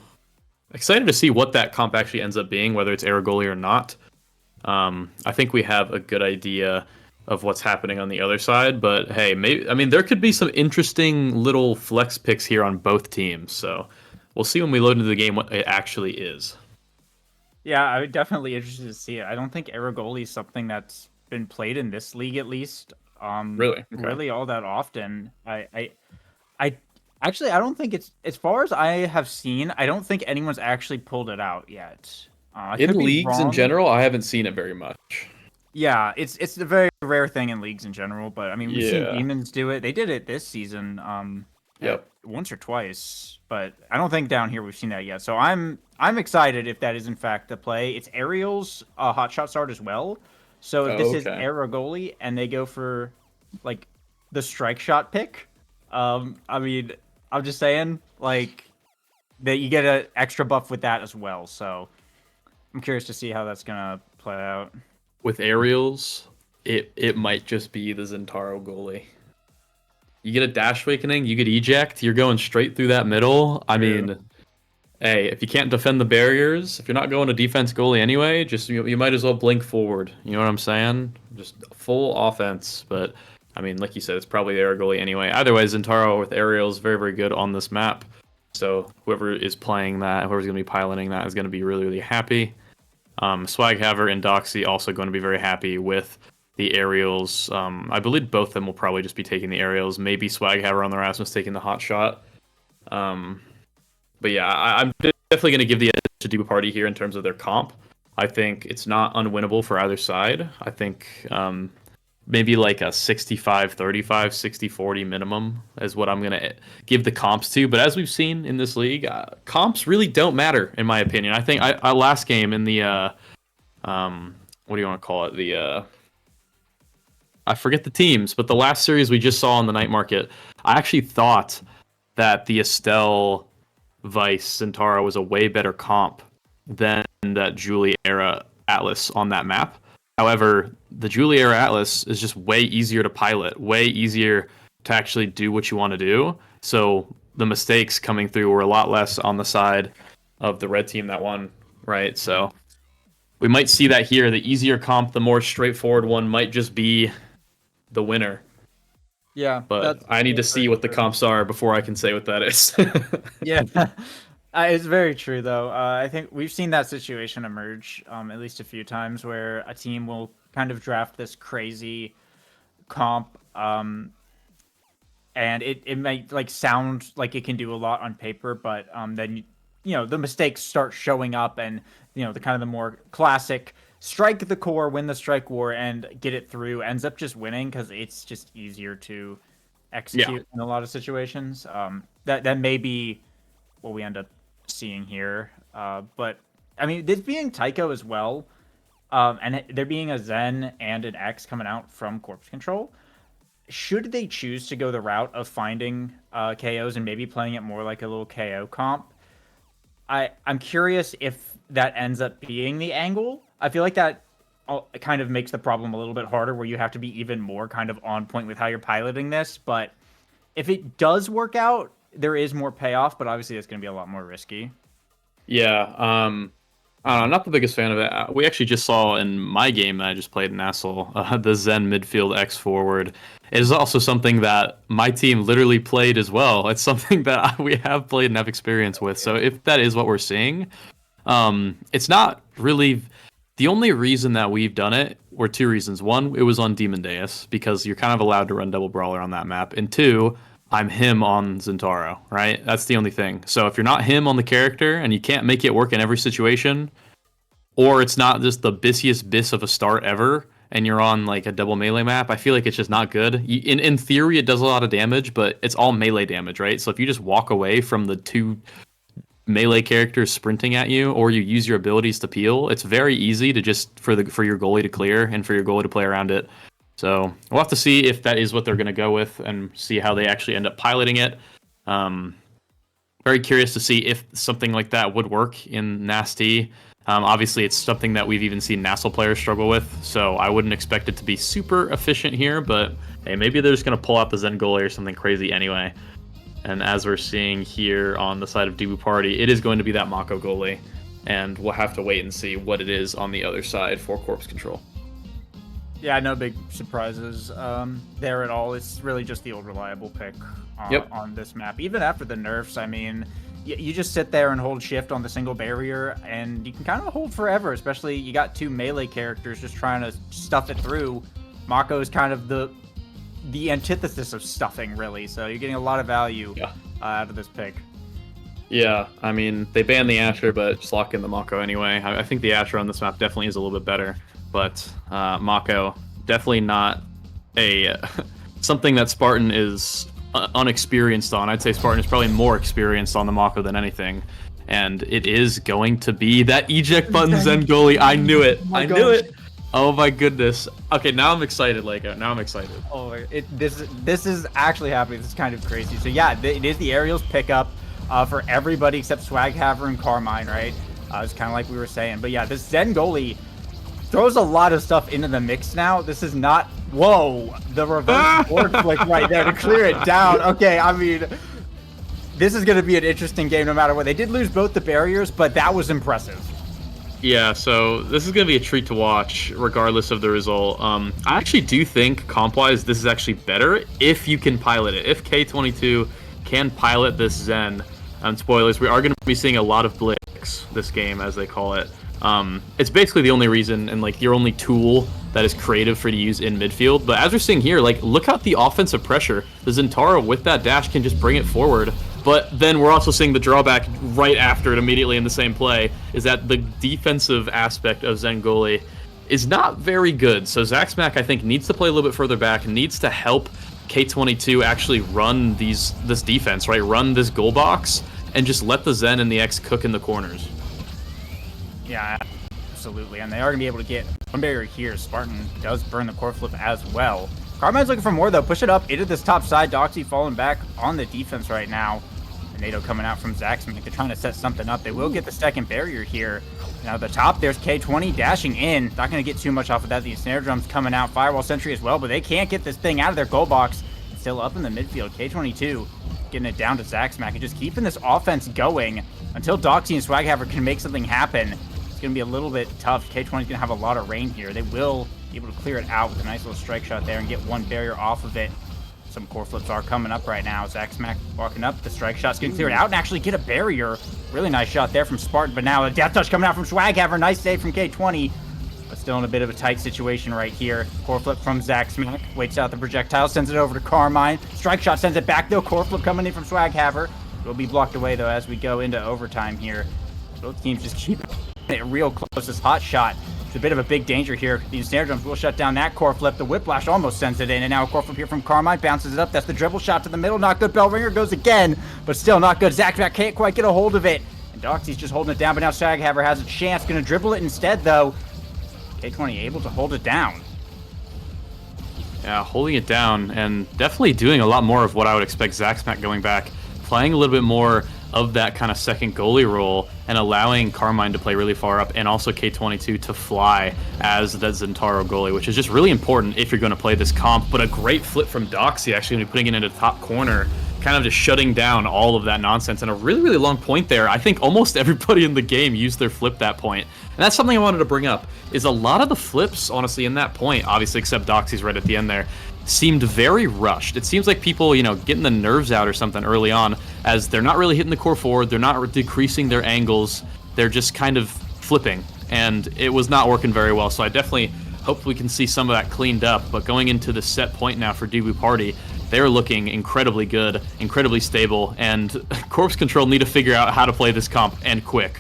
excited to see what that comp actually ends up being, whether it's Era goalie or not. I think we have a good idea of what's happening on the other side, but hey, there could be some interesting little flex picks here on both teams. So we'll see when we load into the game what it actually is. Yeah, I'm definitely interested to see it. I don't think Era goalie is something that's been played in this league, at least. Really? Okay. Really all that often. I actually, I don't think it's, as far as I have seen, I don't think anyone's actually pulled it out yet. In leagues in general, I haven't seen it very much. Yeah, it's a very rare thing in leagues in general, but I mean, we've seen Yeah. Demons do it. They did it this season. Yep. Once or twice, but I don't think down here we've seen that yet. So I'm excited if that is in fact the play. It's Ariel's hotshot start as well. So if this is Okay. Era goalie and they go for like the strike shot pick, I mean, I'm just saying like that you get an extra buff with that as well. So I'm curious to see how that's gonna play out. With aerials, it might just be the Zentaro goalie. You get a dash awakening, you get eject, you're going straight through that middle. I mean, hey, if you can't defend the barriers, if you're not going to defense goalie anyway, just you might as well blink forward. You know what I'm saying? Just full offense. But I mean, like you said, it's probably the air goalie anyway. Either way, Zentaro with aerial is very, very good on this map. So whoever is playing that, whoever's going to be piloting that is going to be really, really happy. Swaghaver and Doxy also going to be very happy with the aerials. I believe both of them will probably just be taking the aerials. Maybe Swaghaver on the Rasmus taking the hot shot. But yeah, I'm definitely going to give the edge to Debo Party here in terms of their comp. I think it's not unwinnable for either side. I think maybe like a 65-35, 60-40 minimum is what I'm going to give the comps to. But as we've seen in this league, comps really don't matter, in my opinion. I think I last game in the, what do you want to call it? I forget the teams, but the last series we just saw on the night market, I actually thought that the Estelle Vice Centauro was a way better comp than that Julie Era Atlas on that map. However, the Julie Era Atlas is just way easier to pilot, way easier to actually do what you want to do. So the mistakes coming through were a lot less on the side of the red team that won, right? So we might see that here. The easier comp, the more straightforward one might just be the winner. Yeah, But I need to see what the comps are before I can say what that is. Yeah, it's very true though. I think we've seen that situation emerge at least a few times where a team will kind of draft this crazy comp, and it might like sound like it can do a lot on paper, but then you know the mistakes start showing up, and you know the kind of the more classic strike the core, win the strike war, and get it through ends up just winning because it's just easier to execute in a lot of situations. That may be what we end up seeing here. But I mean, this being Tycho as well, and there being a Zen and an X coming out from Corpse Control, should they choose to go the route of finding KOs and maybe playing it more like a little KO comp, I'm curious if that ends up being the angle. I feel like that kind of makes the problem a little bit harder where you have to be even more kind of on point with how you're piloting this. But if it does work out, there is more payoff, but obviously it's going to be a lot more risky. Yeah, I don't know, I'm not the biggest fan of it. We actually just saw in my game that I just played in Nassel, the Zen midfield X forward. It is also something that my team literally played as well. It's something that we have played and have experience with. So if that is what we're seeing, it's not really... The only reason that we've done it were two reasons. One, it was on Demon Deus, because you're kind of allowed to run double brawler on that map. And two, I'm him on Zentaro, right? That's the only thing. So if you're not him on the character and you can't make it work in every situation, or it's not just the bissiest biss of a start ever, and you're on like a double melee map, I feel like it's just not good. In theory, it does a lot of damage, but it's all melee damage, right? So if you just walk away from the two melee characters sprinting at you, or you use your abilities to peel, it's very easy to just for your goalie to clear and for your goalie to play around it. So we'll have to see if that is what they're going to go with and see how they actually end up piloting it. Very curious to see if something like that would work in NAST. Obviously, it's something that we've even seen Nassel players struggle with, so I wouldn't expect it to be super efficient here, but hey, maybe they're just going to pull out the Zen goalie or something crazy anyway. And as we're seeing here on the side of Debu Party, it is going to be that Mako goalie, and we'll have to wait and see what it is on the other side for Corpse Control. Yeah, no big surprises there at all. It's really just the old reliable pick on this map. Even after the nerfs, I mean, you just sit there and hold shift on the single barrier, and you can kind of hold forever, especially you got two melee characters just trying to stuff it through. Mako is kind of the antithesis of stuffing, really, so you're getting a lot of value out of this pick. Yeah, I mean, they banned the Asher, but just lock in the Mako anyway. I think the Asher on this map definitely is a little bit better, but Mako, definitely not a something that Spartan is unexperienced on. I'd say Spartan is probably more experienced on the Mako than anything. And it is going to be that eject button Zen goalie. I knew it. I knew it. Oh my goodness. Okay, now I'm excited, Lego. Now I'm excited. Oh, this is actually happening. This is kind of crazy. So yeah, it is the aerials pickup for everybody except Swaghaver and Carmine, right? It's kind of like we were saying. But yeah, this Zen goalie throws a lot of stuff into the mix now. This is not... Whoa! The reverse board flick right there to clear it down. Okay, I mean... This is going to be an interesting game no matter what. They did lose both the barriers, but that was impressive. Yeah, so this is going to be a treat to watch, regardless of the result. I actually do think, comp-wise, this is actually better if you can pilot it. If K22 can pilot this Zen, and spoilers, we are going to be seeing a lot of Blix this game, as they call it. It's basically the only reason and like your only tool that is creative for you to use in midfield. But as we're seeing here, like look at the offensive pressure. The Zentaro with that dash can just bring it forward. But then we're also seeing the drawback right after it immediately in the same play is that the defensive aspect of Zen goalie is not very good. So Zaxmac, I think, needs to play a little bit further back, needs to help K22 actually run this defense, right? Run this goal box and just let the Zen and the X cook in the corners. Yeah, absolutely. And they are going to be able to get one barrier here. Spartan does burn the core flip as well. Carmine's looking for more, though. Push it up into this top side. Doxy falling back on the defense right now. And NATO coming out from Zaxman. They're trying to set something up. They will get the second barrier here. Now, the top, there's K20 dashing in. Not going to get too much off of that. The snare drum's coming out. Firewall sentry as well, but they can't get this thing out of their goal box. Still up in the midfield. K22 getting it down to Zaxmac and just keeping this offense going until Doxy and Swaghaver can make something happen. Going to be a little bit tough. K20 is going to have a lot of rain here. They will be able to clear it out with a nice little strike shot there and get one barrier off of it. Some core flips are coming up right now. Zaxmac walking up. The strike shot's going to clear it out and actually get a barrier. Really nice shot there from Spartan, but now a death touch coming out from Swaghaver. Nice save from K20, but still in a bit of a tight situation right here. Core flip from Zaxmac. Waits out the projectile, sends it over to Carmine. Strike shot sends it back though. Core flip coming in from Swaghaver. Will be blocked away though as we go into overtime here. Both teams just keep it real close. This hot shot. It's a bit of a big danger here. These snare drums will shut down that core flip. The whiplash almost sends it in, and now a core flip here from Carmine bounces it up. That's the dribble shot to the middle. Not good. Bell ringer goes again, but still not good. Zaxmac can't quite get a hold of it, and Doxy's just holding it down. But now Swaghaver has a chance. Going to dribble it instead, though. K20 able to hold it down. Yeah, holding it down and definitely doing a lot more of what I would expect Zaxmac going back, playing a little bit more of that kind of second goalie role and allowing Carmine to play really far up and also K22 to fly as the Zentaro goalie, which is just really important if you're going to play this comp. But a great flip from Doxy actually when putting it into the top corner, kind of just shutting down all of that nonsense. And a really, really long point there. I think almost everybody in the game used their flip that point. And that's something I wanted to bring up, is a lot of the flips, honestly, in that point, obviously except Doxy's right at the end there, seemed very rushed. It seems like people, getting the nerves out or something early on, as they're not really hitting the core forward, they're not decreasing their angles, they're just kind of flipping, and it was not working very well. So I definitely hope we can see some of that cleaned up. But going into the set point now for Debu Party, they're looking incredibly good, incredibly stable, and Corpse Control need to figure out how to play this comp, and quick.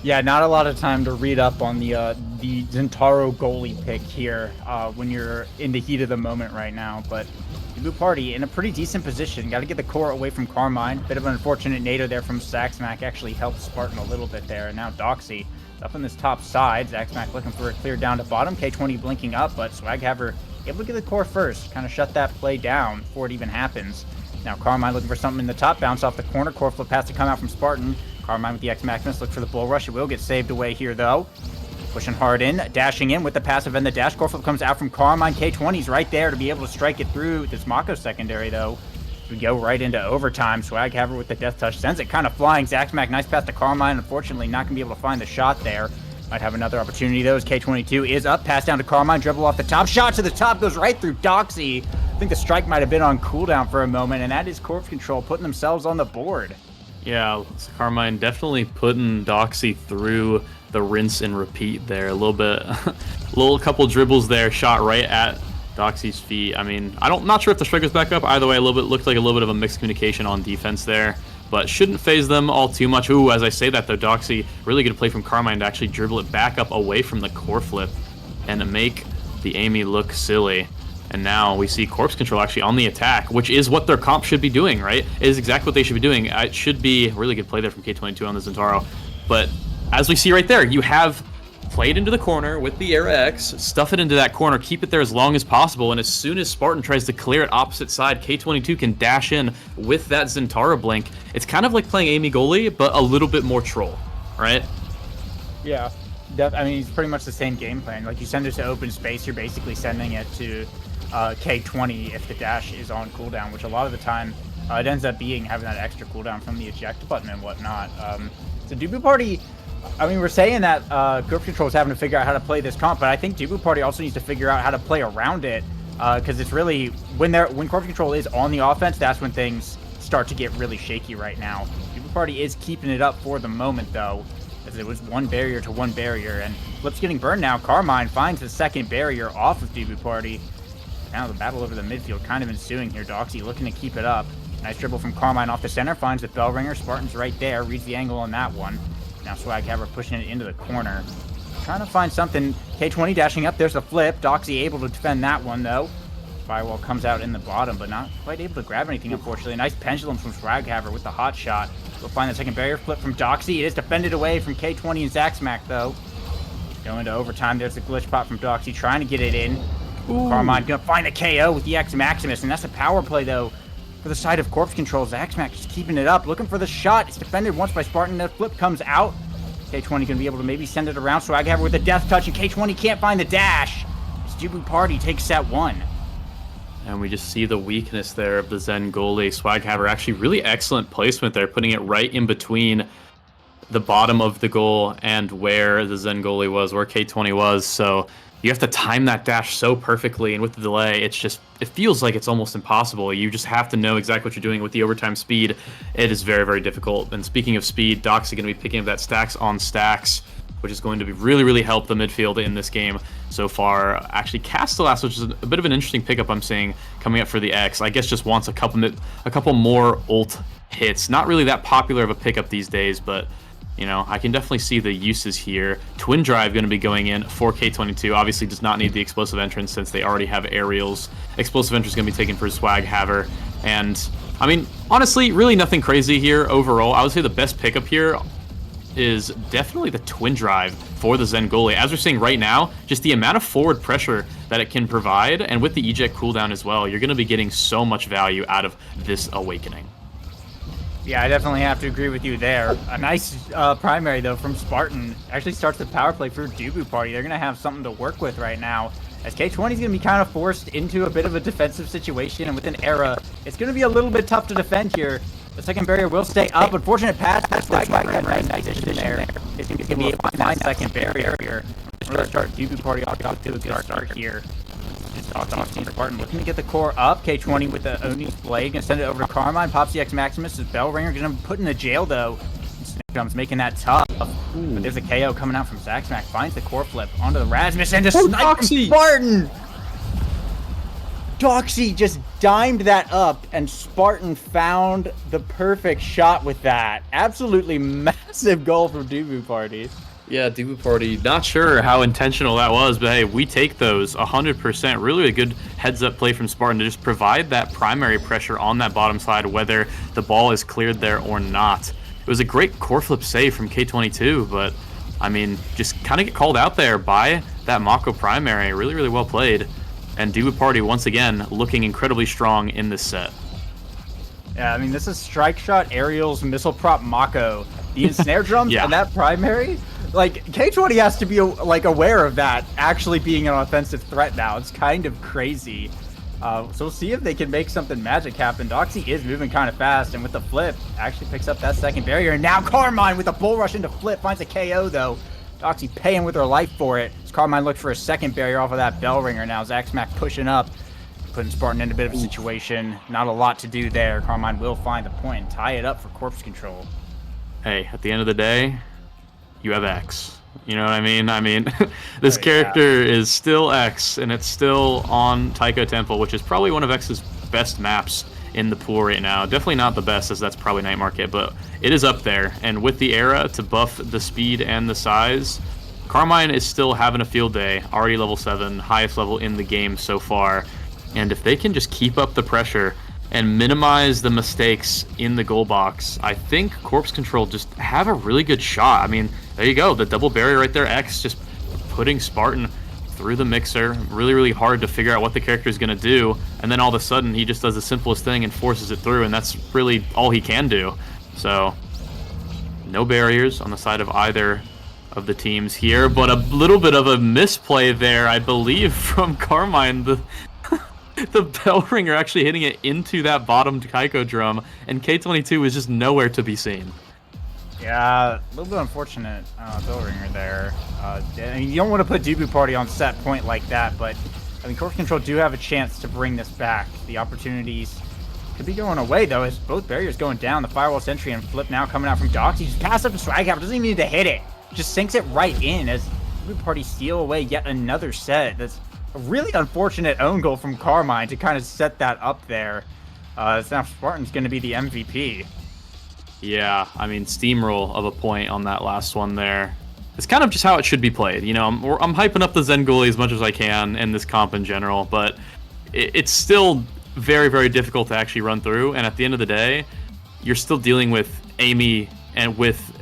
Yeah, not a lot of time to read up on the Zentaro goalie pick here when you're in the heat of the moment right now. But Debu Party in a pretty decent position. Got to get the core away from Carmine. Bit of an unfortunate NATO there from Zaxmac. Actually helped Spartan a little bit there. And now Doxy up on this top side. Zaxmac looking for a clear down to bottom. K20 blinking up, but Swaghaver able to get the core first. Kind of shut that play down before it even happens. Now Carmine looking for something in the top. Bounce off the corner. Core flip has to come out from Spartan. Carmine with the X Maximus, look for the bull rush. It will get saved away here, though. Pushing hard in, dashing in with the passive and the dash. Core flip comes out from Carmine. K20's right there to be able to strike it through this Mako secondary, though. We go right into overtime. Swaghaver with the death touch sends it kind of flying. Zaxmac, nice pass to Carmine. Unfortunately, not going to be able to find the shot there. Might have another opportunity, though, as K22 is up. Pass down to Carmine, dribble off the top. Shot to the top, goes right through Doxy. I think the strike might have been on cooldown for a moment, and that is Corpse Control putting themselves on the board. Yeah, Carmine definitely putting Doxy through the rinse and repeat there a little bit. Couple dribbles there, shot right at Doxy's feet. I mean, not sure if the strike was back up. Either way, looked like a little bit of a mixed communication on defense there, but shouldn't phase them all too much. Ooh, as I say that though, Doxy, really good play from Carmine to actually dribble it back up away from the core flip and to make the Amy look silly. And now we see Corpse Control actually on the attack, which is what their comp should be doing, right? It is exactly what they should be doing. It should be a really good play there from K22 on the Zentaro. But as we see right there, you have played into the corner with the Era X, stuff it into that corner, keep it there as long as possible, and as soon as Spartan tries to clear it opposite side, K22 can dash in with that Zentaro blink. It's kind of like playing Amy Goalie, but a little bit more troll, right? Yeah. I mean, it's pretty much the same game plan. Like, you send it to open space, you're basically sending it to K20 if the dash is on cooldown, which a lot of the time it ends up being having that extra cooldown from the eject button and whatnot. So Dubu Party, I mean, we're saying that Corpse Control is having to figure out how to play this comp, but I think Dubu Party also needs to figure out how to play around it, because it's really, when Corpse Control is on the offense, that's when things start to get really shaky right now. Dubu Party is keeping it up for the moment, though, as it was one barrier to one barrier, and Flip's getting burned now. Carmine finds the second barrier off of Dubu Party. Now the battle over the midfield kind of ensuing here. Doxy looking to keep it up. Nice dribble from Carmine off the center, finds the bell ringer. Spartan's right there, reads the angle on that one. Now Swaghammer pushing it into the corner. Trying to find something. K20 dashing up, there's a flip. Doxy able to defend that one though. Firewall comes out in the bottom, but not quite able to grab anything, unfortunately. Nice pendulum from Swaghammer with the hot shot. We'll find the second barrier flip from Doxy. It is defended away from K20 and Zaxmac though. Going to overtime, there's the glitch pot from Doxy trying to get it in. Ooh. Carmine gonna find a KO with the X Maximus, and that's a power play though for the side of Corpse Control. Zaxmac just keeping it up, looking for the shot. It's defended once by Spartan. That flip comes out. K20 gonna be able to maybe send it around. Swaghammer with a death touch, and K20 can't find the dash. It's Dubu Party takes set one. And we just see the weakness there of the Zen goalie. Swaghammer actually really excellent placement there, putting it right in between the bottom of the goal and where the Zen goalie was, where K20 was. So you have to time that dash so perfectly, and with the delay, it feels like it's almost impossible. You just have to know exactly what you're doing with the overtime speed. It is very, very difficult. And speaking of speed, Doxy going to be picking up that stacks on stacks, which is going to be really help the midfield in this game so far. Actually, Castellas, which is a bit of an interesting pickup I'm seeing coming up for the X. I guess just wants a couple more ult hits. Not really that popular of a pickup these days, but you know, I can definitely see the uses here. Twin Drive going to be going in for K22. Obviously does not need the explosive entrance since they already have aerials. Explosive entrance going to be taken for Swaghammer. And, I mean, honestly, really nothing crazy here overall. I would say the best pickup here is definitely the Twin Drive for the Zen goalie. As we're seeing right now, just the amount of forward pressure that it can provide, and with the eject cooldown as well, you're going to be getting so much value out of this Awakening. Yeah, I definitely have to agree with you there. A nice primary, though, from Spartan. Actually starts the power play for Dubu Party. They're going to have something to work with right now, as K20 is going to be kind of forced into a bit of a defensive situation, and with an Era, it's going to be a little bit tough to defend here. The second barrier will stay up. Unfortunate pass. That's the nice position there. It's going to be able to find second barrier here. We're going to start Dubu Party off to a good start here. Spartan looking to get the core up. K20 with the Oni's blade. Gonna send it over to Carmine. Pops the X Maximus. His bell ringer. Gonna put in the jail though. Comes making that tough. But there's a KO coming out from Zaxmac. Finds the core flip onto the Rasmus and just snipe from Spartan. Doxy just dimed that up, and Spartan found the perfect shot with that. Absolutely massive goal from Dubu Party. Yeah, Dubu Party, not sure how intentional that was, but hey, we take those 100%. Really a good heads-up play from Spartan to just provide that primary pressure on that bottom side, whether the ball is cleared there or not. It was a great core flip save from K22, but, I mean, just kind of get called out there by that Mako primary. Really well played. And Dubu Party, once again, looking incredibly strong in this set. Yeah, I mean, this is Strike Shot, Aerials, Missile Prop, Mako. The snare drums and that primary, like, K20 has to be, like, aware of that actually being an offensive threat now. It's kind of crazy. So we'll see if they can make something magic happen. Doxy is moving kind of fast, and with the flip, actually picks up that second barrier. And now Carmine with a bull rush into flip finds a KO, though. Doxy paying with her life for it. As Carmine looks for a second barrier off of that bell ringer now. Zaxmac pushing up, putting Spartan in a bit of a situation. Not a lot to do there. Carmine will find the point and tie it up for Corpse Control. Hey, at the end of the day, you have X. You know what I mean? I mean, this character is still X, and it's still on Taiko Temple, which is probably one of X's best maps in the pool right now. Definitely not the best, as that's probably Night Market, but it is up there. And with the Era to buff the speed and the size, Carmine is still having a field day. Already level 7, highest level in the game so far. And if they can just keep up the pressure and minimize the mistakes in the goal box, I think Corpse Control just have a really good shot. I mean, there you go. The double barrier right there, X just putting Spartan through the mixer. Really, really hard to figure out what the character is going to do. And then all of a sudden, he just does the simplest thing and forces it through, and that's really all he can do. So, no barriers on the side of either of the teams here, but a little bit of a misplay there, I believe, from Carmine. The bell ringer actually hitting it into that bottom Kaiko drum, and K22 is just nowhere to be seen. Yeah, a little bit unfortunate bell ringer there. I mean, you don't want to put Dubu Party on set point like that, but I mean, Corpse Control do have a chance to bring this back. The opportunities could be going away, though, as both barriers going down. The Firewall Sentry and Flip now coming out from Doxy. Just pass up to Swaghammer, doesn't even need to hit it. Just sinks it right in as Dubu Party steal away yet another set. That's a really unfortunate own goal from Carmine to kind of set that up there. So now Spartan's going to be the MVP. Yeah, I mean, steamroll of a point on that last one there. It's kind of just how it should be played. You know, I'm hyping up the Zen goalie as much as I can in this comp in general, but it's still very, very difficult to actually run through. And at the end of the day, you're still dealing with Amy and with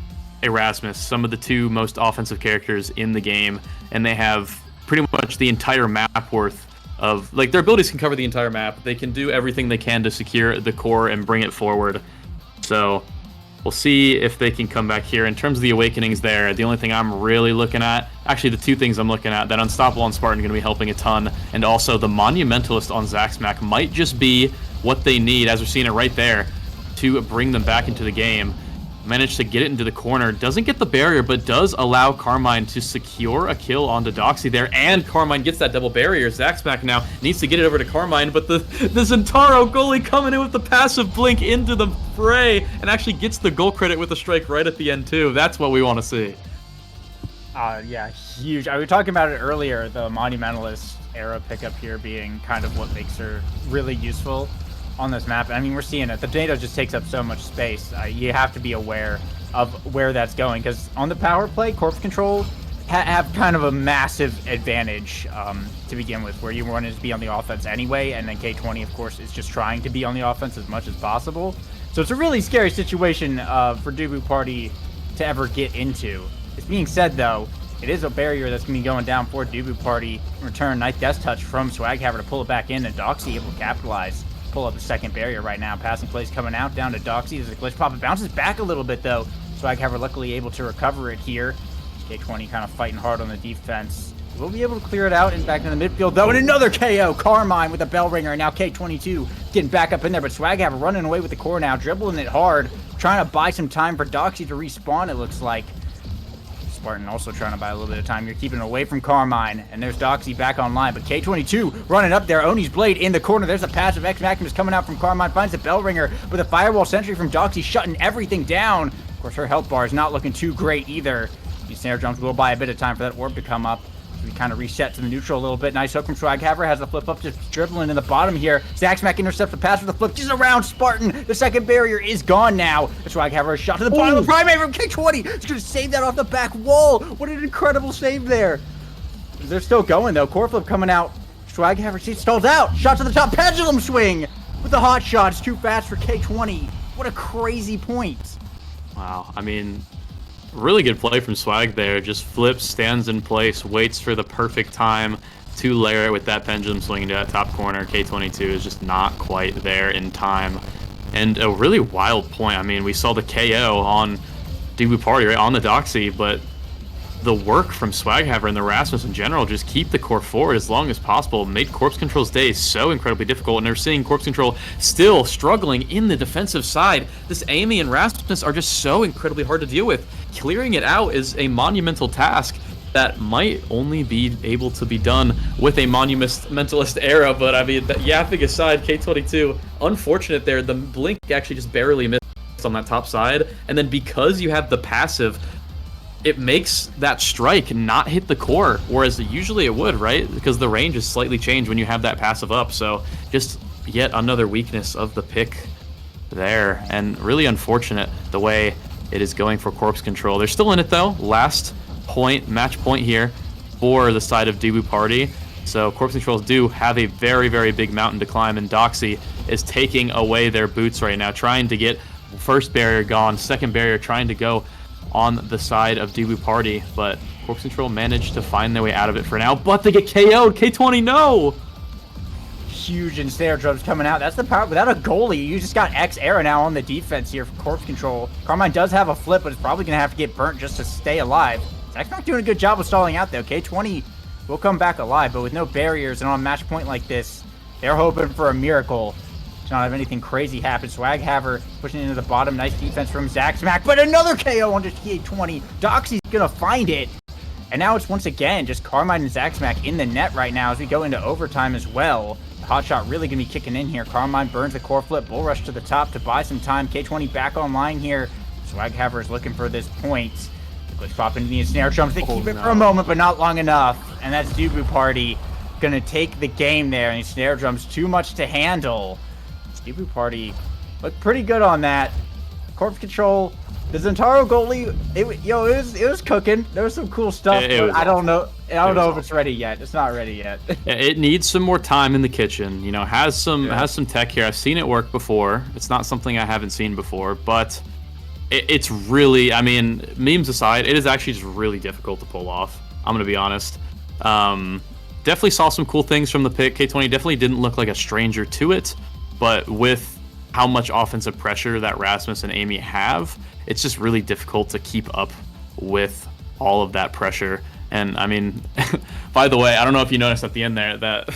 Erasmus, some of the two most offensive characters in the game, and they have pretty much the entire map worth of, like, their abilities can cover the entire map. They can do everything they can to secure the core and bring it forward. So we'll see if they can come back here. In terms of the awakenings there, the only thing I'm really looking at, actually the two things I'm looking at, that Unstoppable on Spartan going to be helping a ton, and also the Monumentalist on Zaxmac might just be what they need, as we're seeing it right there, to bring them back into the game. Managed to get it into the corner, doesn't get the barrier, but does allow Carmine to secure a kill onto Doxy there, and Carmine gets that double barrier. Zaxmac now needs to get it over to Carmine, but the Zentaro goalie coming in with the passive blink into the fray, and actually gets the goal credit with a strike right at the end too. That's what we want to see. Yeah, huge. I was talking about it earlier, the Monumentalist era pickup here being kind of what makes her really useful on this map. I mean, we're seeing it. The data just takes up so much space. You have to be aware of where that's going, because on the power play, Corpse Control have kind of a massive advantage to begin with, where you want to be on the offense anyway, and then K20, of course, is just trying to be on the offense as much as possible. So it's a really scary situation for Dubu Party to ever get into. This being said, though, it is a barrier that's going to be going down for Dubu Party. In return, nice death touch from Swaghammer to pull it back in, and Doxy able to capitalize. Pull up the second barrier right now. Passing plays coming out down to Doxy. There's a glitch pop. It bounces back a little bit, though. Swaghammer luckily able to recover it here. K20 kind of fighting hard on the defense. We'll be able to clear it out and back in the midfield, though. And another KO. Carmine with a bell ringer. And now K22 getting back up in there. But Swaghammer running away with the core now. Dribbling it hard. Trying to buy some time for Doxy to respawn, it looks like. Spartan also trying to buy a little bit of time. You're keeping it away from Carmine. And there's Doxy back online. But K22 running up there. Oni's Blade in the corner. There's a passive X Maximus coming out from Carmine. Finds the bell ringer. But the Firewall Sentry from Doxy shutting everything down. Of course, her health bar is not looking too great either. These snare drums will buy a bit of time for that orb to come up. We kind of reset to the neutral a little bit. Nice hook from Swaghammer. Has the flip up, just dribbling in the bottom here. Zaxmac intercepts the pass with the flip. Just around Spartan. The second barrier is gone now. The Swaghammer shot to the bottom of the primate from K20. It's going to save that off the back wall. What an incredible save there. They're still going, though. Core flip coming out. Swaghammer stalls out. Shot to the top. Pendulum swing with the hot shot. It's too fast for K20. What a crazy point. Wow. I mean, really good play from Swag there. Just flips, stands in place, waits for the perfect time to layer it with that pendulum swing into that top corner. K22 is just not quite there in time. And a really wild point. I mean, we saw the KO on Dubu Party, right, on the Doxy, but the work from Swaghammer and the Rasmus in general, just keep the core forward as long as possible, made Corpse Control's day so incredibly difficult, and they're seeing Corpse Control still struggling in the defensive side. This Amy and Rasmus are just so incredibly hard to deal with. Clearing it out is a monumental task that might only be able to be done with a Monumentalist era, but I mean, yapping aside, K22, unfortunate there, the blink actually just barely missed on that top side, and then because you have the passive, it makes that strike not hit the core, whereas usually it would, right? Because the range is slightly changed when you have that passive up. So just yet another weakness of the pick there, and really unfortunate the way it is going for Corpse Control. They're still in it though. Last point, match point here for the side of Dubu Party. So Corpse Controls do have a very, very big mountain to climb, and Doxy is taking away their boots right now, trying to get first barrier gone, second barrier trying to go on the side of Dubu Party, but Corpse Control managed to find their way out of it for now, but they get KO'd. K20, no! Huge ensnare drums coming out. That's the power. Without a goalie, you just got X era now on the defense here for Corpse Control. Carmine does have a flip, but it's probably going to have to get burnt just to stay alive. Zach's not doing a good job of stalling out, though. K20 will come back alive, but with no barriers and on a match point like this, they're hoping for a miracle to not have anything crazy happen. Swag Haver pushing into the bottom. Nice defense from Zach Smack, but another KO on just K20. Doxy's going to find it. And now it's once again just Carmine and Zach Smack in the net right now as we go into overtime as well. The hot shot really going to be kicking in here. Carmine burns the core flip, bull rush to the top to buy some time. K20 back online here. Swag Haver is looking for this point. The glitch pop into the snare drums. They keep it for a moment, but not long enough. And that's Dubu Party going to take the game there. And these snare drums too much to handle. Dubu Party looked pretty good on that. Corpse Control. The Zentaro goalie, it was cooking. There was some cool stuff, but I don't know. I don't know if it's ready yet. It's not ready yet. It needs some more time in the kitchen. You know, has some tech here. I've seen it work before. It's not something I haven't seen before, but it's really, I mean, memes aside, it is actually just really difficult to pull off. I'm gonna be honest. Definitely saw some cool things from the pick. K20 definitely didn't look like a stranger to it, but with how much offensive pressure that Rasmus and Amy have, it's just really difficult to keep up with all of that pressure. And I mean, by the way, I don't know if you noticed at the end there that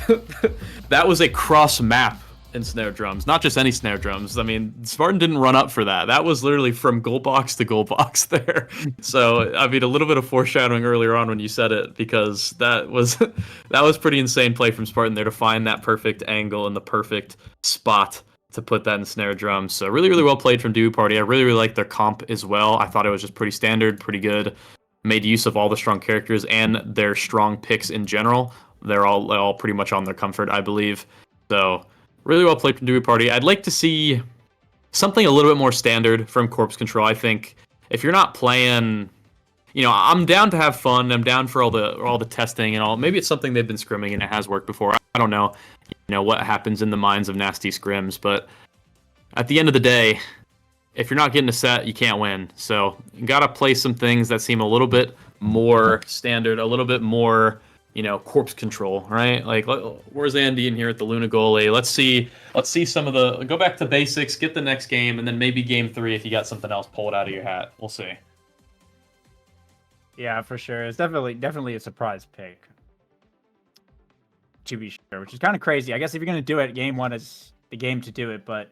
that was a cross map in snare drums, not just any snare drums. I mean, Spartan didn't run up for that. That was literally from goal box to goal box there. So I mean, a little bit of foreshadowing earlier on when you said it, because that was pretty insane play from Spartan there to find that perfect angle and the perfect spot to put that in snare drums. So really, really well played from Dubu Party. I really, really liked their comp as well. I thought it was just pretty standard, pretty good. Made use of all the strong characters and their strong picks in general. They're all pretty much on their comfort, I believe. So really well played from Dubu Party. I'd like to see something a little bit more standard from Corpse Control. I think if you're not playing, you know, I'm down to have fun. I'm down for all the testing and all. Maybe it's something they've been scrimming and it has worked before. I don't know, you know, what happens in the minds of nasty scrims, but at the end of the day, if you're not getting a set, you can't win. So you gotta play some things that seem a little bit more standard, a little bit more, you know, Corpse Control, right? Like, where's Andy in here at the Luna goalie? Let's see some of the, go back to basics, get the next game, and then maybe game 3 if you got something else, pull it out of your hat. We'll see. Yeah, for sure. It's definitely a surprise pick, to be sure, which is kind of crazy. I guess if you're gonna do it, game 1 is the game to do it, but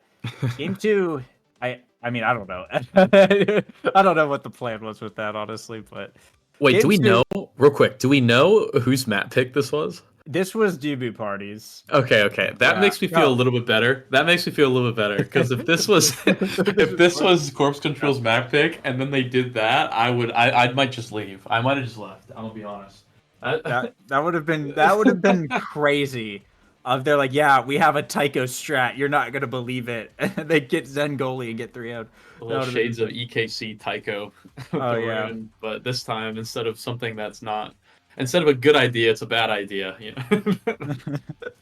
game 2, I mean, I don't know. I don't know what the plan was with that, honestly, but wait, do we know, real quick, do we know whose map pick this was? This was Dubu Party's. Okay. That makes me feel a little bit better. Because if this was Corpse Control's map pick and then they did that, I might just leave. I might have just left. I'm gonna be honest. That would have been crazy. They're like, yeah, we have a Tycho strat. You're not gonna believe it. And they get Zen goalie and get 3 out. Little shades of EKC Tycho. Oh yeah. But this time, instead of a good idea, it's a bad idea. You know.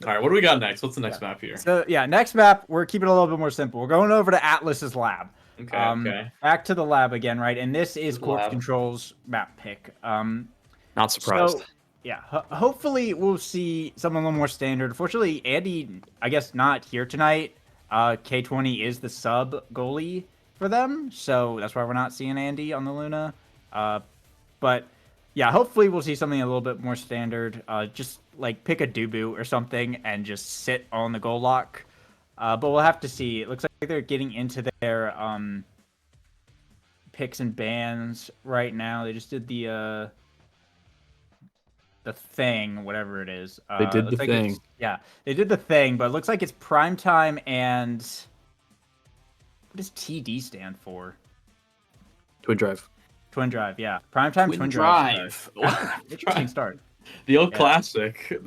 All right, what do we got next? What's the next map here? So yeah, next map, we're keeping it a little bit more simple. We're going over to Atlas's lab. Okay. Back to the lab again, right? And this is Corpse Control's map pick. Not surprised. So, yeah, hopefully we'll see something a little more standard. Unfortunately, Andy, I guess, not here tonight. K20 is the sub goalie for them, so that's why we're not seeing Andy on the Luna. But yeah, hopefully we'll see something a little bit more standard. Just like pick a Dubu or something and just sit on the goal lock. But we'll have to see. It looks like they're getting into their picks and bans right now. They just did the thing, whatever it is. They did the thing. Yeah, they did the thing, but it looks like it's primetime and what does TD stand for? Twin Drive. Twin Drive, yeah. Primetime Twin Drive. Interesting start. The old classic.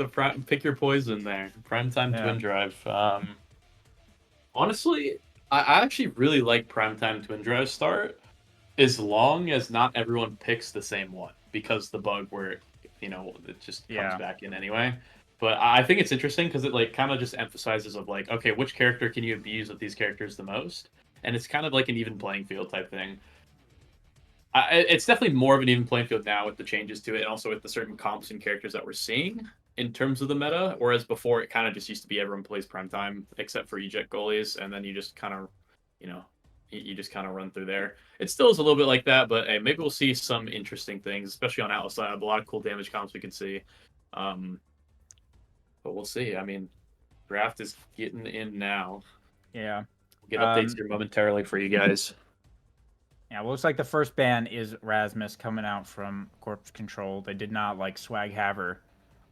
Pick your poison there. Primetime Twin Drive. Honestly, I actually really like Primetime Twin Drive start, as long as not everyone picks the same one, because the bug where, you know, it just comes back in anyway. But I think it's interesting because it like kind of just emphasizes of like, okay, which character can you abuse with these characters the most? And it's kind of like an even playing field type thing. It's definitely more of an even playing field now with the changes to it, and also with the certain comps and characters that we're seeing in terms of the meta. Whereas before, it kind of just used to be everyone plays primetime except for eject goalies, and then you just kind of, you know, you just kind of run through there. It still is a little bit like that, but hey, maybe we'll see some interesting things, especially on Atlas Lab. A lot of cool damage comps we can see. But we'll see. I mean, draft is getting in now. Yeah. We'll get updates here momentarily for you guys. Yeah, well, looks like the first ban is Rasmus coming out from Corpse Control. They did not like Swag Haver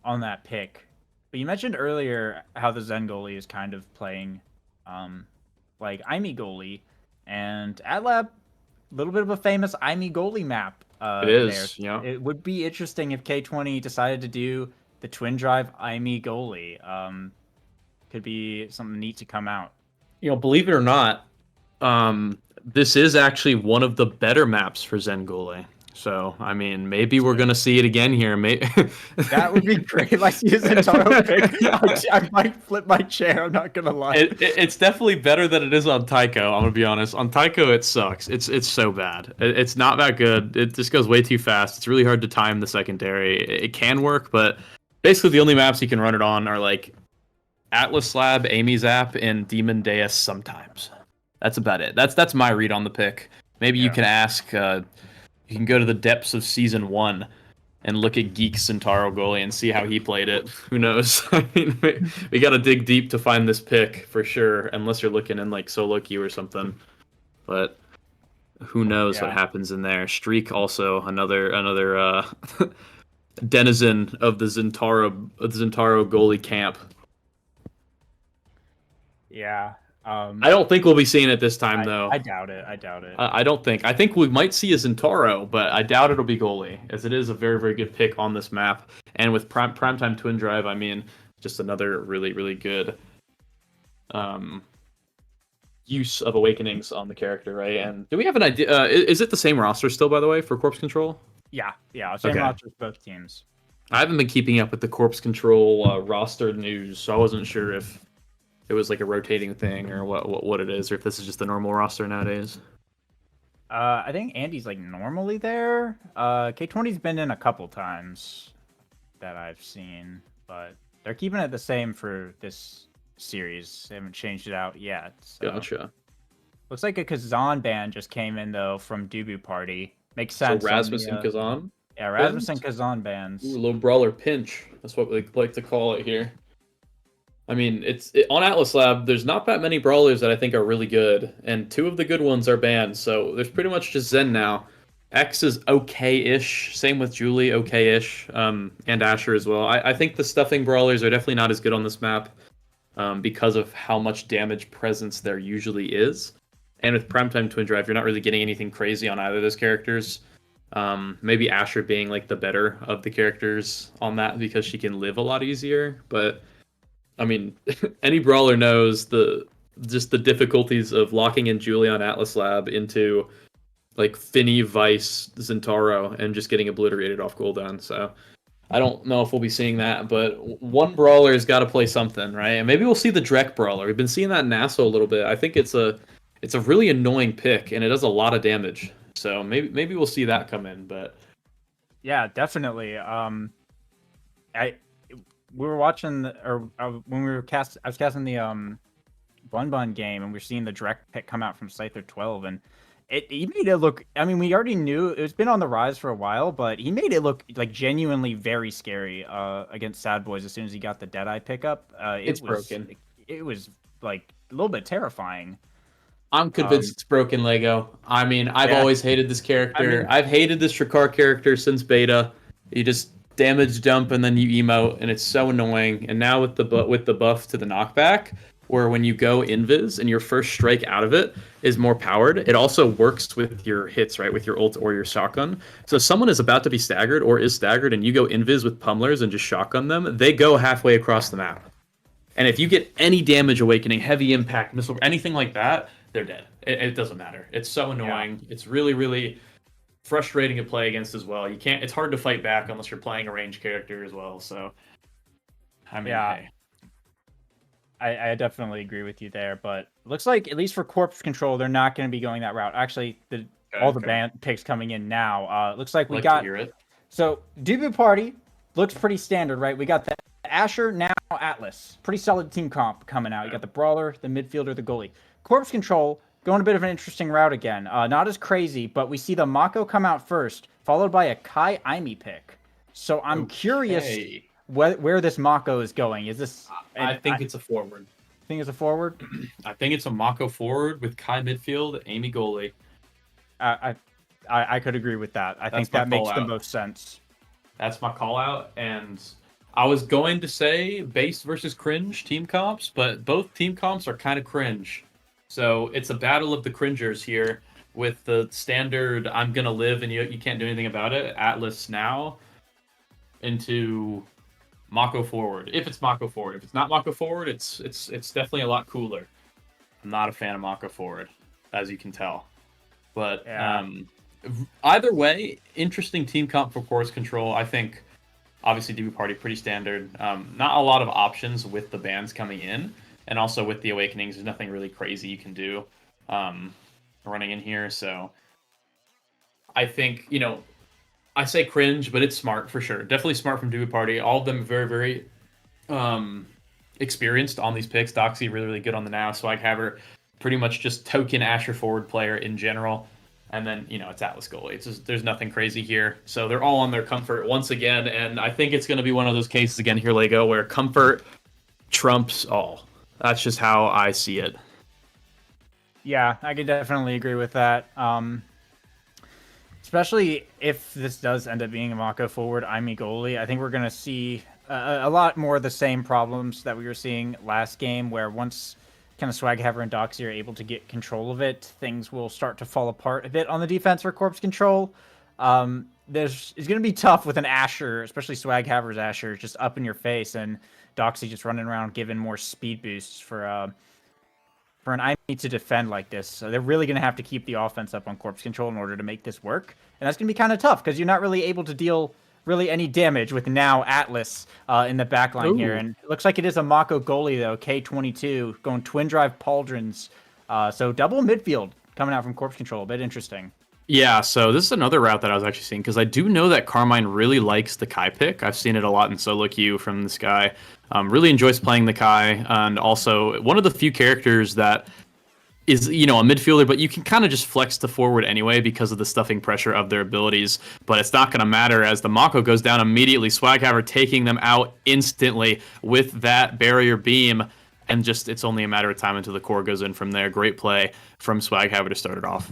on that pick. But you mentioned earlier how the Zen goalie is kind of playing like IME goalie. And AdLab, a little bit of a famous IME goalie map It is, yeah. It would be interesting if K20 decided to do the Twin Drive IME goalie. Could be something neat to come out. You know, believe it or not, this is actually one of the better maps for Zengule. So, I mean, maybe we're going to see it again here. That would be great if I see a Zentaro pick. I might flip my chair, I'm not going to lie. It's definitely better than it is on Tycho, I'm going to be honest. On Tycho, it sucks. It's so bad. It's not that good. It just goes way too fast. It's really hard to time the secondary. It can work, but basically the only maps you can run it on are like Atlas Lab, Amy's app, and Demon Deus sometimes. That's about it. That's my read on the pick. Maybe you can ask. You can go to the depths of season 1 and look at Geek Centauro goalie and see how he played it. Who knows? I mean, we got to dig deep to find this pick for sure, unless you're looking in like solo queue or something. But who knows what happens in there? Streak also another denizen of the Zentaro goalie camp. Yeah. I don't think we'll be seeing it this time, though. I doubt it. I don't think. I think we might see a Zentaro, but I doubt it'll be goalie, as it is a very, very good pick on this map. And with Primetime Twin Drive, I mean, just another really, really good use of Awakenings on the character, right? And do we have an idea? Is it the same roster still, by the way, for Corpse Control? Yeah. Same roster for both teams. I haven't been keeping up with the Corpse Control roster news, so I wasn't sure if it was like a rotating thing or what it is, or if this is just the normal roster nowadays. I think Andy's like normally there. K20's been in a couple times that I've seen, but they're keeping it the same for this series. They haven't changed it out yet. So. Gotcha. Looks like a Kazan band just came in though from Dubu Party. Makes sense. So Rasmus and Kazan? Yeah, Rasmus and Kazan bands. Ooh, low brawler pinch. That's what we like to call it here. I mean, on Atlas Lab, there's not that many brawlers that I think are really good, and 2 of the good ones are banned, so there's pretty much just Zen now. X is okay-ish, same with Julie, okay-ish, and Asher as well. I think the stuffing brawlers are definitely not as good on this map because of how much damage presence there usually is. And with Primetime Twin Drive, you're not really getting anything crazy on either of those characters. Maybe Asher being like the better of the characters on that because she can live a lot easier, but I mean, any brawler knows the difficulties of locking in Julie on Atlas Lab into like Finny, Vice, Zentaro, and just getting obliterated off cooldown. So I don't know if we'll be seeing that, but one brawler's got to play something, right? And maybe we'll see the Drek brawler. We've been seeing that in NASA a little bit. I think it's a really annoying pick, and it does a lot of damage. So maybe we'll see that come in. But yeah, definitely. We were watching, when we were I was casting the Bun Bun game, and we are seeing the direct pick come out from Scyther 12, and he made it look. I mean, we already knew it's been on the rise for a while, but he made it look like genuinely very scary against Sad Boys as soon as he got the Deadeye pickup. It was broken. It was like a little bit terrifying. I'm convinced it's broken, Lego. I mean, I've always hated this character. I've hated this Shrakar character since beta. You just damage dump and then you emote, and it's so annoying. And now with the buff to the knockback, where when you go invis and your first strike out of it is more powered, it also works with your hits, right? With your ult or your shotgun. So if someone is about to be staggered or is staggered and you go invis with pummelers and just shotgun them, they go halfway across the map. And if you get any damage awakening, heavy impact, missile, anything like that, they're dead. It doesn't matter. It's so annoying. Yeah. It's really, really frustrating to play against as well. It's hard to fight back unless you're playing a ranged character as well. So I mean, Yeah. hey. I definitely agree with you there, but it looks like, at least for corpse control, they're not going to be going that route. Actually, all the band picks coming in now. It looks like we Like got... to hear it. So, debut party looks pretty standard, right? We got the Asher, now Atlas. Pretty solid team comp coming out. You got the Brawler, the midfielder, the goalie. Corpse control, going a bit of an interesting route again. Not as crazy, but we see the Mako come out first, followed by a Kai Aimi pick. So, I'm curious where this Mako is going. Is this... I think it's a forward. Think it's a forward? I think it's a Mako forward with Kai midfield, Amy goalie. I could agree with that. I think that makes the most sense. That's my call out. And I was going to say base versus cringe team comps, but both team comps are kind of cringe. So it's a battle of the cringers here with the standard I'm going to live and you can't do anything about it. Atlas now into Mako forward. If it's Mako forward. If it's not Mako forward, it's definitely a lot cooler. I'm not a fan of Mako forward, as you can tell. But either way, interesting team comp for Corpse Control. I think, obviously, debut party, pretty standard. Not a lot of options with the bands coming in. And also with the Awakenings, there's nothing really crazy you can do running in here. So I think, I say cringe, but it's smart for sure. Definitely smart from debut party. All of them very, very experienced on these picks. Doxy really, really good on the NAST. Swaghaver, pretty much just token Asher forward player in general. And then, it's Atlas goalie. It's just, there's nothing crazy here. So they're all on their comfort once again. And I think it's going to be one of those cases again here, Lego, where comfort trumps all. That's just how I see it. Yeah, I can definitely agree with that. Especially if this does end up being a Mako forward, Aimi goalie, I think we're going to see a lot more of the same problems that we were seeing last game, where once kind of Swaghaver and Doxy are able to get control of it, things will start to fall apart a bit on the defense for Corpse Control. It's going to be tough with an Asher, especially Swaghaver's Asher, just up in your face, and Doxy just running around giving more speed boosts for an Aimi to defend like this. So they're really going to have to keep the offense up on Corpse Control in order to make this work. And that's going to be kind of tough because you're not really able to deal really any damage with now Atlas in the backline here. And it looks like it is a Mako goalie, though, K22, going twin drive pauldrons. So double midfield coming out from Corpse Control. A bit interesting. Yeah, so this is another route that I was actually seeing, because I do know that Carmine really likes the Kai pick. I've seen it a lot in solo queue from this guy. Really enjoys playing the Kai, and also one of the few characters that is, a midfielder, but you can kind of just flex to forward anyway because of the stuffing pressure of their abilities. But it's not going to matter as the Mako goes down immediately. Swaghaver taking them out instantly with that barrier beam, and just it's only a matter of time until the core goes in from there. Great play from Swaghaver to start it off.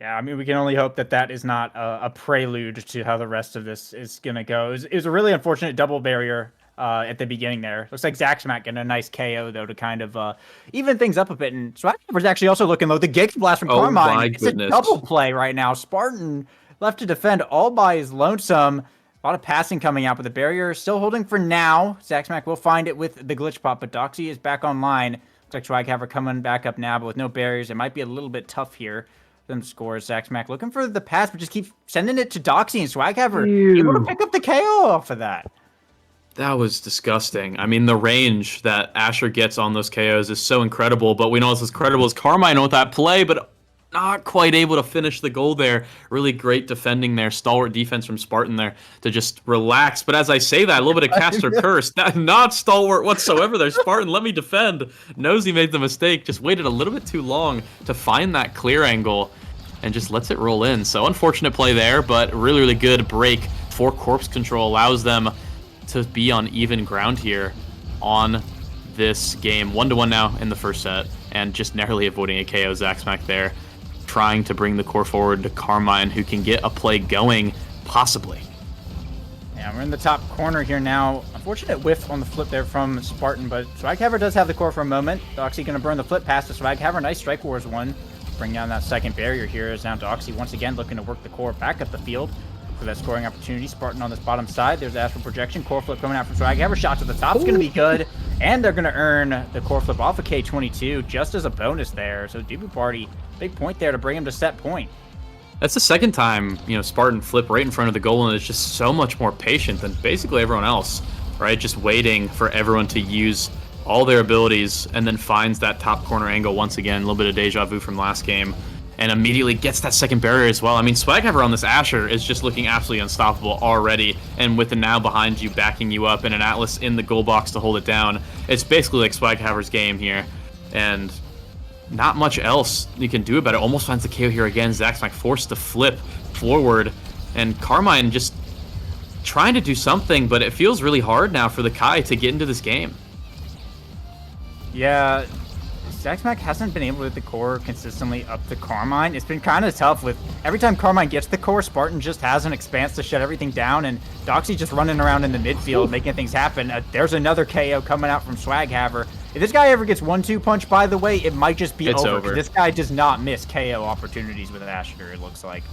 Yeah, I mean, we can only hope that that is not a prelude to how the rest of this is going to go. It was a really unfortunate double barrier at the beginning there. Looks like Zaxmac getting a nice KO, though, to kind of even things up a bit. And Swaghaver's actually also looking low. The Gigs Blast from Carmine. It's a double play right now. Spartan left to defend all by his lonesome. A lot of passing coming out, but the barrier still holding for now. Zaxmac will find it with the glitch pop, but Doxy is back online. Looks like Swaghaver coming back up now, but with no barriers, it might be a little bit tough here. Them scores. Zaxmac looking for the pass, but just keep sending it to Doxy, and Swaghaver able to pick up the KO off of that. That was disgusting. I mean, the range that Asher gets on those KOs is so incredible, but we know it's as credible as Carmine with that play, but not quite able to finish the goal there. Really great defending there. Stalwart defense from Spartan there to just relax. But as I say that, a little bit of caster curse. Not stalwart whatsoever there. Spartan, let me defend. Knows he made the mistake. Just waited a little bit too long to find that clear angle and just lets it roll in. So unfortunate play there, but really, really good break for Corpse Control. Allows them to be on even ground here on this game. 1-1 now in the first set, and just narrowly avoiding a KO. Zaxmac there, trying to bring the core forward to Carmine, who can get a play going, possibly. Yeah, we're in the top corner here now. Unfortunate whiff on the flip there from Spartan, but Swaghaver does have the core for a moment. Doxy going to burn the flip past to Swaghaver. Nice Strike Wars one. Bring down that second barrier here as now Doxy once again looking to work the core back up the field for that scoring opportunity. Spartan on this bottom side. There's Astral Projection. Core flip coming out from Swaghaver. Shot to the top is going to be good. And they're going to earn the core flip off of K22 just as a bonus there. So debut party, big point there to bring him to set point. That's the second time, Spartan flip right in front of the goal, and it's just so much more patient than basically everyone else right? Just waiting for everyone to use all their abilities, and then finds that top corner angle once again. A little bit of deja vu from last game, and immediately gets that second barrier as well. I mean, Swaghammer on this Asher is just looking absolutely unstoppable already, and with the now behind you, backing you up, and an Atlas in the goal box to hold it down, it's basically like Swaghammer's game here, and not much else you can do about it. Almost finds the KO here again. Zaxmac forced to flip forward, and Carmine just trying to do something, but it feels really hard now for the Kai to get into this game. Yeah, Zaxmac hasn't been able to hit the core consistently up to Carmine. It's been kind of tough with every time Carmine gets the core, Spartan just has an expanse to shut everything down, and Doxy just running around in the midfield making things happen. There's another KO coming out from Swaghammer. If this guy ever gets 1-2 punch, by the way, it might just be over. This guy does not miss KO opportunities with an Asher, it looks like.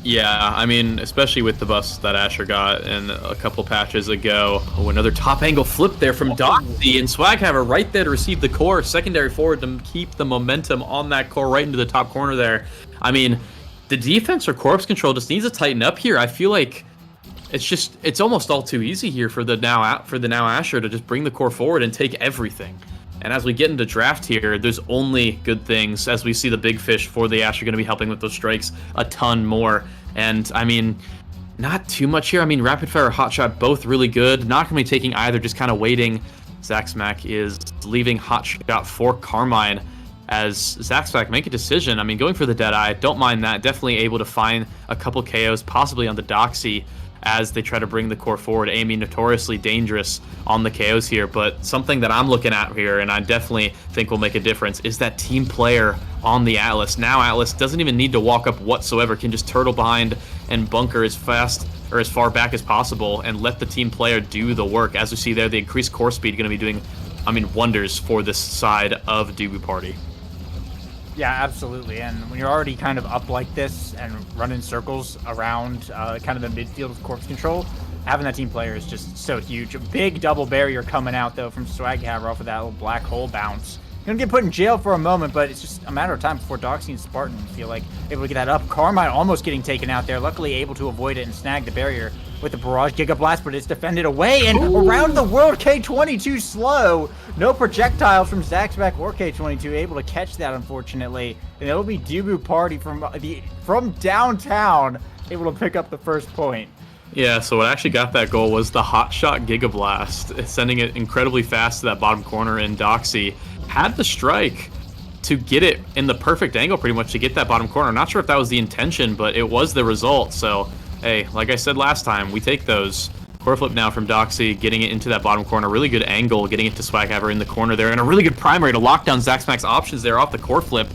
Yeah, I mean, especially with the buffs that Asher got in a couple patches ago. Oh, another top angle flip there from Doxy, and Swaghammer right there to receive the core. Secondary forward to keep the momentum on that core right into the top corner there. I mean, the defense for corpse control just needs to tighten up here. I feel like it's almost all too easy here for the now Asher to just bring the core forward and take everything. And as we get into draft here, there's only good things as we see the big fish for the Asher going to be helping with those strikes a ton more. And I mean, not too much here. I mean, Rapid Fire, Hotshot, both really good. Not going to be taking either, just kind of waiting. Zaxmac is leaving Hotshot for Carmine as Zaxmac make a decision. I mean, going for the Deadeye, don't mind that. Definitely able to find a couple KOs, possibly on the Doxy, as they try to bring the core forward. Amy notoriously dangerous on the KOs here, but something that I'm looking at here, and I definitely think will make a difference, is that team player on the Atlas. Now Atlas doesn't even need to walk up whatsoever, can just turtle behind and bunker as fast or as far back as possible and let the team player do the work. As we see there, the increased core speed going to be doing, I mean, wonders for this side of Dubu Party. Yeah, absolutely. And when you're already kind of up like this and running circles around kind of the midfield with corpse control, having that team player is just so huge. A big double barrier coming out, though, from Swaghammer off of that little black hole bounce. Gonna get put in jail for a moment, but it's just a matter of time before Doxy and Spartan feel like able to get that up. Carmine almost getting taken out there, luckily able to avoid it and snag the barrier with the Barrage Giga Blast, but it's defended away, and around the world, K22 slow. No projectiles from Zaxmac or K22 able to catch that, unfortunately. And it'll be Dubu Party from downtown able to pick up the first point. Yeah, so what actually got that goal was the Hotshot Giga Blast, sending it incredibly fast to that bottom corner, and Doxy had the strike to get it in the perfect angle pretty much to get that bottom corner. I'm not sure if that was the intention, but it was the result. So, hey, like I said last time, we take those. Core flip now from Doxy, getting it into that bottom corner. Really good angle, getting it to Swaghammer in the corner there, and a really good primary to lock down Zaxmac's options there off the core flip,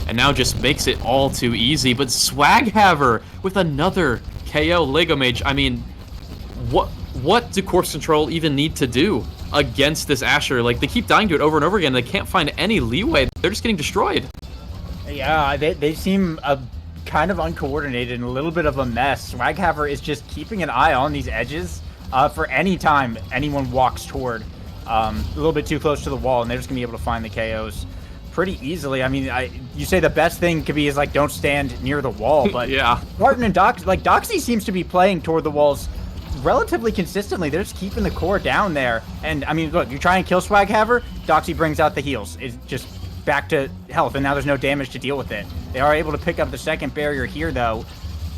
and now just makes it all too easy. But Swaghammer with another KO. Lego Mage, I mean, what do Corpse Control even need to do against this Asher? Like, they keep dying to it over and over again. They can't find any leeway. They're just getting destroyed. Yeah, they seem kind of uncoordinated and a little bit of a mess. Swaghammer is just keeping an eye on these edges for any time anyone walks toward a little bit too close to the wall, and they're just going to be able to find the KOs pretty easily. I mean, you say the best thing could be is, like, don't stand near the wall, but yeah. Martin and Doxy seems to be playing toward the walls relatively consistently. They're just keeping the core down there. And, I mean, look, you try and kill Swaghammer, Doxy brings out the heals. It's just back to health, and now there's no damage to deal with it. They are able to pick up the second barrier here, though.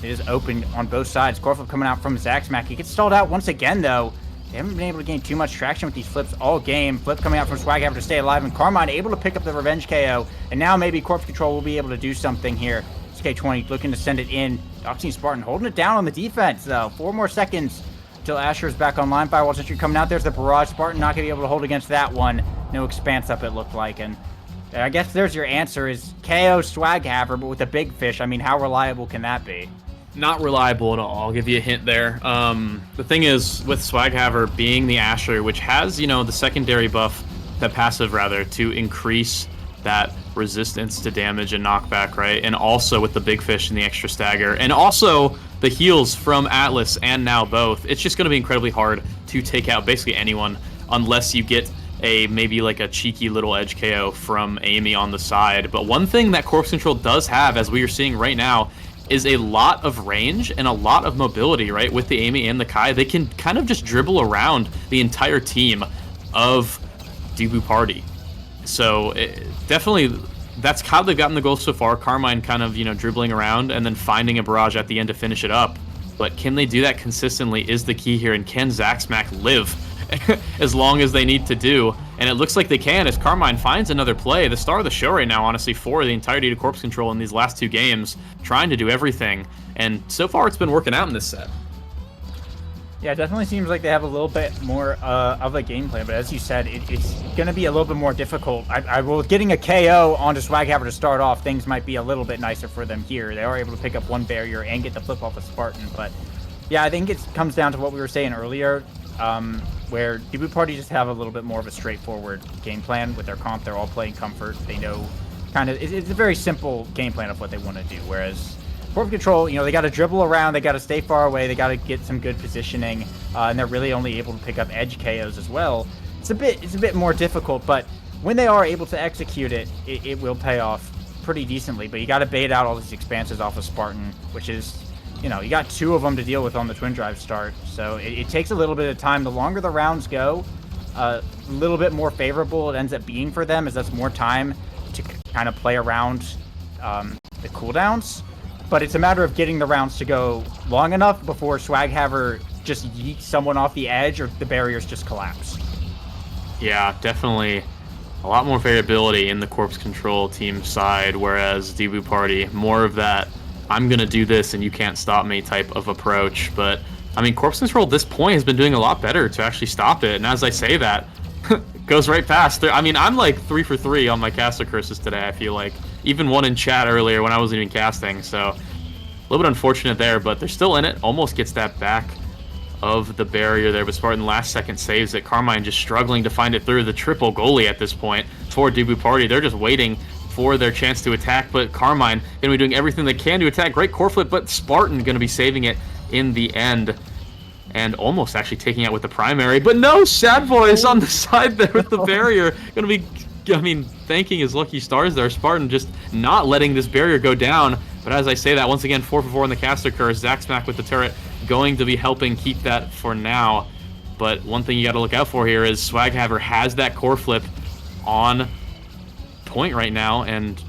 It is open on both sides. Core flip coming out from Zaxmac. He gets stalled out once again, though. They haven't been able to gain too much traction with these flips all game. Flip coming out from Swaghammer to stay alive, and Carmine able to pick up the revenge KO. And now maybe Corpse Control will be able to do something here. It's K20 looking to send it in. Doxy and Spartan holding it down on the defense, though. 4 more seconds until Asher is back online. Firewall Sentry coming out. There's the Barrage. Spartan not going to be able to hold against that one. No expanse up, it looked like. And I guess there's your answer is KO Swaghammer, but with a big fish. I mean, how reliable can that be? Not reliable at all. I'll give you a hint there. The thing is, with Swaghammer being the Asher, which has, you know, the secondary buff, that passive rather, to increase that resistance to damage and knockback, right? And also with the big fish and the extra stagger, and also the heals from Atlas and now both, it's just going to be incredibly hard to take out basically anyone unless you get maybe like a cheeky little edge KO from Amy on the side. But one thing that Corpse Control does have, as we are seeing right now, is a lot of range and a lot of mobility, right? With the Amy and the Kai, they can kind of just dribble around the entire team of Debu Party. So definitely, that's how they've gotten the goals so far. Carmine kind of, dribbling around and then finding a barrage at the end to finish it up. But can they do that consistently is the key here, and can Zaxmac live as long as they need to do? And it looks like they can as Carmine finds another play. The star of the show right now, honestly, for the entirety of Corpse Control in these last 2 games, trying to do everything. And so far, it's been working out in this set. Yeah, it definitely seems like they have a little bit more of a game plan, but as you said, it's going to be a little bit more difficult. Getting a KO onto Swaghammer to start off, things might be a little bit nicer for them here. They are able to pick up 1 barrier and get the flip off of Spartan, but yeah, I think it comes down to what we were saying earlier, where Debu Party just have a little bit more of a straightforward game plan with their comp. They're all playing comfort. They know it's a very simple game plan of what they want to do, whereas Corpse Control, they got to dribble around, they got to stay far away, they got to get some good positioning, and they're really only able to pick up edge KOs as well. It's a bit more difficult, but when they are able to execute it, it will pay off pretty decently. But you got to bait out all these expanses off of Spartan, which is, you got 2 of them to deal with on the Twin Drive start. So it takes a little bit of time. The longer the rounds go, a little bit more favorable it ends up being for them, as that's more time to kind of play around the cooldowns. But it's a matter of getting the rounds to go long enough before Swaghammer just yeets someone off the edge or the barriers just collapse. Yeah, definitely a lot more variability in the Corpse Control team side, whereas Debu Party, more of that, I'm going to do this and you can't stop me type of approach. But, I mean, Corpse Control at this point has been doing a lot better to actually stop it. And as I say that, it goes right past. I mean, I'm like 3 for 3 on my caster curses today, I feel like. Even 1 in chat earlier when I wasn't even casting, so a little bit unfortunate there, but they're still in it. Almost gets that back of the barrier there, but Spartan last second saves it. Carmine just struggling to find it through. The triple goalie at this point for Debu Party. They're just waiting for their chance to attack, but Carmine going to be doing everything they can to attack. Great core flip, but Spartan going to be saving it in the end. And almost actually taking out with the primary, but no, Sad Boy is on the side there with the barrier. Going to be, thanking his lucky stars there. Spartan just not letting this barrier go down. But as I say that, once again, 4 for 4 on the caster curse. Zaxmac with the turret going to be helping keep that for now. But one thing you got to look out for here is Swaghammer has that core flip on point right now and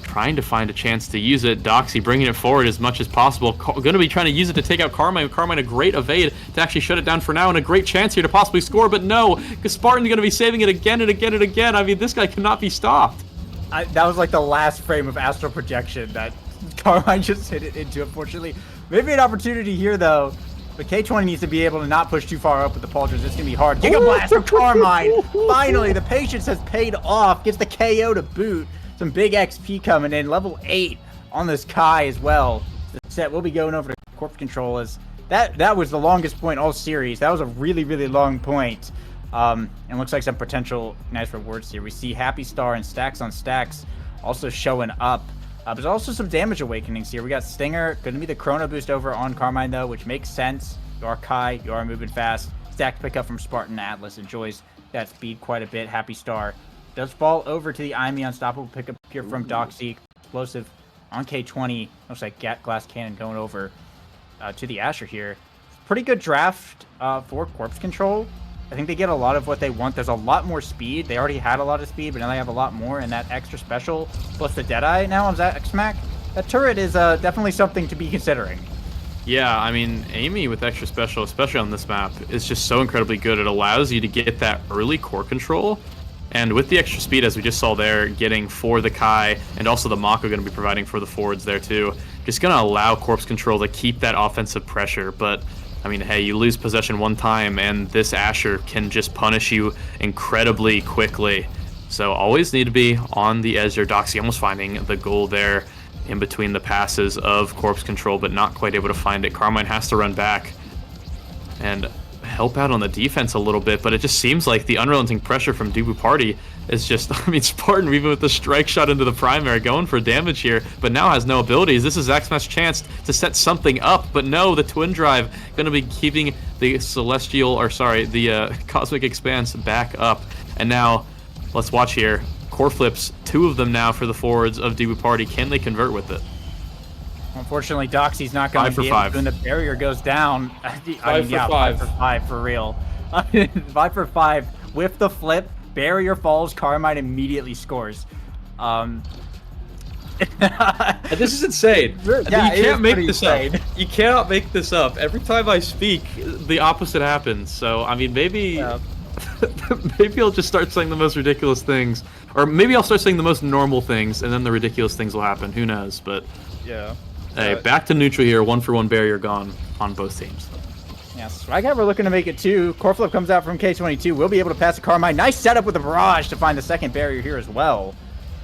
trying to find a chance to use it. Doxy bringing it forward as much as possible. Going to be trying to use it to take out Carmine. Carmine a great evade to actually shut it down for now, and a great chance here to possibly score, but no, because Spartan's going to be saving it again and again and again. I mean, this guy cannot be stopped. That was like the last frame of Astral Projection that Carmine just hit it into, unfortunately. Maybe an opportunity here, though. But K20 needs to be able to not push too far up with the Pauldrons. It's going to be hard. Giga Blast from Carmine. Finally, the patience has paid off. Gets the KO to boot. Some big XP coming in. Level 8 on this Kai as well. The set will be going over to Corpse Control. As that was the longest point all series. That was a really, really long point. And looks like some potential nice rewards here. We see Happy Star and Stacks on Stacks also showing up. There's also some damage awakenings here. We got Stinger. Going to be the Chrono boost over on Carmine, though, which makes sense. You are Kai. You are moving fast. Stack pickup from Spartan. Atlas enjoys that speed quite a bit. Happy Star does fall over to the Imi Unstoppable pickup here from Doxy. Explosive on K20. Looks like Glass Cannon going over to the Asher here. Pretty good draft for Corpse Control. I think they get a lot of what they want. There's a lot more speed. They already had a lot of speed, but now they have a lot more. And that extra special plus the Deadeye now on Zaxmac. That turret is definitely something to be considering. Yeah, I mean, Amy with extra special, especially on this map, is just so incredibly good. It allows you to get that early core control. And with the extra speed, as we just saw there, getting for the Kai, and also the Mako going to be providing for the forwards there too, just going to allow Corpse Control to keep that offensive pressure. But, I mean, hey, you lose possession one time, and this Asher can just punish you incredibly quickly. So always need to be on the edge there. Doxy almost finding the goal there in between the passes of Corpse Control, but not quite able to find it. Carmine has to run back and help out on the defense a little bit, but it just seems like the unrelenting pressure from Debu Party is just, I mean, Spartan, even with the strike shot into the primary, going for damage here, but now has no abilities. This is Zaxmac's chance to set something up, but no, the Twin Drive going to be keeping the the Cosmic Expanse back up. And now, let's watch here. Core flips, 2 of them now for the forwards of Debu Party. Can they convert with it? Unfortunately, Doxy's not going to be able to, and the barrier goes down. I mean, yeah, 5 for 5 for real. 5 for 5 with the flip. Barrier falls. Carmine immediately scores. This is insane. Yeah, you can't make this up. You cannot make this up. Every time I speak, the opposite happens. So, I mean, maybe maybe I'll just start saying the most ridiculous things. Or maybe I'll start saying the most normal things, and then the ridiculous things will happen. Who knows? But yeah. Hey, back to neutral here. 1-for-1 barrier gone on both teams. Yeah, Swaghammer looking to make it too. Core flip comes out from K22. We'll be able to pass to Carmine. Nice setup with the barrage to find the second barrier here as well.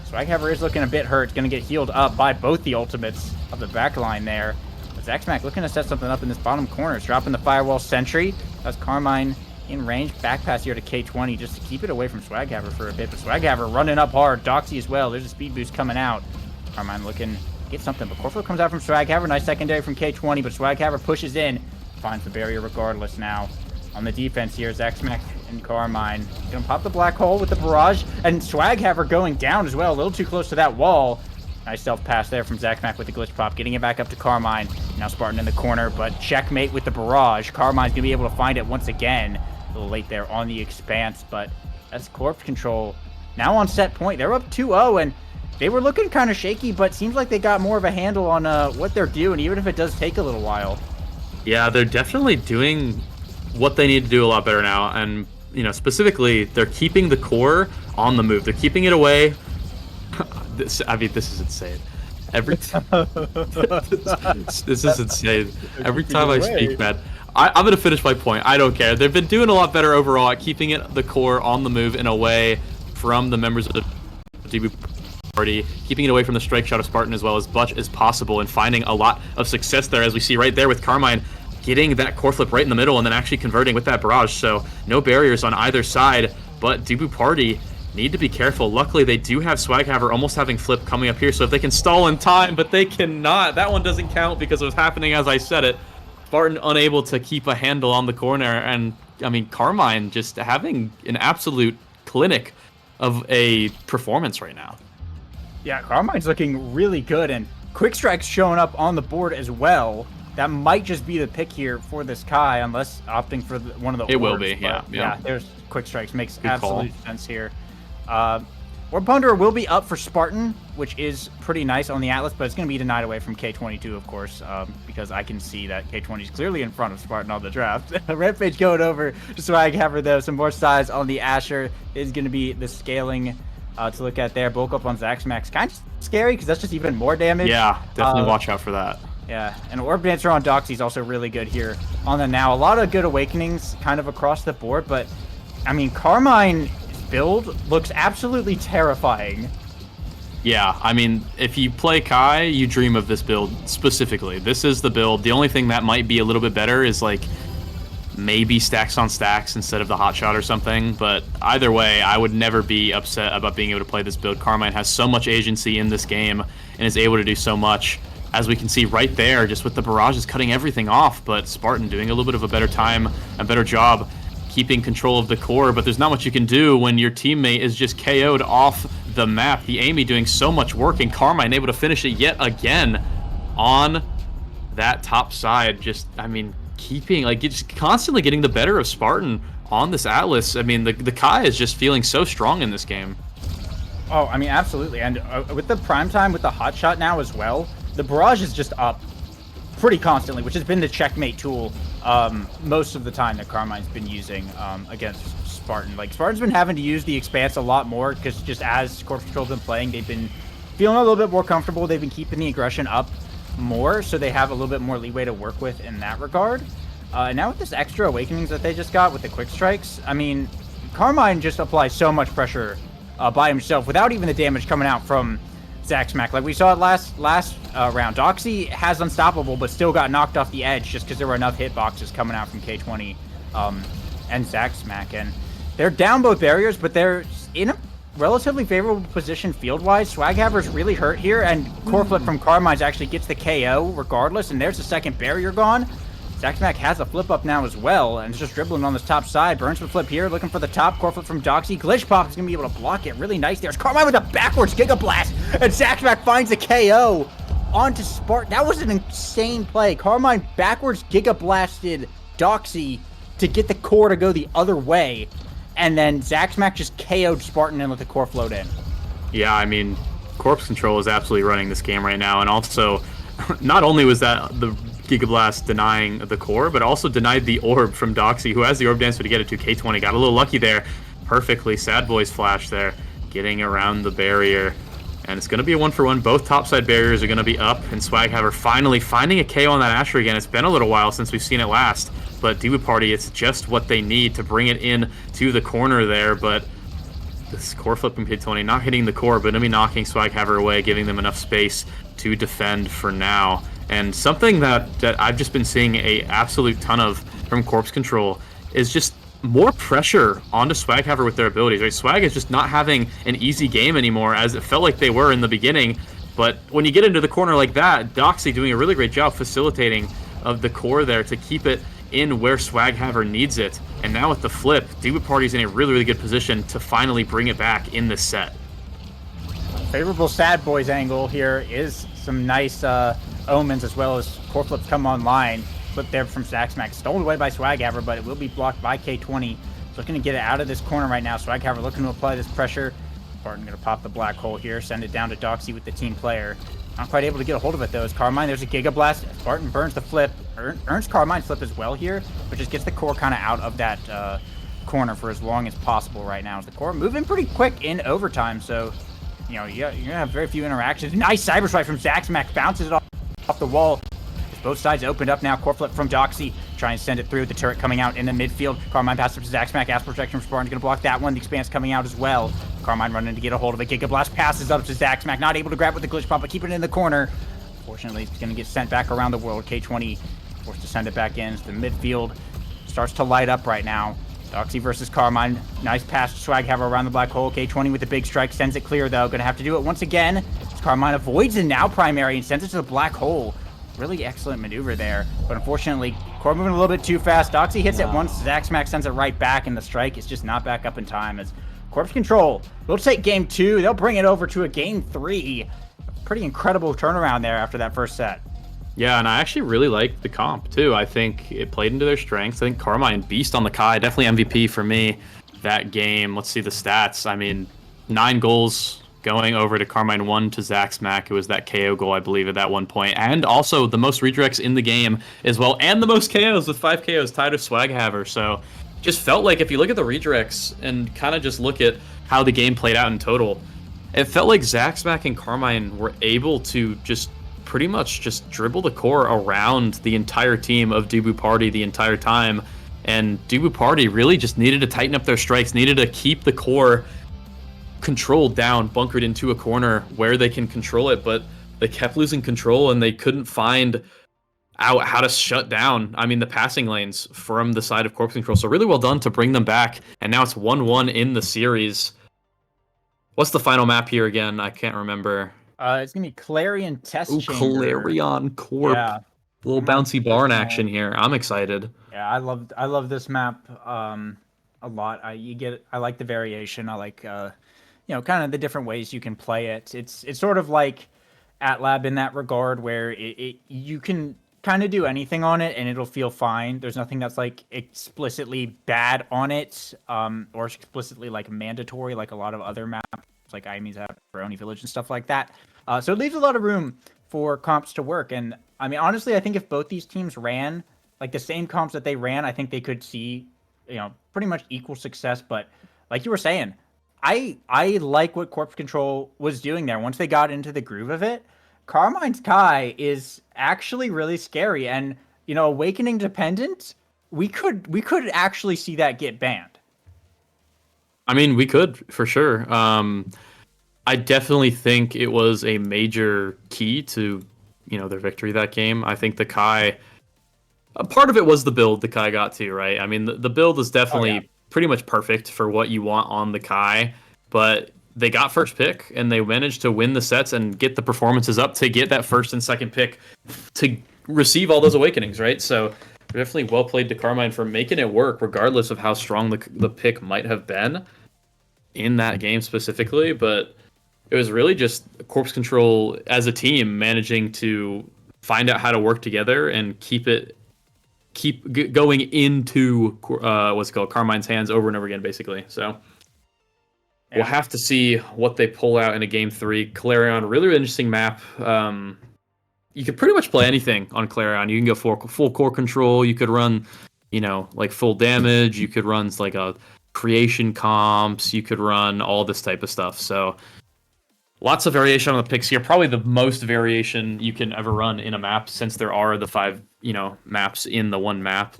Swaghammer is looking a bit hurt. Going to get healed up by both the ultimates of the back line there. But Zaxmac looking to set something up in this bottom corner. It's dropping the Firewall Sentry. That's Carmine in range. Back pass here to K20 just to keep it away from Swaghammer for a bit. But Swaghammer running up hard. Doxy as well. There's a speed boost coming out. Carmine looking to get something. But Corfo comes out from Swaghammer. Nice secondary from K20. But Swaghammer pushes in. Finds the barrier regardless now. On the defense here, Zaxmac and Carmine gonna pop the black hole with the barrage, and Swaghammer going down as well, a little too close to that wall. Nice self pass there from Zaxmac with the glitch pop, getting it back up to Carmine. Now Spartan in the corner, but checkmate with the barrage. Carmine's gonna be able to find it once again. A little late there on the expanse, but that's Corpse Control now on set point. They're up 2-0, and they were looking kind of shaky, but seems like they got more of a handle on what they're doing, even if it does take a little while. Yeah, they're definitely doing what they need to do a lot better now, and specifically they're keeping the core on the move. They're keeping it away. This is insane. Every time this is insane. Every time I speak, man, I'm gonna finish my point. I don't care. They've been doing a lot better overall at keeping the core on the move and away from the members of the DB party, keeping it away from the strike shot of Spartan as well as much as possible, and finding a lot of success there, as we see right there with Carmine getting that core flip right in the middle and then actually converting with that barrage. So no barriers on either side, but Dubu Party need to be careful. Luckily, they do have Swaghammer almost having flip coming up here, so if they can stall in time, but they cannot. That one doesn't count because it was happening as I said it. Spartan unable to keep a handle on the corner, and I mean, Carmine just having an absolute clinic of a performance right now. Yeah, Carmine's looking really good, and Quick Strike's showing up on the board as well. That might just be the pick here for this Kai, unless opting for one of the orbs. It will be, yeah. Yeah, there's Quick Strikes. Makes absolute sense here. Orb Ponderer will be up for Spartan, which is pretty nice on the Atlas, but it's going to be denied away from K22, of course, because I can see that K20 is clearly in front of Spartan on the draft. Rampage going over to Swaghammer, though. Some more size on the Asher is going to be the scaling to look at there. Bulk up on Zaxmax. Kind of scary, because that's just even more damage. Yeah, definitely watch out for that. Yeah, and Orb Dancer on Doxy is also really good here on the now. A lot of good awakenings kind of across the board, but, I mean, Carmine's build looks absolutely terrifying. Yeah, I mean, if you play Kai, you dream of this build specifically. This is the build. The only thing that might be a little bit better is, like, maybe stacks on stacks instead of the hotshot or something, but either way, I would never be upset about being able to play this build. Carmine has so much agency in this game and is able to do so much. As we can see right there, just with the barrages cutting everything off, but Spartan doing a little bit of a better job keeping control of the core, but there's not much you can do when your teammate is just KO'd off the map. The Amy doing so much work, and Carmine able to finish it yet again on that top side. Just, I mean, keeping, like, just constantly getting the better of Spartan on this Atlas. I mean, the Kai is just feeling so strong in this game. Oh, I mean, absolutely. And with the prime time, with the hotshot now as well, the barrage is just up pretty constantly, which has been the checkmate tool most of the time that Carmine's been using against Spartan. Like, Spartan's been having to use the Expanse a lot more because just as Corpse Control's been playing, they've been feeling a little bit more comfortable. They've been keeping the aggression up more, so they have a little bit more leeway to work with in that regard. And now with this extra awakenings that they just got with the quick strikes, I mean, Carmine just applies so much pressure by himself without even the damage coming out from Zaxmac. Like we saw it last round. Doxy has Unstoppable, but still got knocked off the edge just because there were enough hitboxes coming out from K20 and Zaxmac. And they're down both barriers, but they're in a relatively favorable position field-wise. Swaghammer's really hurt here, and Core Flip from Carmine's actually gets the KO regardless, and there's the second barrier gone. Zaxmac has a flip up now as well, and it's just dribbling on this top side. Burns with flip here, looking for the top. Core Flip from Doxy. Glitch Pop is going to be able to block it really nice there. It's Carmine with a backwards Giga Blast, and Zaxmac finds the KO onto Spartan. That was an insane play. Carmine backwards Giga Blasted Doxy to get the core to go the other way. And then Zaxmac just KO'd Spartan and let the core float in. Yeah, I mean, Corpse Control is absolutely running this game right now. And also, not only was that the Giga Blast denying the core, but also denied the orb from Doxy, who has the orb dancer to get it to K20. Got a little lucky there. Perfectly. Sad Boy's flash there, getting around the barrier. And it's going to be a 1-for-1. Both topside barriers are going to be up, and Swaghaver finally finding a KO on that Asher again. It's been a little while since we've seen it last, but Debu Party, it's just what they need to bring it in to the corner there, but this core flipping K20 not hitting the core, but going to be knocking Swaghaver away, giving them enough space to defend for now. And something that I've just been seeing a absolute ton of from Corpse Control is just more pressure onto Swaghaver with their abilities, right? Swag is just not having an easy game anymore, as it felt like they were in the beginning. But when you get into the corner like that, Doxy doing a really great job facilitating of the core there to keep it in where Swaghaver needs it. And now with the flip, Debu Party's in a really, really good position to finally bring it back in this set. Favorable Sad Boys angle here is some nice omens, as well as core flips come online. Flip there from Zaxmac, stolen away by Swaghaver, but it will be blocked by K20. Looking to get it out of this corner right now. Swaghaver looking to apply this pressure. Spartan going to pop the black hole here, send it down to Doxy with the team player. Not quite able to get a hold of it though. As Carmine, there's a Giga Blast. Spartan burns the flip, earns Carmine flip as well here, but just gets the core kind of out of that corner for as long as possible right now. As the core moving pretty quick in overtime, so you know you're gonna have very few interactions. Nice cyber strike from Zaxmac, bounces it off the wall. Both sides opened up now. Core flip from Doxy. Trying to send it through. The turret coming out in the midfield. Carmine passes up to Zaxmac. Ass protection from Spartan's going to block that one. The expanse coming out as well. Carmine running to get a hold of it. Giga Blast passes up to Zaxmac. Not able to grab with the glitch pump, but keeping it in the corner. Fortunately, it's going to get sent back around the world. K20 forced to send it back in. So the midfield starts to light up right now. Doxy versus Carmine. Nice pass to Swaghaver around the black hole. K20 with the big strike. Sends it clear, though. Going to have to do it once again. Carmine avoids the now primary and sends it to the black hole. Really excellent maneuver there, but unfortunately, core moving a little bit too fast. Doxy hits it once, Zaxmac sends it right back, and the strike is just not back up in time. As Corpse Control will take game 2, they'll bring it over to a game 3. Pretty incredible turnaround there after that first set. Yeah, and I actually really like the comp too. I think it played into their strengths. I think Carmine beast on the Kai, definitely MVP for me that game. Let's see the stats. I mean, 9 goals going over to Carmine, 1 to Zaxmac. It was that KO goal, I believe, at that one point. And also the most redirects in the game as well. And the most KOs with 5 KOs tied with Swaghaver. So just felt like if you look at the redirects and kind of just look at how the game played out in total, it felt like Zaxmac and Carmine were able to just pretty much just dribble the core around the entire team of Debu Party the entire time. And Debu Party really just needed to tighten up their strikes, needed to keep the core controlled down, bunkered into a corner where they can control it, but they kept losing control and they couldn't find out how to shut down, I mean, the passing lanes from the side of Corpse Control. So really well done to bring them back, and now it's 1-1 in the series. What's the final map here again? I can't remember. It's gonna be Clarion Test Chamber. Clarion Corp. Yeah. Little bouncy barn action here. I'm excited. Yeah, I love this map a lot. I like the variation. I like kind of the different ways you can play it. It's sort of like AtLab in that regard, where you can kind of do anything on it and it'll feel fine. There's nothing that's like explicitly bad on it, or explicitly like mandatory, like a lot of other maps, like Iami's have Baroni Village and stuff like that. So it leaves a lot of room for comps to work. And I mean, honestly, I think if both these teams ran like the same comps that they ran, I think they could see, pretty much equal success. But like you were saying, I like what Corpse Control was doing there. Once they got into the groove of it, Carmine's Kai is actually really scary. And, Awakening Dependent, we could actually see that get banned. I mean, we could, for sure. I definitely think it was a major key to, their victory that game. I think the Kai, a part of it was the build the Kai got to, right? I mean, the build is definitely pretty much perfect for what you want on the Kai, but they got first pick and they managed to win the sets and get the performances up to get that first and second pick to receive all those awakenings, right? So definitely well played to Carmine for making it work, regardless of how strong the pick might have been in that game specifically. But it was really just Corpse Control as a team managing to find out how to work together and going into what's it called, Carmine's hands over and over again, basically. So we'll have to see what they pull out in a game 3. Clarion, really interesting map. You could pretty much play anything on Clarion. You can go full core control. You could run, like full damage. You could run like a creation comps. You could run all this type of stuff. So lots of variation on the picks here. Probably the most variation you can ever run in a map, since there are the 5, maps in the one map.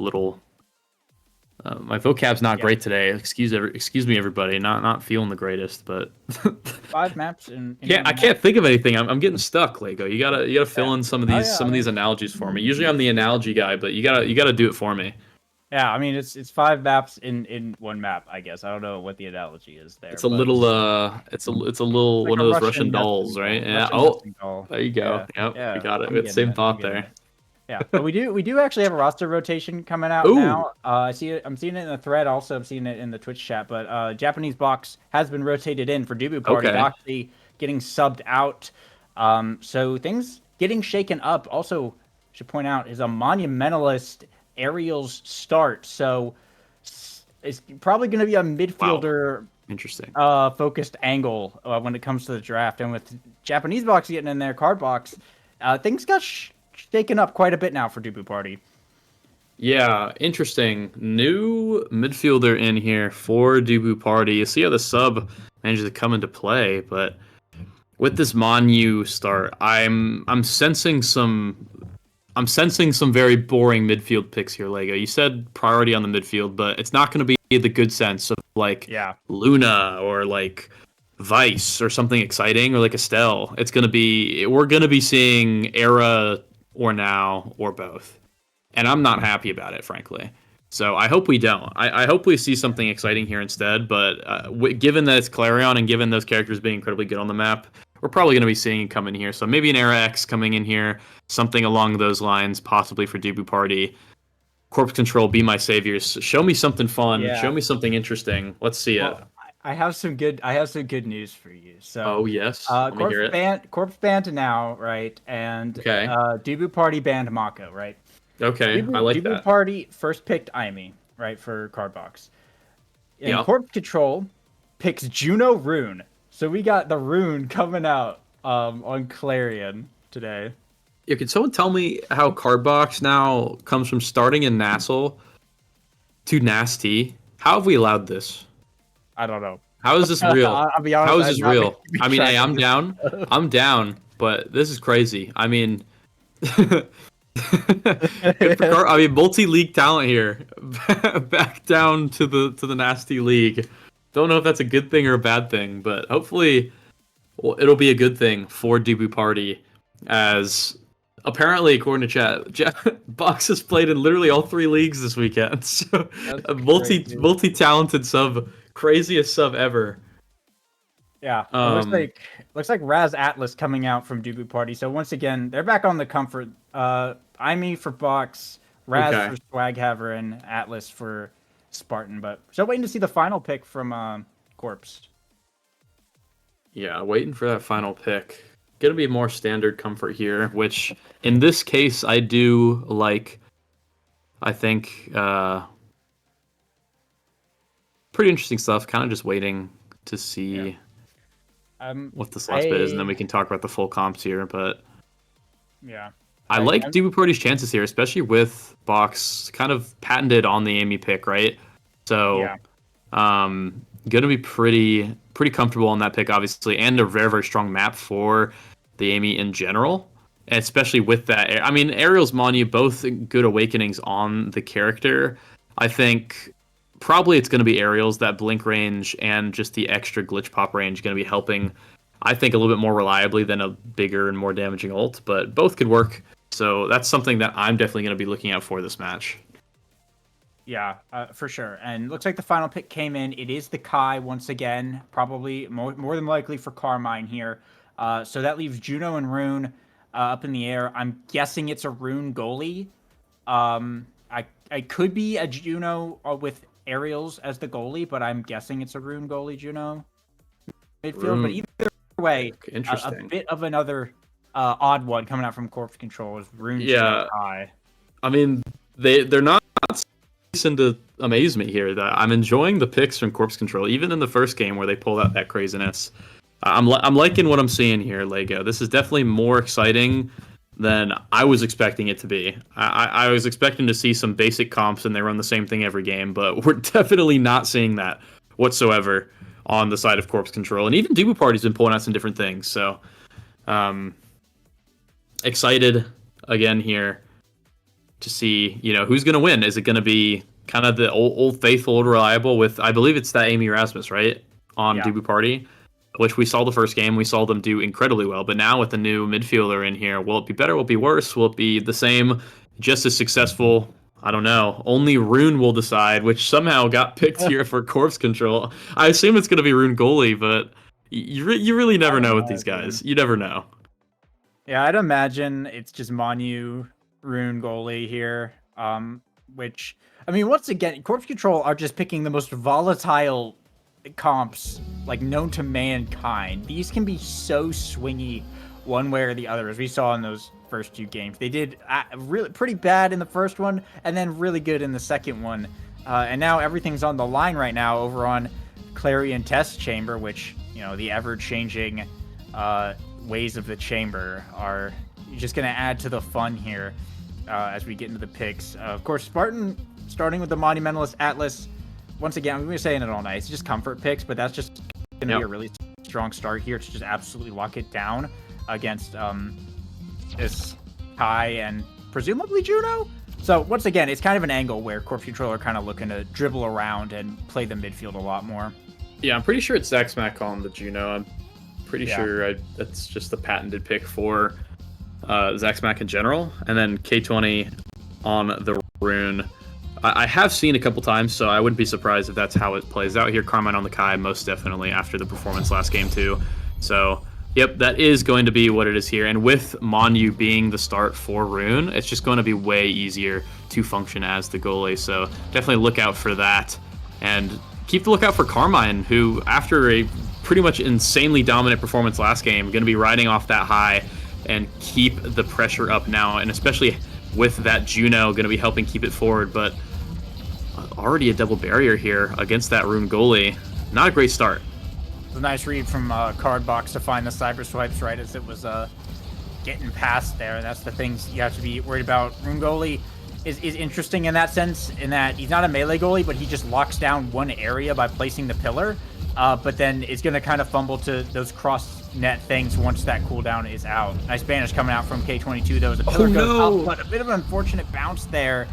My vocab's not great today. Excuse me, everybody. Not feeling the greatest, but 5 maps in I can't think of anything. I'm getting stuck, Lego. You gotta fill in some of these analogies for me. Usually I'm the analogy guy, but you gotta do it for me. Yeah, I mean it's 5 maps in one map, I guess. I don't know what the analogy is there. It's a little it's a little like one a of those Russian dolls, nesting right? doll. Yeah. Russian nesting Oh, doll. there you go. Yep, Yeah, we got it. I'm It's the same getting thought getting there. it. Yeah, but we do actually have a roster rotation coming out Ooh. now. I'm seeing it in the thread. Also, I'm seeing it in the Twitch chat. But Japanese box has been rotated in for Dubu Party. Okay. Doxy getting subbed out. So things getting shaken up. Also, should point out is a monumentalist Aerials start. So it's probably going to be a midfielder. Interesting. Focused angle when it comes to the draft, and with Japanese box getting in there, card box, things got shaken up quite a bit now for Dubu Party. Yeah, interesting. New midfielder in here for Dubu Party. You see how the sub manages to come into play, but with this Monu start, I'm sensing some very boring midfield picks here, Lego. You said priority on the midfield, but it's not going to be the good sense of like Luna or like Vice or something exciting or like Estelle. We're going to be seeing Era or Now or both. And I'm not happy about it, frankly. So I hope we don't. I hope we see something exciting here instead. But given that it's Clarion and given those characters being incredibly good on the map, we're probably going to be seeing it come in here. So maybe an Era X coming in here, something along those lines, possibly for Dubu Party. Corpse Control, be my saviors. Show me something fun. Yeah. Show me something interesting. Let's see it. I have some good news for you. So Oh yes, let me hear it. Corpse banned now, right? And Okay. Dubu Party banned Mako, right? Okay, I like Dubu that. Party first picked Aimi, right, for card box. And Yeah. Corpse Control picks Juno Rune. So we got the Rune coming out on Clarion today. Yeah, can someone tell me how Cardbox now comes from starting in Nassel to Nasty? How have we allowed this? I don't know. How is this real? I'll be honest. How is this real? I mean, hey, I'm track down. I'm down, but this is crazy. I mean, good for I mean, multi-league talent here, back down to the Nasty League. Don't know if that's a good thing or a bad thing, but hopefully, it'll be a good thing for Dubu Party, as apparently, according to chat, Box has played in literally all 3 leagues this weekend. So, a multi-talented sub, craziest sub ever. Yeah, it looks like Raz Atlas coming out from Dubu Party. So once again, they're back on the comfort. Imi for Box, Raz for Swaghaver, and Atlas for Spartan. But still waiting to see the final pick from Corpse. Yeah, waiting for that final pick. Gonna be more standard comfort here, which in this case I do like. I think pretty interesting stuff. Kind of just waiting to see what this last bit is, and then we can talk about the full comps here. But yeah, I like Dubu Party's chances here, especially with Box kind of patented on the Amy pick, right? So, gonna be pretty comfortable on that pick, obviously, and a very, very strong map for the Amy in general, and especially with that. I mean, Ariel's Monu, both good awakenings on the character. I think probably it's going to be Ariel's, that blink range and just the extra glitch pop range going to be helping, I think, a little bit more reliably than a bigger and more damaging ult, but both could work. So that's something that I'm definitely going to be looking out for this match. Yeah, for sure. And looks like the final pick came in. It is the Kai once again, probably more than likely for Carmine here. So that leaves Juno and Rune up in the air. I'm guessing it's a Rune goalie. I could be a Juno with Aerials as the goalie, but I'm guessing it's a Rune goalie, Juno midfield. But either way, a Interesting. bit of another odd one coming out from Corpse Control is Rune Yeah. High. I mean, they're not ceasing to amaze me here. That I'm enjoying the picks from Corpse Control, even in the first game where they pulled out that craziness. I'm liking what I'm seeing here, Lego. This is definitely more exciting than I was expecting it to be. I was expecting to see some basic comps and they run the same thing every game, but we're definitely not seeing that whatsoever on the side of Corpse Control. And even Dubu Party's been pulling out some different things. So, excited again here to see, who's going to win. Is it going to be kind of the old faithful, old reliable with, I believe it's that Amy Rasmus, right? On Dubu Party, which we saw the first game. We saw them do incredibly well. But now with the new midfielder in here, will it be better? Will it be worse? Will it be the same? Just as successful? I don't know. Only Rune will decide, which somehow got picked here for Corpse Control. I assume it's going to be Rune goalie, but you really never know with these guys. You never know. Yeah, I'd imagine it's just Manu, Rune goalie here. Which, I mean, once again, Corpse Control are just picking the most volatile comps like known to mankind. These can be so swingy one way or the other, as we saw in those first two games. They did really pretty bad in the first one and then really good in the second one, and now everything's on the line right now over on Clarion Test Chamber, which, the ever-changing ways of the chamber are just going to add to the fun here as we get into the picks. Of course, Spartan starting with the Monumentalist Atlas. Once again, I'm going to be saying it all night. It's just comfort picks, but that's just going to be a really strong start here to just absolutely lock it down against this Kai and presumably Juno. So once again, it's kind of an angle where Corpse Control are kind of looking to dribble around and play the midfield a lot more. Yeah, I'm pretty sure it's Zach Smack calling the Juno. I'm pretty sure that's just the patented pick for Zach Smack in general. And then K20 on the Rune. I have seen a couple times, so I wouldn't be surprised if that's how it plays out here. Carmine on the Kai, most definitely, after the performance last game, too. So, yep, that is going to be what it is here. And with Monu being the start for Rune, it's just going to be way easier to function as the goalie. So, definitely look out for that. And keep the lookout for Carmine, who, after a pretty much insanely dominant performance last game, going to be riding off that high and keep the pressure up now. And especially with that Juno going to be helping keep it forward. But already a double barrier here against that Rune goalie. Not a great start. It was a nice read from Cardbox to find the cyber swipes right as it was getting past there. That's the things you have to be worried about. Rune goalie is interesting in that sense, in that he's not a melee goalie, but he just locks down one area by placing the pillar. But then it's going to kind of fumble to those cross net things once that cooldown is out. Nice banish coming out from K22 though. The pillar goes up, but a bit of an unfortunate bounce there.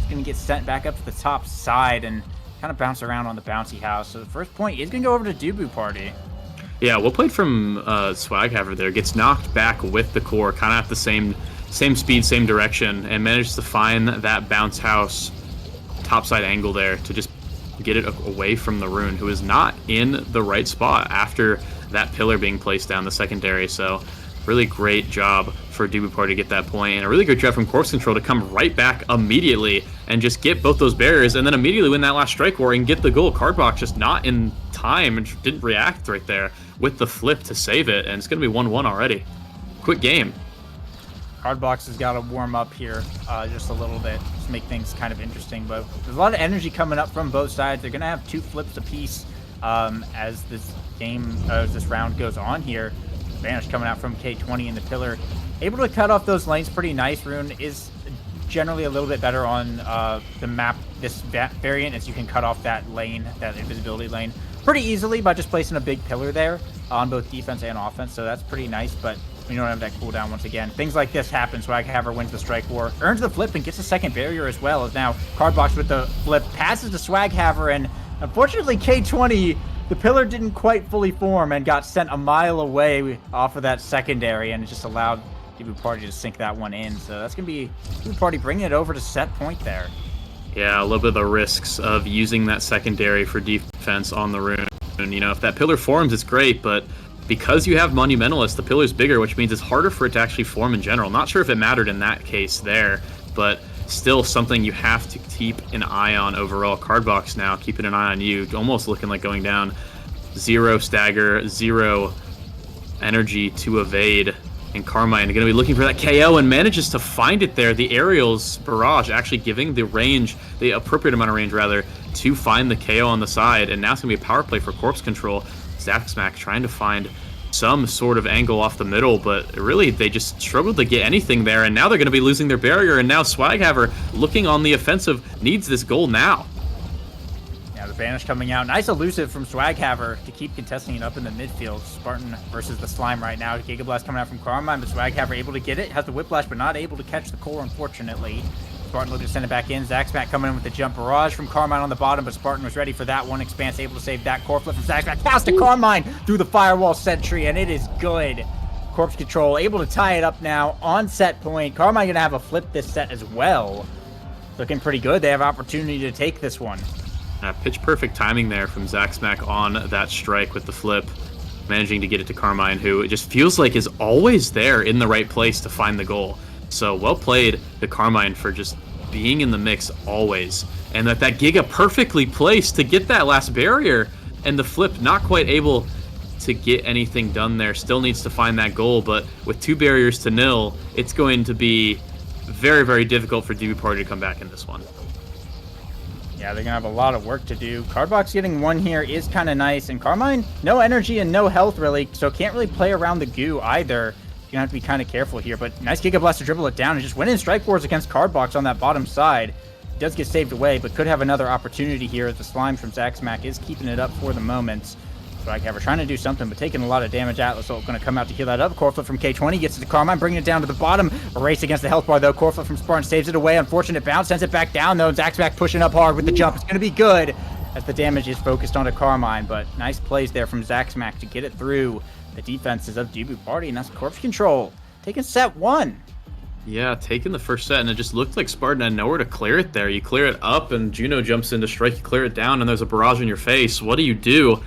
Going to get sent back up to the top side and kind of bounce around on the bouncy house. So the first point is going to go over to Dubu Party. Yeah, well played from Swaghaver there. Gets knocked back with the core, kind of at the same speed, same direction, and manages to find that bounce house topside angle there to just get it away from the Rune, who is not in the right spot after that pillar being placed down the secondary. So really great job for Dubu Party to get that point, and a really good job from Corpse Control to come right back immediately and just get both those barriers, and then immediately win that last strike war and get the goal. Cardbox just not in time and didn't react right there with the flip to save it, and it's going to be 1-1 already. Quick game. Cardbox has got to warm up here just a little bit to make things kind of interesting, but there's a lot of energy coming up from both sides. They're going to have two flips apiece as this round goes on here. Vanish coming out from K20 in the pillar. Able to cut off those lanes pretty nice. Rune is generally a little bit better on the map, this variant, as you can cut off that lane, that invisibility lane, pretty easily by just placing a big pillar there on both defense and offense. So that's pretty nice, but we don't have that cooldown once again. Things like this happen. Swaghaver wins the strike war, earns the flip, and gets a second barrier as well, as now Cardbox with the flip passes to Swaghaver, and unfortunately K20, the pillar didn't quite fully form and got sent a mile away off of that secondary, and it just allowed Dubu Party to sink that one in. So that's going to be Dubu Party bringing it over to set point there. Yeah, a little bit of the risks of using that secondary for defense on the Rune. And, if that pillar forms, it's great, but because you have Monumentalist, the pillar's bigger, which means it's harder for it to actually form in general. Not sure if it mattered in that case there, but still something you have to keep an eye on overall. Cardbox now keeping an eye on you, almost looking like going down. 0 stagger, 0 energy to evade. And Carmine going to be looking for that KO and manages to find it there. The aerials barrage actually giving the range, the appropriate amount of range rather, to find the KO on the side. And now it's going to be a power play for Corpse Control. Zaxmac trying to find some sort of angle off the middle, but really they just struggled to get anything there. And now they're going to be losing their barrier. And now Swaghaver looking on the offensive needs this goal now. Yeah, the Banish coming out. Nice elusive from Swaghaver to keep contesting it up in the midfield. Spartan versus the Slime right now. Giga Blast coming out from Carmine, but Swaghaver able to get it. Has the Whiplash, but not able to catch the core, unfortunately. Spartan looking to send it back in. Zaxmac coming in with the jump barrage from Carmine on the bottom, but Spartan was ready for that one. Expanse able to save that core flip from Zaxmac. Pass to Carmine through the firewall sentry, and it is good. Corpse Control able to tie it up now on set point. Carmine gonna have a flip this set as well. Looking pretty good. They have opportunity to take this one. Pitch perfect timing there from Zaxmac on that strike with the flip, managing to get it to Carmine, who it just feels like is always there in the right place to find the goal. So well played to Carmine for just being in the mix always. And that Giga perfectly placed to get that last barrier, and the flip not quite able to get anything done there. Still needs to find that goal, but with 2 barriers to 0, it's going to be very, very difficult for DB Party to come back in this one. Yeah, they're going to have a lot of work to do. Cardbox getting 1 here is kind of nice. And Carmine, no energy and no health, really, so can't really play around the goo either. You're going to have to be kind of careful here. But nice Giga Blast to dribble it down and just win in strike wars against Cardbox on that bottom side. It does get saved away, but could have another opportunity here as the Slime from Zaxmac is keeping it up for the moment. Swaghaver trying to do something, but taking a lot of damage. Atlas Ult going to come out to heal that up. Core flip from K20 gets it to Carmine, bringing it down to the bottom. A race against the health bar, though. Core flip from Spartan saves it away. Unfortunate bounce, sends it back down, though. Zaxmac pushing up hard with the jump. It's going to be good as the damage is focused onto Carmine, but nice plays there from Zaxmac to get it through the defenses of Dubu Party, and that's Corpse Control taking set 1. Yeah, taking the first set, and it just looked like Spartan had nowhere to clear it there. You clear it up, and Juno jumps in to strike. You clear it down, and there's a barrage in your face. What do?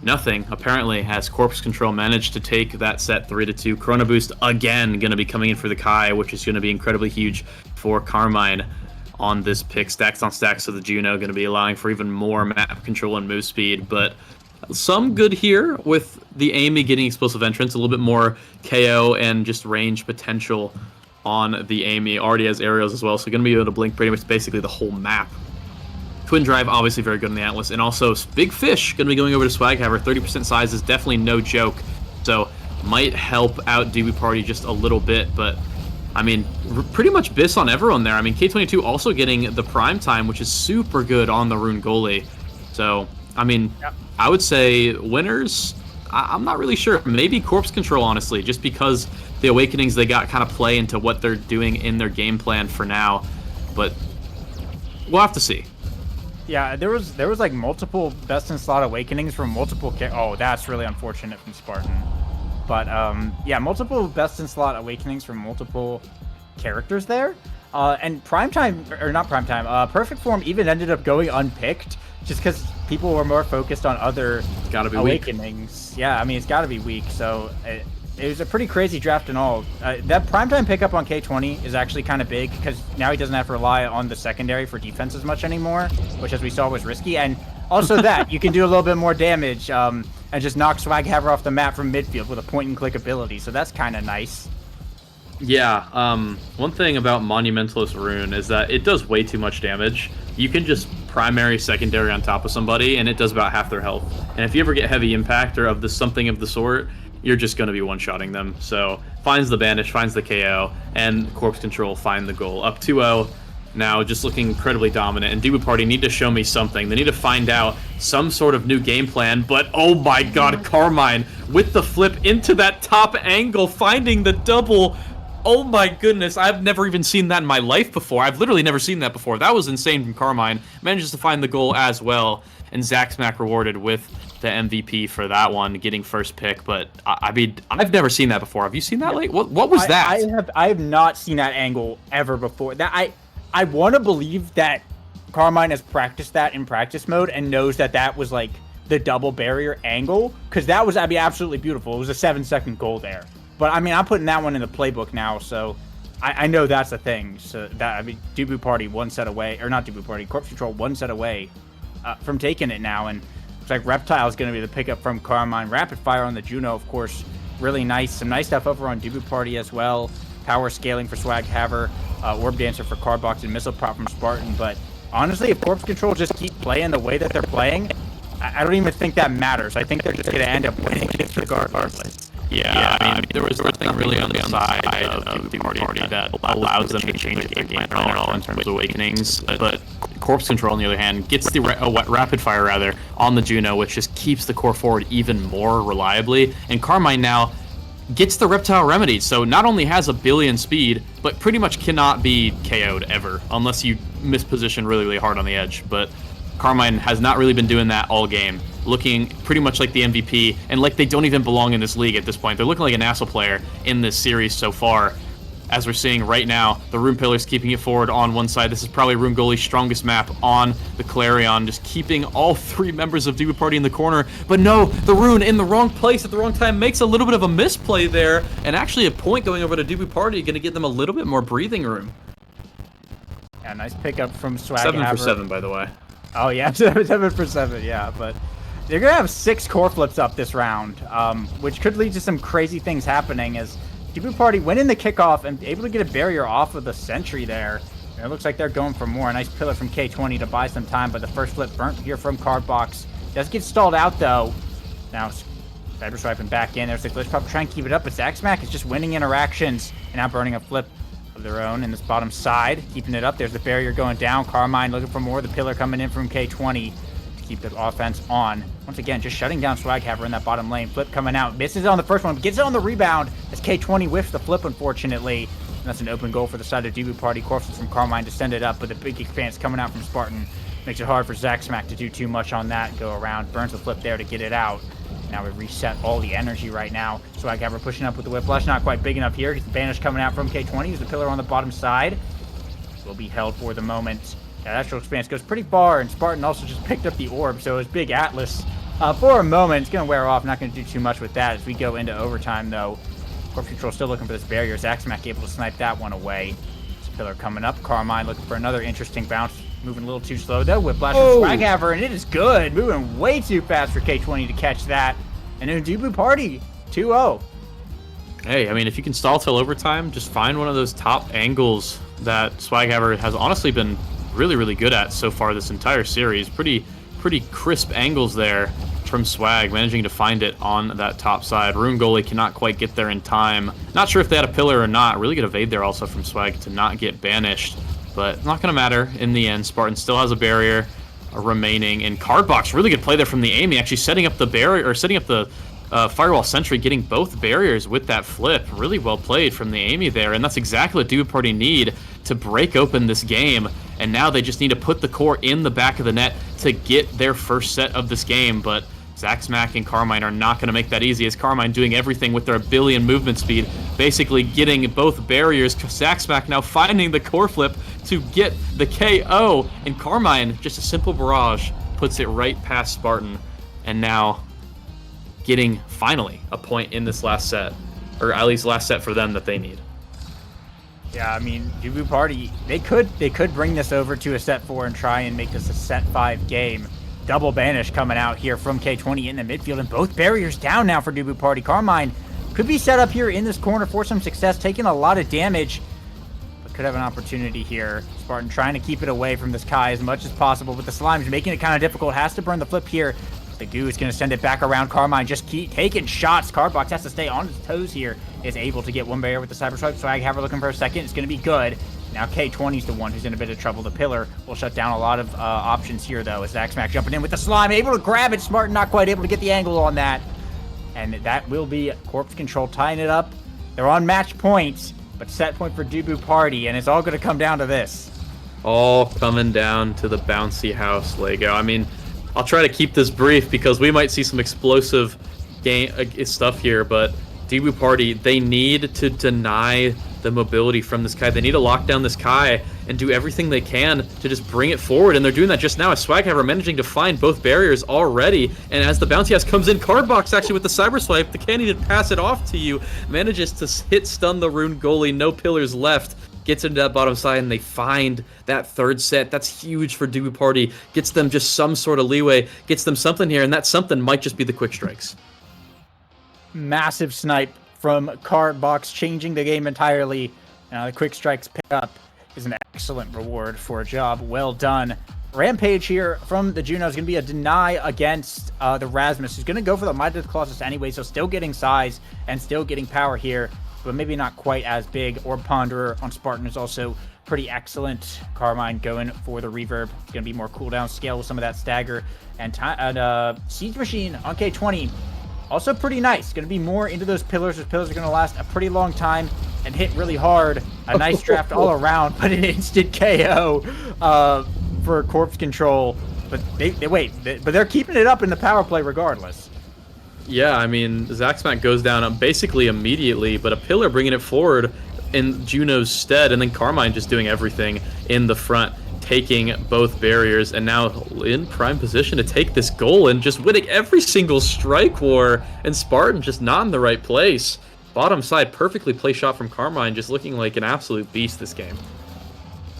Nothing, apparently, has Corpse Control managed to take that set 3-2. Chrono Boost, again, going to be coming in for the Kai, which is going to be incredibly huge for Carmine on this pick. Stacks on stacks of the Juno, going to be allowing for even more map control and move speed, but some good here with the Amy getting explosive entrance, a little bit more KO and just range potential on the Amy. Already has aerials as well, so going to be able to blink pretty much basically the whole map. Twin Drive, obviously very good in the Atlas, and also Big Fish going to be going over to Swaghaver. 30% size is definitely no joke, so might help out DB Party just a little bit, but I mean, pretty much Biss on everyone there. I mean, K22 also getting the prime time, which is super good on the Rune goalie. So, I mean, yep. I would say winners, I'm not really sure. Maybe Corpse Control, honestly, just because the Awakenings, they got kind of play into what they're doing in their game plan for now, but we'll have to see. Yeah, there was like multiple best in slot Awakenings from multiple oh, that's really unfortunate from Spartan. But yeah, multiple best in slot Awakenings from multiple characters there. And Primetime, or not Primetime, Perfect Form even ended up going unpicked just because people were more focused on other Awakenings. Weak. Yeah, I mean, it's got to be weak. So it was a pretty crazy draft and all. That Primetime pickup on K20 is actually kind of big because now he doesn't have to rely on the secondary for defense as much anymore, which, as we saw, was risky. And also that, you can do a little bit more damage and just knock Swaghaver off the map from midfield with a point-and-click ability. So that's kind of nice. Yeah, one thing about Monumentalist Rune is that it does way too much damage. You can just primary, secondary on top of somebody, and it does about half their health. And if you ever get heavy impact or of something of the sort, you're just going to be one-shotting them. So finds the Banish, finds the KO, and Corpse Control find the goal. Up 2-0, now just looking incredibly dominant. And Dubu Party need to show me something. They need to find out some sort of new game plan. But oh my god, Carmine with the flip into that top angle, finding the double. Oh my goodness, I've never even seen that in my life before. I've literally never seen that before. That was insane from Carmine. Manages to find the goal as well. And Zaxmac rewarded with the MVP for that one, getting first pick. But I mean, I've never seen that before. Have you seen that? Like, what was that? I have not seen that angle ever before. That I want to believe that Carmine has practiced that in practice mode and knows that that was like the double barrier angle, because that was, I mean, absolutely beautiful. It was a 7-second goal there. But I mean, I'm putting that one in the playbook now, so I know that's a thing. So that, I mean, Dubu Party one set away, or not Dubu Party, Corpse Control one set away from taking it now, and looks like Reptile is going to be the pickup from Carmine. Rapid Fire on the Juno, of course, really nice. Some nice stuff over on Dubu Party as well. Power scaling for Swag Haver, Orb Dancer for Cardbox, and Missile Prop from Spartan. But honestly, if Corpse Control just keep playing the way that they're playing, I don't even think that matters. I think they're just going to end up winning this regardless. Yeah, I mean, there was nothing really on the side of the party that allows them to change their game plan at all in terms of awakenings. But Corpse Control, on the other hand, gets the rapid fire rather on the Juno, which just keeps the core forward even more reliably. And Carmine now gets the Reptile Remedy, so not only has a billion speed, but pretty much cannot be KO'd ever, unless you misposition really, really hard on the edge. But Carmine has not really been doing that all game, looking pretty much like the MVP, and like they don't even belong in this league at this point. They're looking like a NASA player in this series so far. As we're seeing right now, the Rune Pillar's keeping it forward on one side. This is probably Rune Goalie's strongest map on the Clarion, just keeping all three members of Dubu Party in the corner. But no, the Rune in the wrong place at the wrong time makes a little bit of a misplay there, and actually a point going over to Dubu Party, going to give them a little bit more breathing room. Yeah, nice pickup from Swag 7 Haver. for 7, by the way. Oh yeah, 7 for 7, yeah, but they're gonna have 6 core flips up this round, which could lead to some crazy things happening as Dubu Party went in the kickoff and able to get a barrier off of the sentry there. And it looks like they're going for more. A nice pillar from K20 to buy some time, but the first flip burnt here from Cardbox. Does get stalled out though. Now Cyber swiping back in. There's the glitch pop, trying to keep it up, but Zaxmack is just winning interactions and now burning a flip of their own in this bottom side, keeping it up. There's the barrier going down. Carmine looking for more. The pillar coming in from K20 to keep the offense on. Once again, just shutting down Swag Haver in that bottom lane. Flip coming out, misses on the first one, gets it on the rebound as K20 whiffs the flip, unfortunately. And that's an open goal for the side of Dubu Party. Corpses from Carmine to send it up, but the big expanse coming out from Spartan makes it hard for Zaxmack to do too much on that go around. Burns the flip there to get it out. Now we reset all the energy right now. Swag Haver pushing up with the Whiplash, not quite big enough here. Gets the Banish coming out from K20. He's the pillar on the bottom side. Will be held for the moment. That Astral Expanse goes pretty far, and Spartan also just picked up the orb, so his big Atlas, for a moment, it's going to wear off. Not going to do too much with that as we go into overtime, though. Corpse Control still looking for this barrier. Zaxmack able to snipe that one away. This pillar coming up. Carmine looking for another interesting bounce. Moving a little too slow, though. Whiplash from Swag Haver, and it is good. Moving way too fast for K20 to catch that. And then Dubu Party, 2-0. Hey, I mean, if you can stall till overtime, just find one of those top angles that Swag Haver has honestly been really, really good at so far this entire series. Pretty crisp angles there from Swag, managing to find it on that top side. Rune Goalie cannot quite get there in time. Not sure if they had a pillar or not. Really good evade there also from Swag to not get banished. But not going to matter in the end. Spartan still has a barrier remaining. And Cardbox, really good play there from the Amy, actually setting up the barrier, or setting up the Firewall Sentry, getting both barriers with that flip. Really well played from the Amy there, and that's exactly what Dubu Party need to break open this game. And now they just need to put the core in the back of the net to get their first set of this game. But Zaxmack and Carmine are not going to make that easy, as Carmine doing everything with their billion movement speed, basically getting both barriers. Zaxmack now finding the core flip to get the KO, and Carmine, just a simple barrage, puts it right past Spartan, and now getting finally a point in this last set, or at least last set for them that they need. Yeah, I mean, Dubu Party, they could bring this over to a set 4 and try and make this a set 5 game. Double banish coming out here from K20 in the midfield, and both barriers down now for Dubu Party. Carmine could be set up here in this corner for some success, taking a lot of damage, but could have an opportunity here. Spartan trying to keep it away from this Kai as much as possible, with the slimes making it kind of difficult. Has to burn the flip here. The goo is going to send it back around. Carmine just keep taking shots. Cardbox has to stay on his toes here. Is able to get one barrier with the Cyber Swipe. Swag Haver looking for a second. It's going to be good. Now K20 is the one who's in a bit of trouble. The pillar will shut down a lot of options here, though, as Zaxmack jumping in with the slime. Able to grab it. Smart, not quite able to get the angle on that. And that will be Corpse Control tying it up. They're on match points, but set point for Dubu Party, and it's all going to come down to this. All coming down to the bouncy house Lego. I mean, I'll try to keep this brief because we might see some explosive game stuff here, but Dubu Party, they need to deny the mobility from this Kai. They need to lock down this Kai and do everything they can to just bring it forward, and they're doing that just now as Swag Haver managing to find both barriers already. And as the bouncy house comes in, Cardbox actually with the Cyber Swipe, the can't even pass it off to you, manages to hit stun the Rune Goalie, no pillars left. Gets into that bottom side, and they find that third set. That's huge for Dubu Party. Gets them just some sort of leeway. Gets them something here, and that something might just be the quick strikes. massive snipe from Cardbox, changing the game entirely. Now the quick strikes pick up is an excellent reward for a job well done. Rampage here from the Juno is going to be a deny against the Rasmus, who's going to go for the Might of the Colossus anyway, so still getting size and still getting power here, but maybe not quite as big. Orb Ponderer on Spartan is also pretty excellent. Carmine going for the reverb. It's going to be more cooldown scale with some of that stagger. And Siege Machine on K20, also pretty nice. Going to be more into those pillars. Those pillars are going to last a pretty long time and hit really hard. A nice draft all around, but an instant KO for Corpse Control. But but they're keeping it up in the power play regardless. Yeah, I mean, Zaxmac goes down basically immediately, but a pillar bringing it forward in Juno's stead, and then Carmine just doing everything in the front, taking both barriers, and now in prime position to take this goal and just winning every single strike war, and Spartan just not in the right place. Bottom side, perfectly placed shot from Carmine, just looking like an absolute beast this game.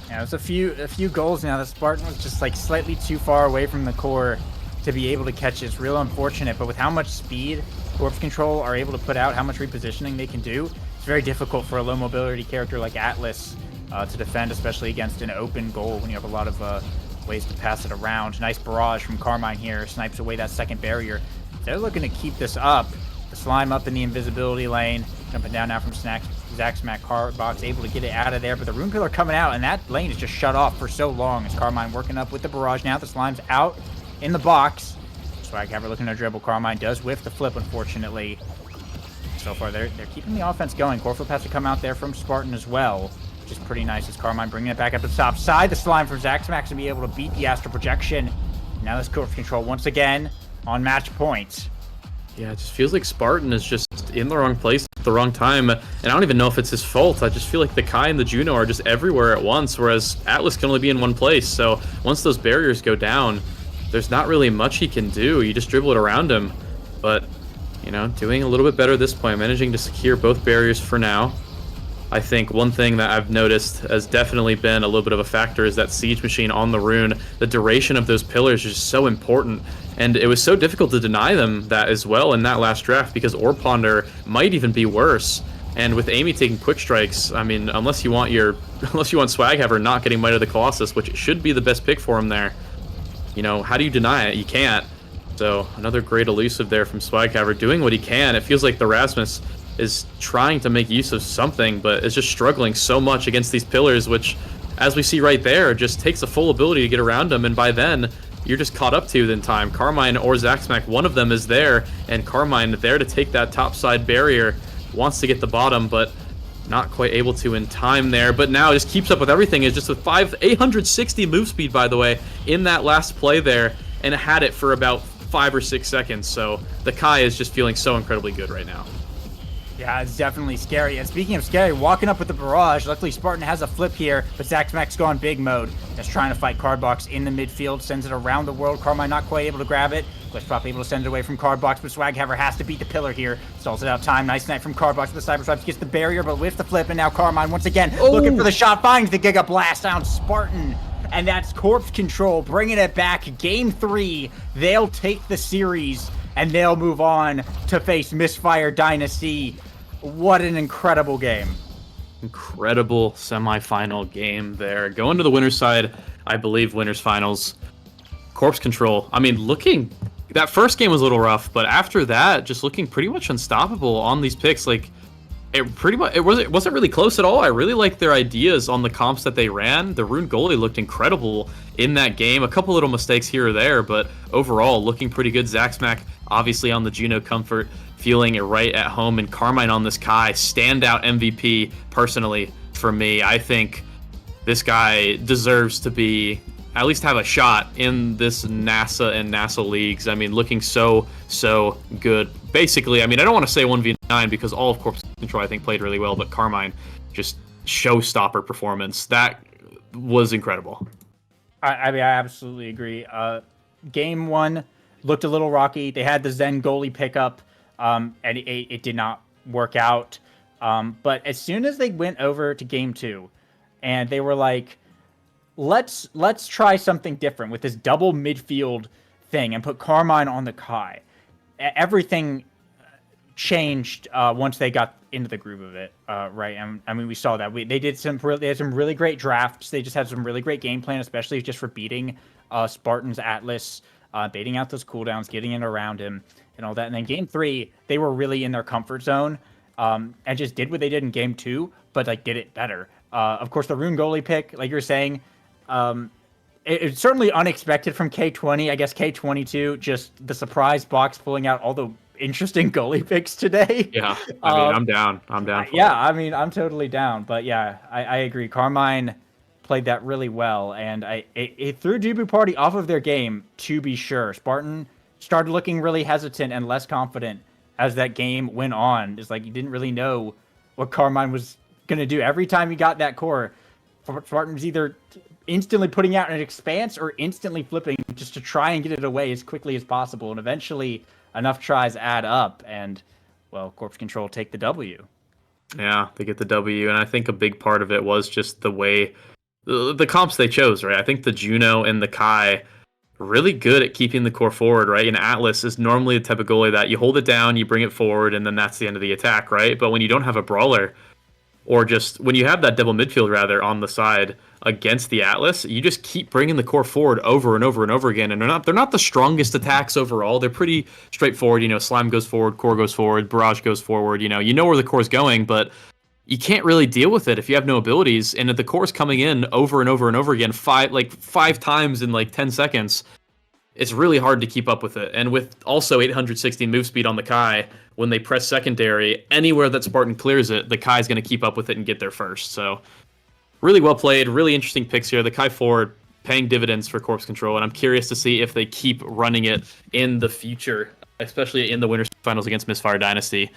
Yeah, there's a few goals now. The Spartan was just like slightly too far away from the core to be able to catch it. It's real unfortunate, but with how much speed Corpse Control are able to put out, how much repositioning they can do, it's very difficult for a low mobility character like Atlas to defend, especially against an open goal when you have a lot of ways to pass it around. Nice barrage from Carmine here, snipes away that second barrier. They're looking to keep this up. The Slime up in the invisibility lane, jumping down now from Zaxmac. Cardbox able to get it out of there, but the Rune Pillar coming out, and that lane is just shut off for so long as Carmine working up with the barrage. Now the Slime's out in the box. Swaghammer looking to dribble. Carmine does whiff the flip, unfortunately. So far, they're keeping the offense going. Corflip has to come out there from Spartan as well, which is pretty nice as Carmine bringing it back up to the top side. The Slime from Zaxmax to be able to beat the Astral Projection. Now this Corpse Control once again on match point. Yeah, it just feels like Spartan is just in the wrong place at the wrong time, and I don't even know if it's his fault. I just feel like the Kai and the Juno are just everywhere at once, whereas Atlas can only be in one place. So once those barriers go down, there's not really much he can do. You just dribble it around him. But, you know, doing a little bit better at this point, managing to secure both barriers for now. I think one thing that I've noticed has definitely been a little bit of a factor is that Siege Machine on the Rune. The duration of those pillars is just so important, and it was so difficult to deny them that as well in that last draft because Orb Ponder might even be worse. And with Amy taking quick strikes, I mean, unless you want Swaghammer not getting Might of the Colossus, which should be the best pick for him there, you know, how do you deny it? You can't. So another great elusive there from Swaghammer, doing what he can. It feels like the Rasmus is trying to make use of something, but is just struggling so much against these pillars, which, as we see right there, just takes a full ability to get around them, and by then, you're just caught up to in time. Carmine or Zaxmac, one of them is there, and Carmine there to take that top side barrier, wants to get the bottom, but not quite able to in time there, but now just keeps up with everything. Is just with 860 move speed, by the way, in that last play there, and had it for about 5 or 6 seconds. So the Kai is just feeling so incredibly good right now. Yeah, it's definitely scary. And speaking of scary, walking up with the barrage. Luckily, Spartan has a flip here, but Zaxmac's gone big mode. Just trying to fight Cardbox in the midfield, sends it around the world. Carmine not quite able to grab it. Glitchpop able to send it away from Cardbox, but Swaghammer has to beat the pillar here. Stalls it out time. Nice snipe from Cardbox with the Cyber Stripes. Gets the barrier, but with the flip, and now Carmine once again looking for the shot. Finds the Giga Blast on Spartan. And that's Corpse Control bringing it back. Game 3, they'll take the series, and they'll move on to face Misfire Dynasty. What an incredible game. Incredible semifinal game there. Going to the winner's side, I believe winners finals. Corpse Control. I mean, that first game was a little rough, but after that, just looking pretty much unstoppable on these picks. Like, it wasn't really close at all. I really liked their ideas on the comps that they ran. The Rune goalie looked incredible in that game. A couple little mistakes here or there, but overall looking pretty good. Zaxmac obviously on the Juno Comfort, feeling it right at home, and Carmine on this Kai, standout MVP personally for me. I think this guy deserves to be at least have a shot in this NASA and NASA leagues. I mean, looking so good. Basically, I mean, I don't want to say 1v9 because all of Corpse Control I think played really well, but Carmine, just showstopper performance. That was incredible. I mean, I absolutely agree. Game 1 looked a little rocky. They had the Zen goalie pickup, and it did not work out. But as soon as they went over to Game 2, and they were like, let's try something different with this double midfield thing and put Carmine on the Kai. Everything changed once they got into the groove of it, right? And I mean, we saw that they had some really great drafts. They just had some really great game plan, especially just for beating Spartan's Atlas, baiting out those cooldowns, getting in around him, and all that. And then game 3, they were really in their comfort zone, and just did what they did in game 2, but like did it better. Of course, the Rune goalie pick, like you were saying, it's certainly unexpected from K20. I guess K22, just the surprise box pulling out all the interesting goalie picks today. Yeah, I mean, I'm down. I'm down. Yeah, I mean, I'm totally down. But yeah, I agree. Carmine played that really well, and it threw Dubu Party off of their game, to be sure. Spartan started looking really hesitant and less confident as that game went on. It's like you didn't really know what Carmine was going to do. Every time he got that core, Spartan was either instantly putting out an expanse or instantly flipping just to try and get it away as quickly as possible. And eventually enough tries add up, and well, Corpse Control take the W. Yeah, they get the W, and I think a big part of it was just the way the comps they chose, right? I think the Juno and the Kai really good at keeping the core forward, right? And Atlas is normally the type of goalie that you hold it down, you bring it forward, and then that's the end of the attack, right? But when you don't have a brawler, or just when you have that double midfield rather on the side against the Atlas, you just keep bringing the core forward over and over and over again. And they're not the strongest attacks overall. They're pretty straightforward. You know, Slime goes forward, core goes forward, Barrage goes forward. You know where the core's going, but you can't really deal with it if you have no abilities. And if the core's coming in over and over and over again, five times in like 10 seconds, it's really hard to keep up with it. And with also 860 move speed on the Kai, when they press secondary, anywhere that Spartan clears it, the Kai's going to keep up with it and get there first. So really well played, really interesting picks here. The Kai forward paying dividends for Corpse Control, and I'm curious to see if they keep running it in the future, especially in the Winners Finals against Misfire Dynasty,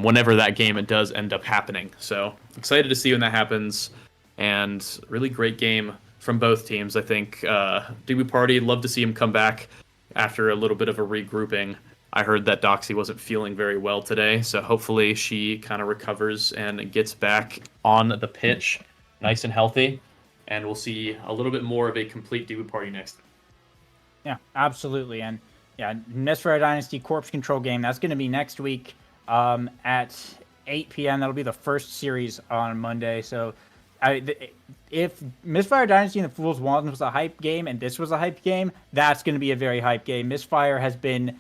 whenever that game it does end up happening. So excited to see when that happens, and really great game from both teams. I think Dubu Party, love to see him come back after a little bit of a regrouping. I heard that Doxy wasn't feeling very well today, so hopefully she kind of recovers and gets back on the pitch nice and healthy, and we'll see a little bit more of a complete Dubu Party next time. Yeah, absolutely. And yeah, Misfire Dynasty Corpse Control game, that's going to be next week at 8 p.m. That'll be the first series on Monday. So if Misfire Dynasty and the Fool's Wand was a hype game and this was a hype game, that's going to be a very hype game. Misfire has been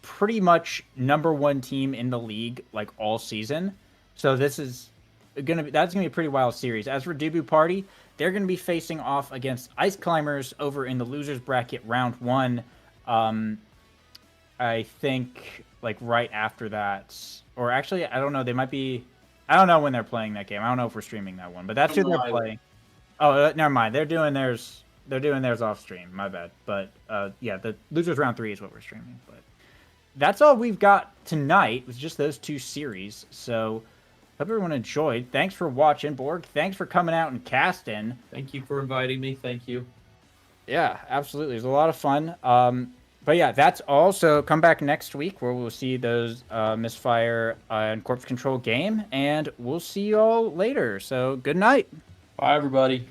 pretty much #1 team in the league like all season. So that's gonna be a pretty wild series. As for Dubu Party, they're gonna be facing off against Ice Climbers over in the losers bracket round 1. I think like right after that, or actually I don't know. They might be. I don't know when they're playing that game. I don't know if we're streaming that one, but that's who they're playing. Oh, never mind. They're doing theirs. They're doing theirs off stream. My bad. But yeah, the losers round 3 is what we're streaming. But that's all we've got tonight. It was just those 2 series. So hope everyone enjoyed. Thanks for watching, Borg. Thanks for coming out and casting. Thank you for inviting me. Thank you. Yeah, absolutely. It was a lot of fun. But yeah, that's all. So come back next week where we'll see those Misfire and Corpse Control game, and we'll see you all later. So good night. Bye, everybody.